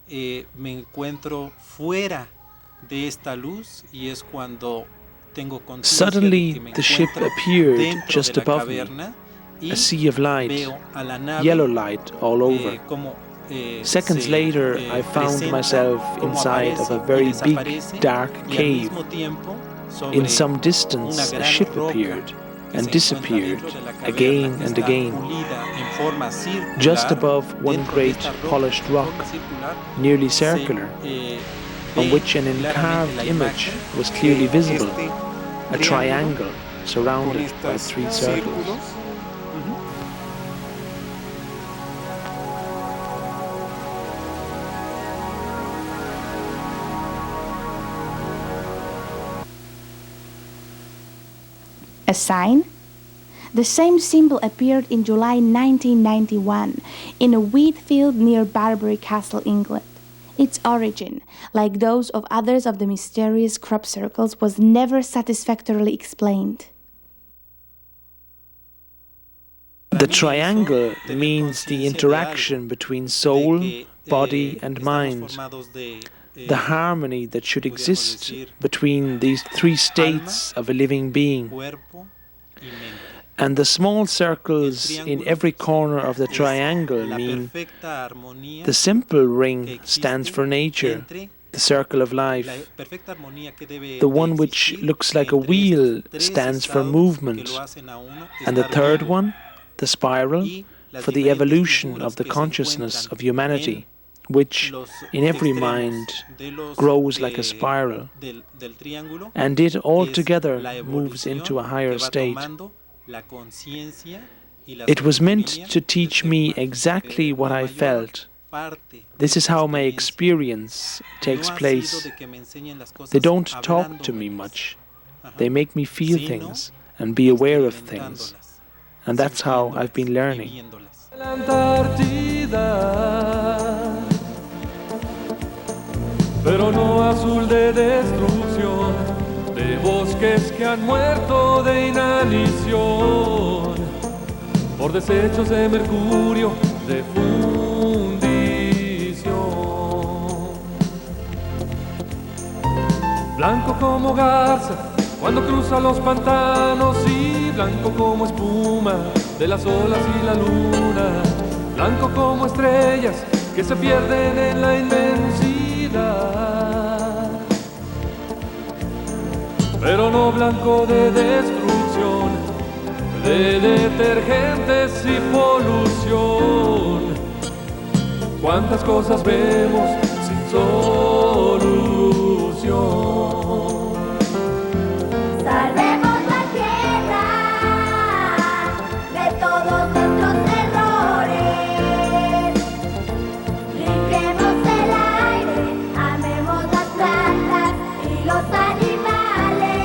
me encuentro fuera de esta luz y es cuando tengo conciencia de que me Suddenly the ship appeared dentro just de la above me, caverna y a sea of light, veo a la nave, yellow light all over. Seconds se, later I found presenta, myself como inside of aparece a y very big, desaparece, dark y al cave. mismo tiempo, sobre In some distance una a gran ship roca appeared que and se disappeared encuentra dentro de la caverna, again que and está again. pulida en forma circular. Just above one Dentro de great esta roca, polished rock, forma circular, nearly se, circular, on ve which an claramente encarved la image imagen was clearly de visible, este a triangle surrounded con by estos 3 circles. círculos. A sign? The same symbol appeared in July 1991 in a wheat field near Barbury Castle, England. Its origin, like those of others of the mysterious crop circles, was never satisfactorily explained. The triangle means the interaction between soul, body and mind, the harmony that should exist between these 3 states of a living being. And the small circles in every corner of the triangle mean the simple ring stands for nature, the circle of life. The one which looks like a wheel stands for movement, and the third one, the spiral, for the evolution of the consciousness of humanity, which in every mind grows like a spiral, and it altogether moves into a higher state. It was meant to teach me exactly what I felt. This is how my experience takes place. They don't talk to me much. They make me feel things and be aware of things. And that's how I've been learning. Pero no azul de destrucción, de bosques que han muerto de inanición, por desechos de mercurio, de fundición. Blanco como garza cuando cruza los pantanos y blanco como espuma de las olas y la luna, blanco como estrellas que se pierden en la inmensidad, pero no blanco de destrucción, de detergentes y polución. Cuántas cosas vemos sin solución. Salvemos la tierra de todos nuestros errores. Limpiemos el aire, amemos las plantas y los animales.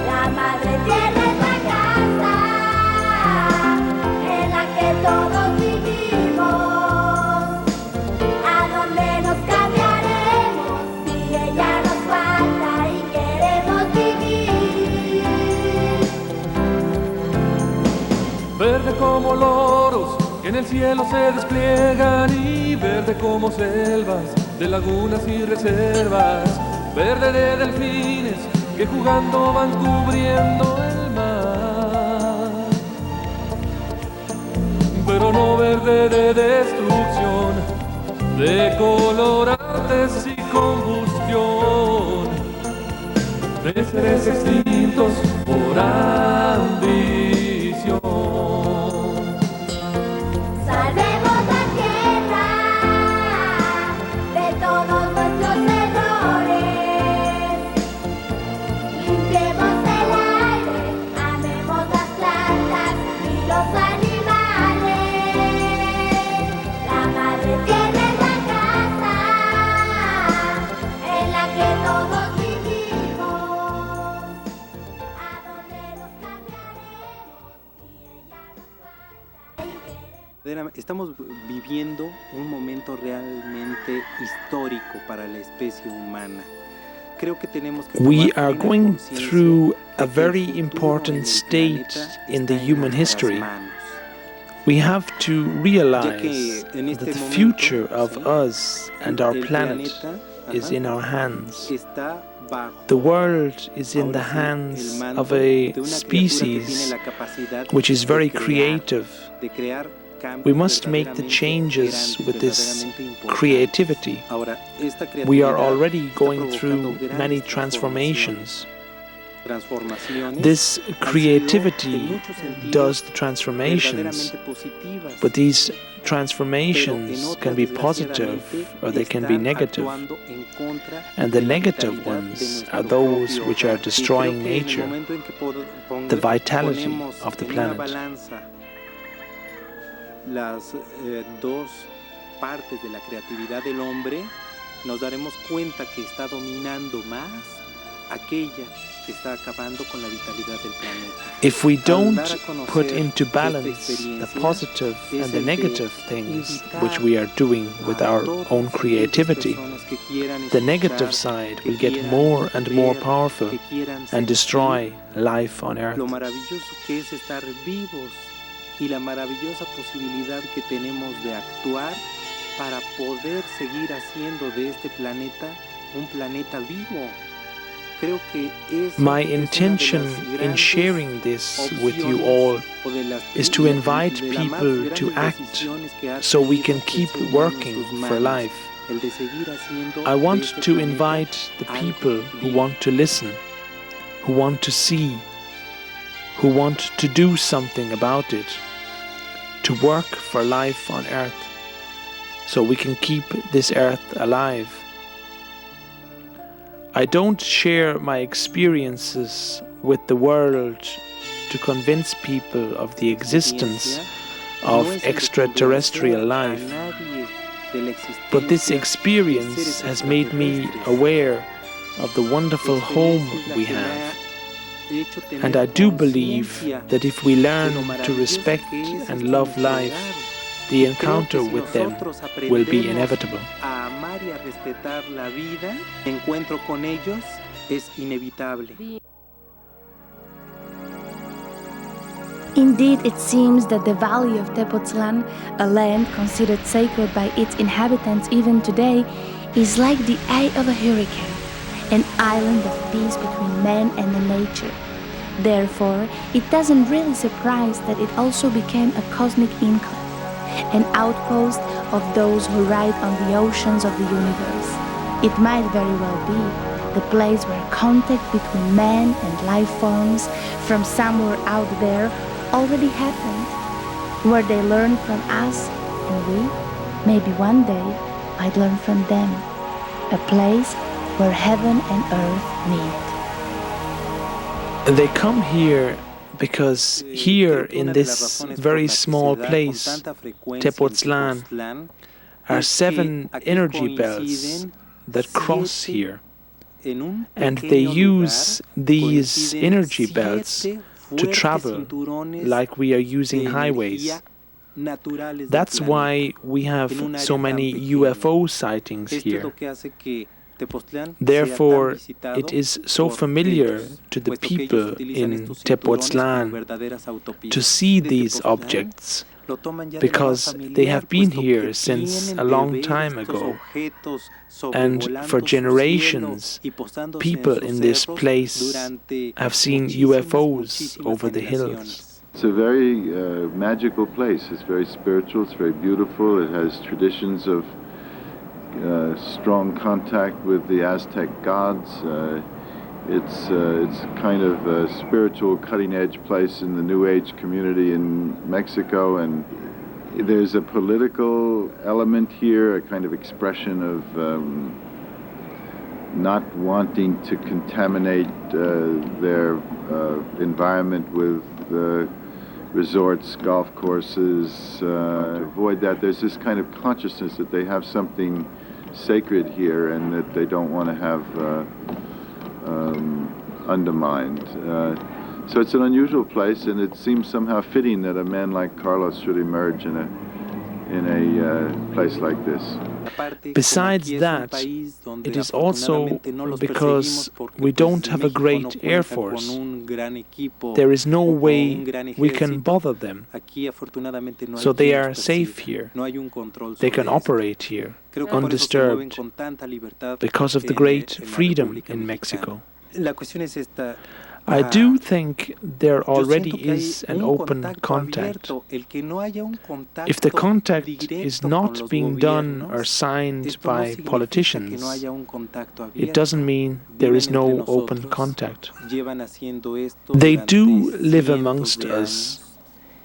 La madre tierra es la casa en la que todos vivimos. ¿A dónde nos cambiaremos si ella nos falta y queremos vivir? Verde como loros que en el cielo se despliegan y verde como selvas de lagunas y reservas, verde de delfines que jugando van cubriendo el mar, pero no verde de destrucción, de colorantes y combustión, de seres extintos por ambición. Salvemos la tierra de todos nuestros errores. Limpiemos el aire, amemos las plantas y los estamos viviendo un momento realmente histórico para la especie humana. We are going through a very important state in the human history. We have to realize that the future of us and our planet is in our hands. The world is in the hands of a species which is very creative. We must make the changes with this creativity. We are already going through many transformations. This creativity does the transformations, but these transformations can be positive or they can be negative. And the negative ones are those which are destroying nature, the vitality of the planet. Las dos partes de la creatividad del hombre, nos daremos cuenta que está dominando más aquella que está acabando con la vitalidad del planeta. If we don't put into balance the positive and the negative things which we are doing with our own creativity, the negative side will get more and more powerful and destroy life on Earth. Lo maravilloso que es estar vivos y la maravillosa posibilidad que tenemos de actuar para poder seguir haciendo de este planeta un planeta vivo. My intention in sharing this with you all is to invite people to act so we can keep working for life. I want to invite the people who want to listen, who want to see, who want to do something about it, to work for life on Earth, so we can keep this Earth alive. I don't share my experiences with the world to convince people of the existence of extraterrestrial life, but this experience has made me aware of the wonderful home we have. And I do believe that if we learn to respect and love life, the encounter with them will be inevitable. A amar y a respetar la vida, el encuentro con ellos es inevitable. Indeed, it seems that the valley of Tepoztlan, a land considered sacred by its inhabitants even today, is like the eye of a hurricane, an island of peace between man and the nature. Therefore, it doesn't really surprise that it also became a cosmic enclave, an outpost of those who ride on the oceans of the universe. It might very well be the place where contact between man and life forms from somewhere out there already happened, where they learn from us and we, maybe one day, might learn from them, a place where heaven and earth meet. They come here because here in this very small place, Tepoztlan, are 7 energy belts that cross here. And they use these energy belts to travel like we are using highways. That's why we have so many UFO sightings here. Therefore, it is so familiar to the people in Tepoztlan to see these objects, because they have been here since a long time ago, and for generations, people in this place have seen UFOs over the hills. It's a very magical place. It's very spiritual, it's very beautiful, it has traditions of strong contact with the Aztec gods. It's kind of a spiritual cutting-edge place in the New Age community in Mexico, and there's a political element here, a kind of expression of not wanting to contaminate their environment with resorts, golf courses. To avoid that, there's this kind of consciousness that they have something sacred here and that they don't want to have undermined. So it's an unusual place, and it seems somehow fitting that a man like Carlos should emerge in in a place like this. Besides that, it is also because we don't have a great air force. There is no way we can bother them. So they are safe here. They can operate here, undisturbed, because of the great freedom in Mexico. I do think there already is an open contact. If the contact is not being done or signed by politicians, it doesn't mean there is no open contact. They do live amongst us,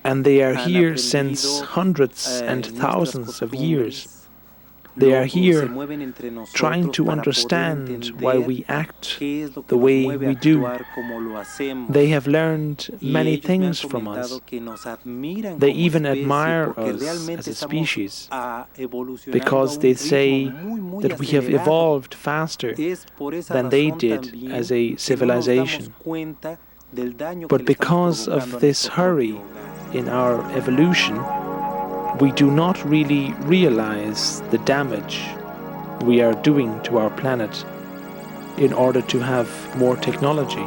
and they are here since hundreds and thousands of years. They are here trying to understand why we act the way we do. They have learned many things from us. They even admire us as a species because they say that we have evolved faster than they did as a civilization. But because of this hurry in our evolution, we do not really realize the damage we are doing to our planet in order to have more technology.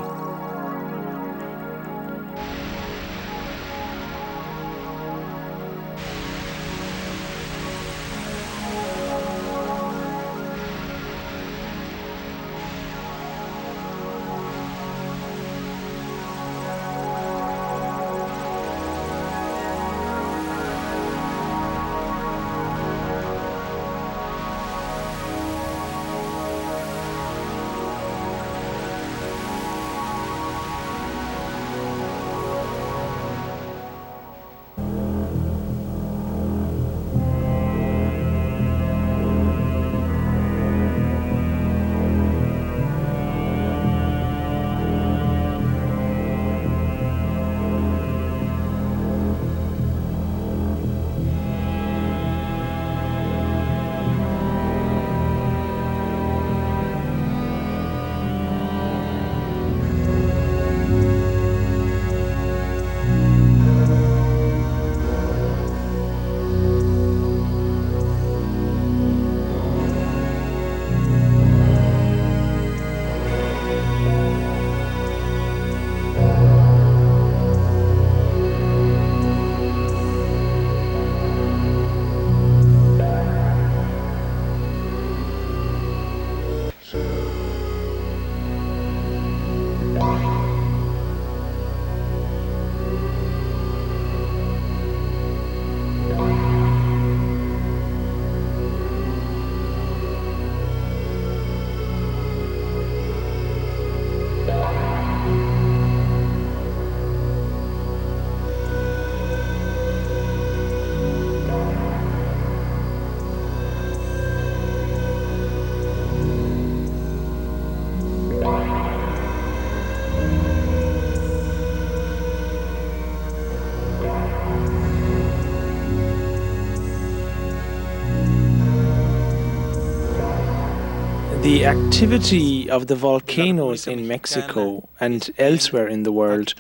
The activity of the volcanoes in Mexico and elsewhere in the world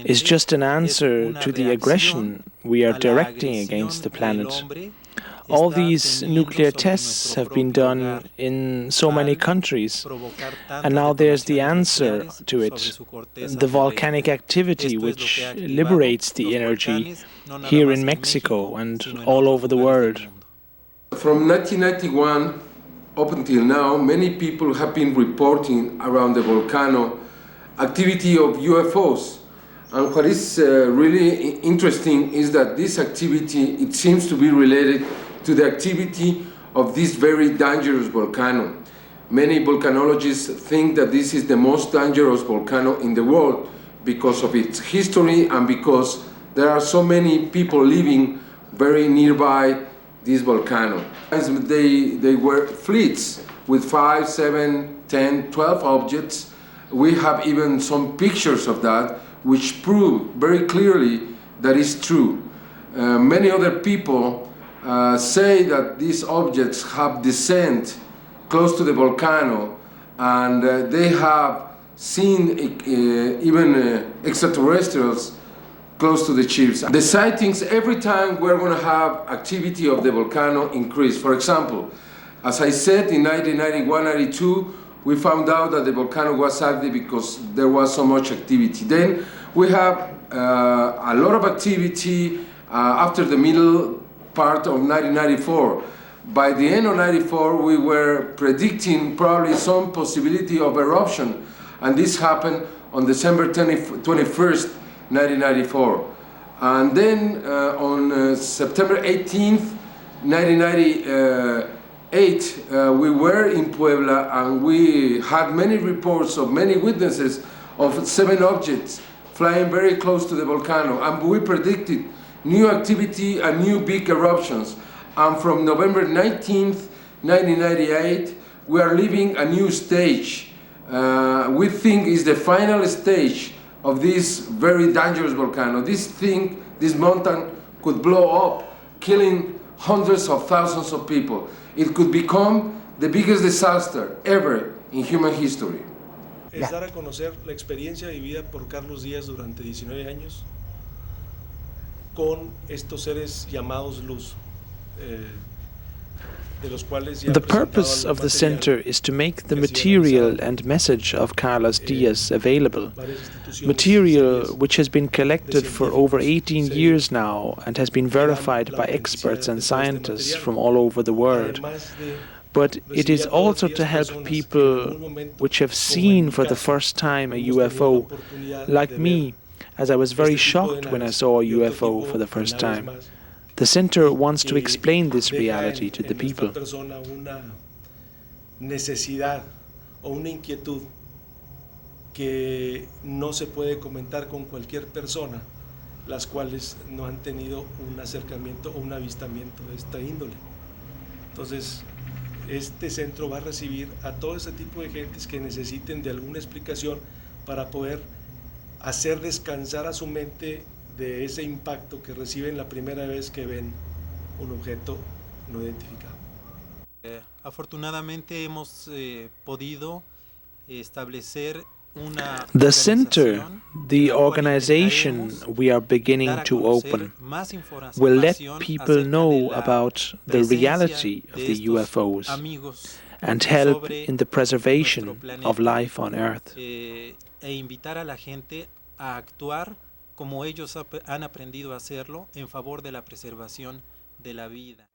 is just an answer to the aggression we are directing against the planet. All these nuclear tests have been done in so many countries, and now there's the answer to it, the volcanic activity which liberates the energy here in Mexico and all over the world. From 1991 up until now, many people have been reporting around the volcano activity of UFOs. And what is really interesting is that this activity, it seems to be related to the activity of this very dangerous volcano. Many volcanologists think that this is the most dangerous volcano in the world because of its history and because there are so many people living very nearby this volcano. They were fleets with 5, 7, 10, 12 objects. We have even some pictures of that which prove very clearly that is true. Many other people say that these objects have descended close to the volcano and they have seen even extraterrestrials close to the chips. The sightings, every time we're going to have activity of the volcano increase. For example, as I said, in 1991-92, we found out that the volcano was active because there was so much activity. Then we have a lot of activity after the middle part of 1994. By the end of 94, we were predicting probably some possibility of eruption, and this happened on December 21st, 1994. And then on September 18th, 1998, we were in Puebla, and we had many reports of many witnesses of 7 objects flying very close to the volcano, and we predicted new activity and new big eruptions. And from November 19th, 1998, we are living a new stage. We think is the final stage of this very dangerous volcano. This mountain could blow up, killing hundreds of thousands of people. It could become the biggest disaster ever in human history. Es dar a conocer la experiencia vivida por Carlos Díaz durante 19 años con estos seres llamados luz. The purpose of the center is to make the material and message of Carlos Diaz available, material which has been collected for over 18 years now and has been verified by experts and scientists from all over the world. But it is also to help people which have seen for the first time a UFO, like me, as I was very shocked when I saw a UFO for the first time. The center wants to explain this reality to the people. Una necesidad o una inquietud que no se puede comentar con cualquier persona, las cuales no han tenido un acercamiento o un avistamiento de esta índole. Entonces, este centro va a recibir a todo ese tipo de gentes que necesiten de alguna explicación para poder hacer descansar a su mente de ese impacto que reciben la primera vez que ven un objeto no identificado. Afortunadamente hemos podido establecer una The center, the organization we are beginning to open, will let people know about the reality of the UFOs and help in the preservation of life on Earth. E invitar a la gente a actuar como ellos han aprendido a hacerlo en favor de la preservación de la vida.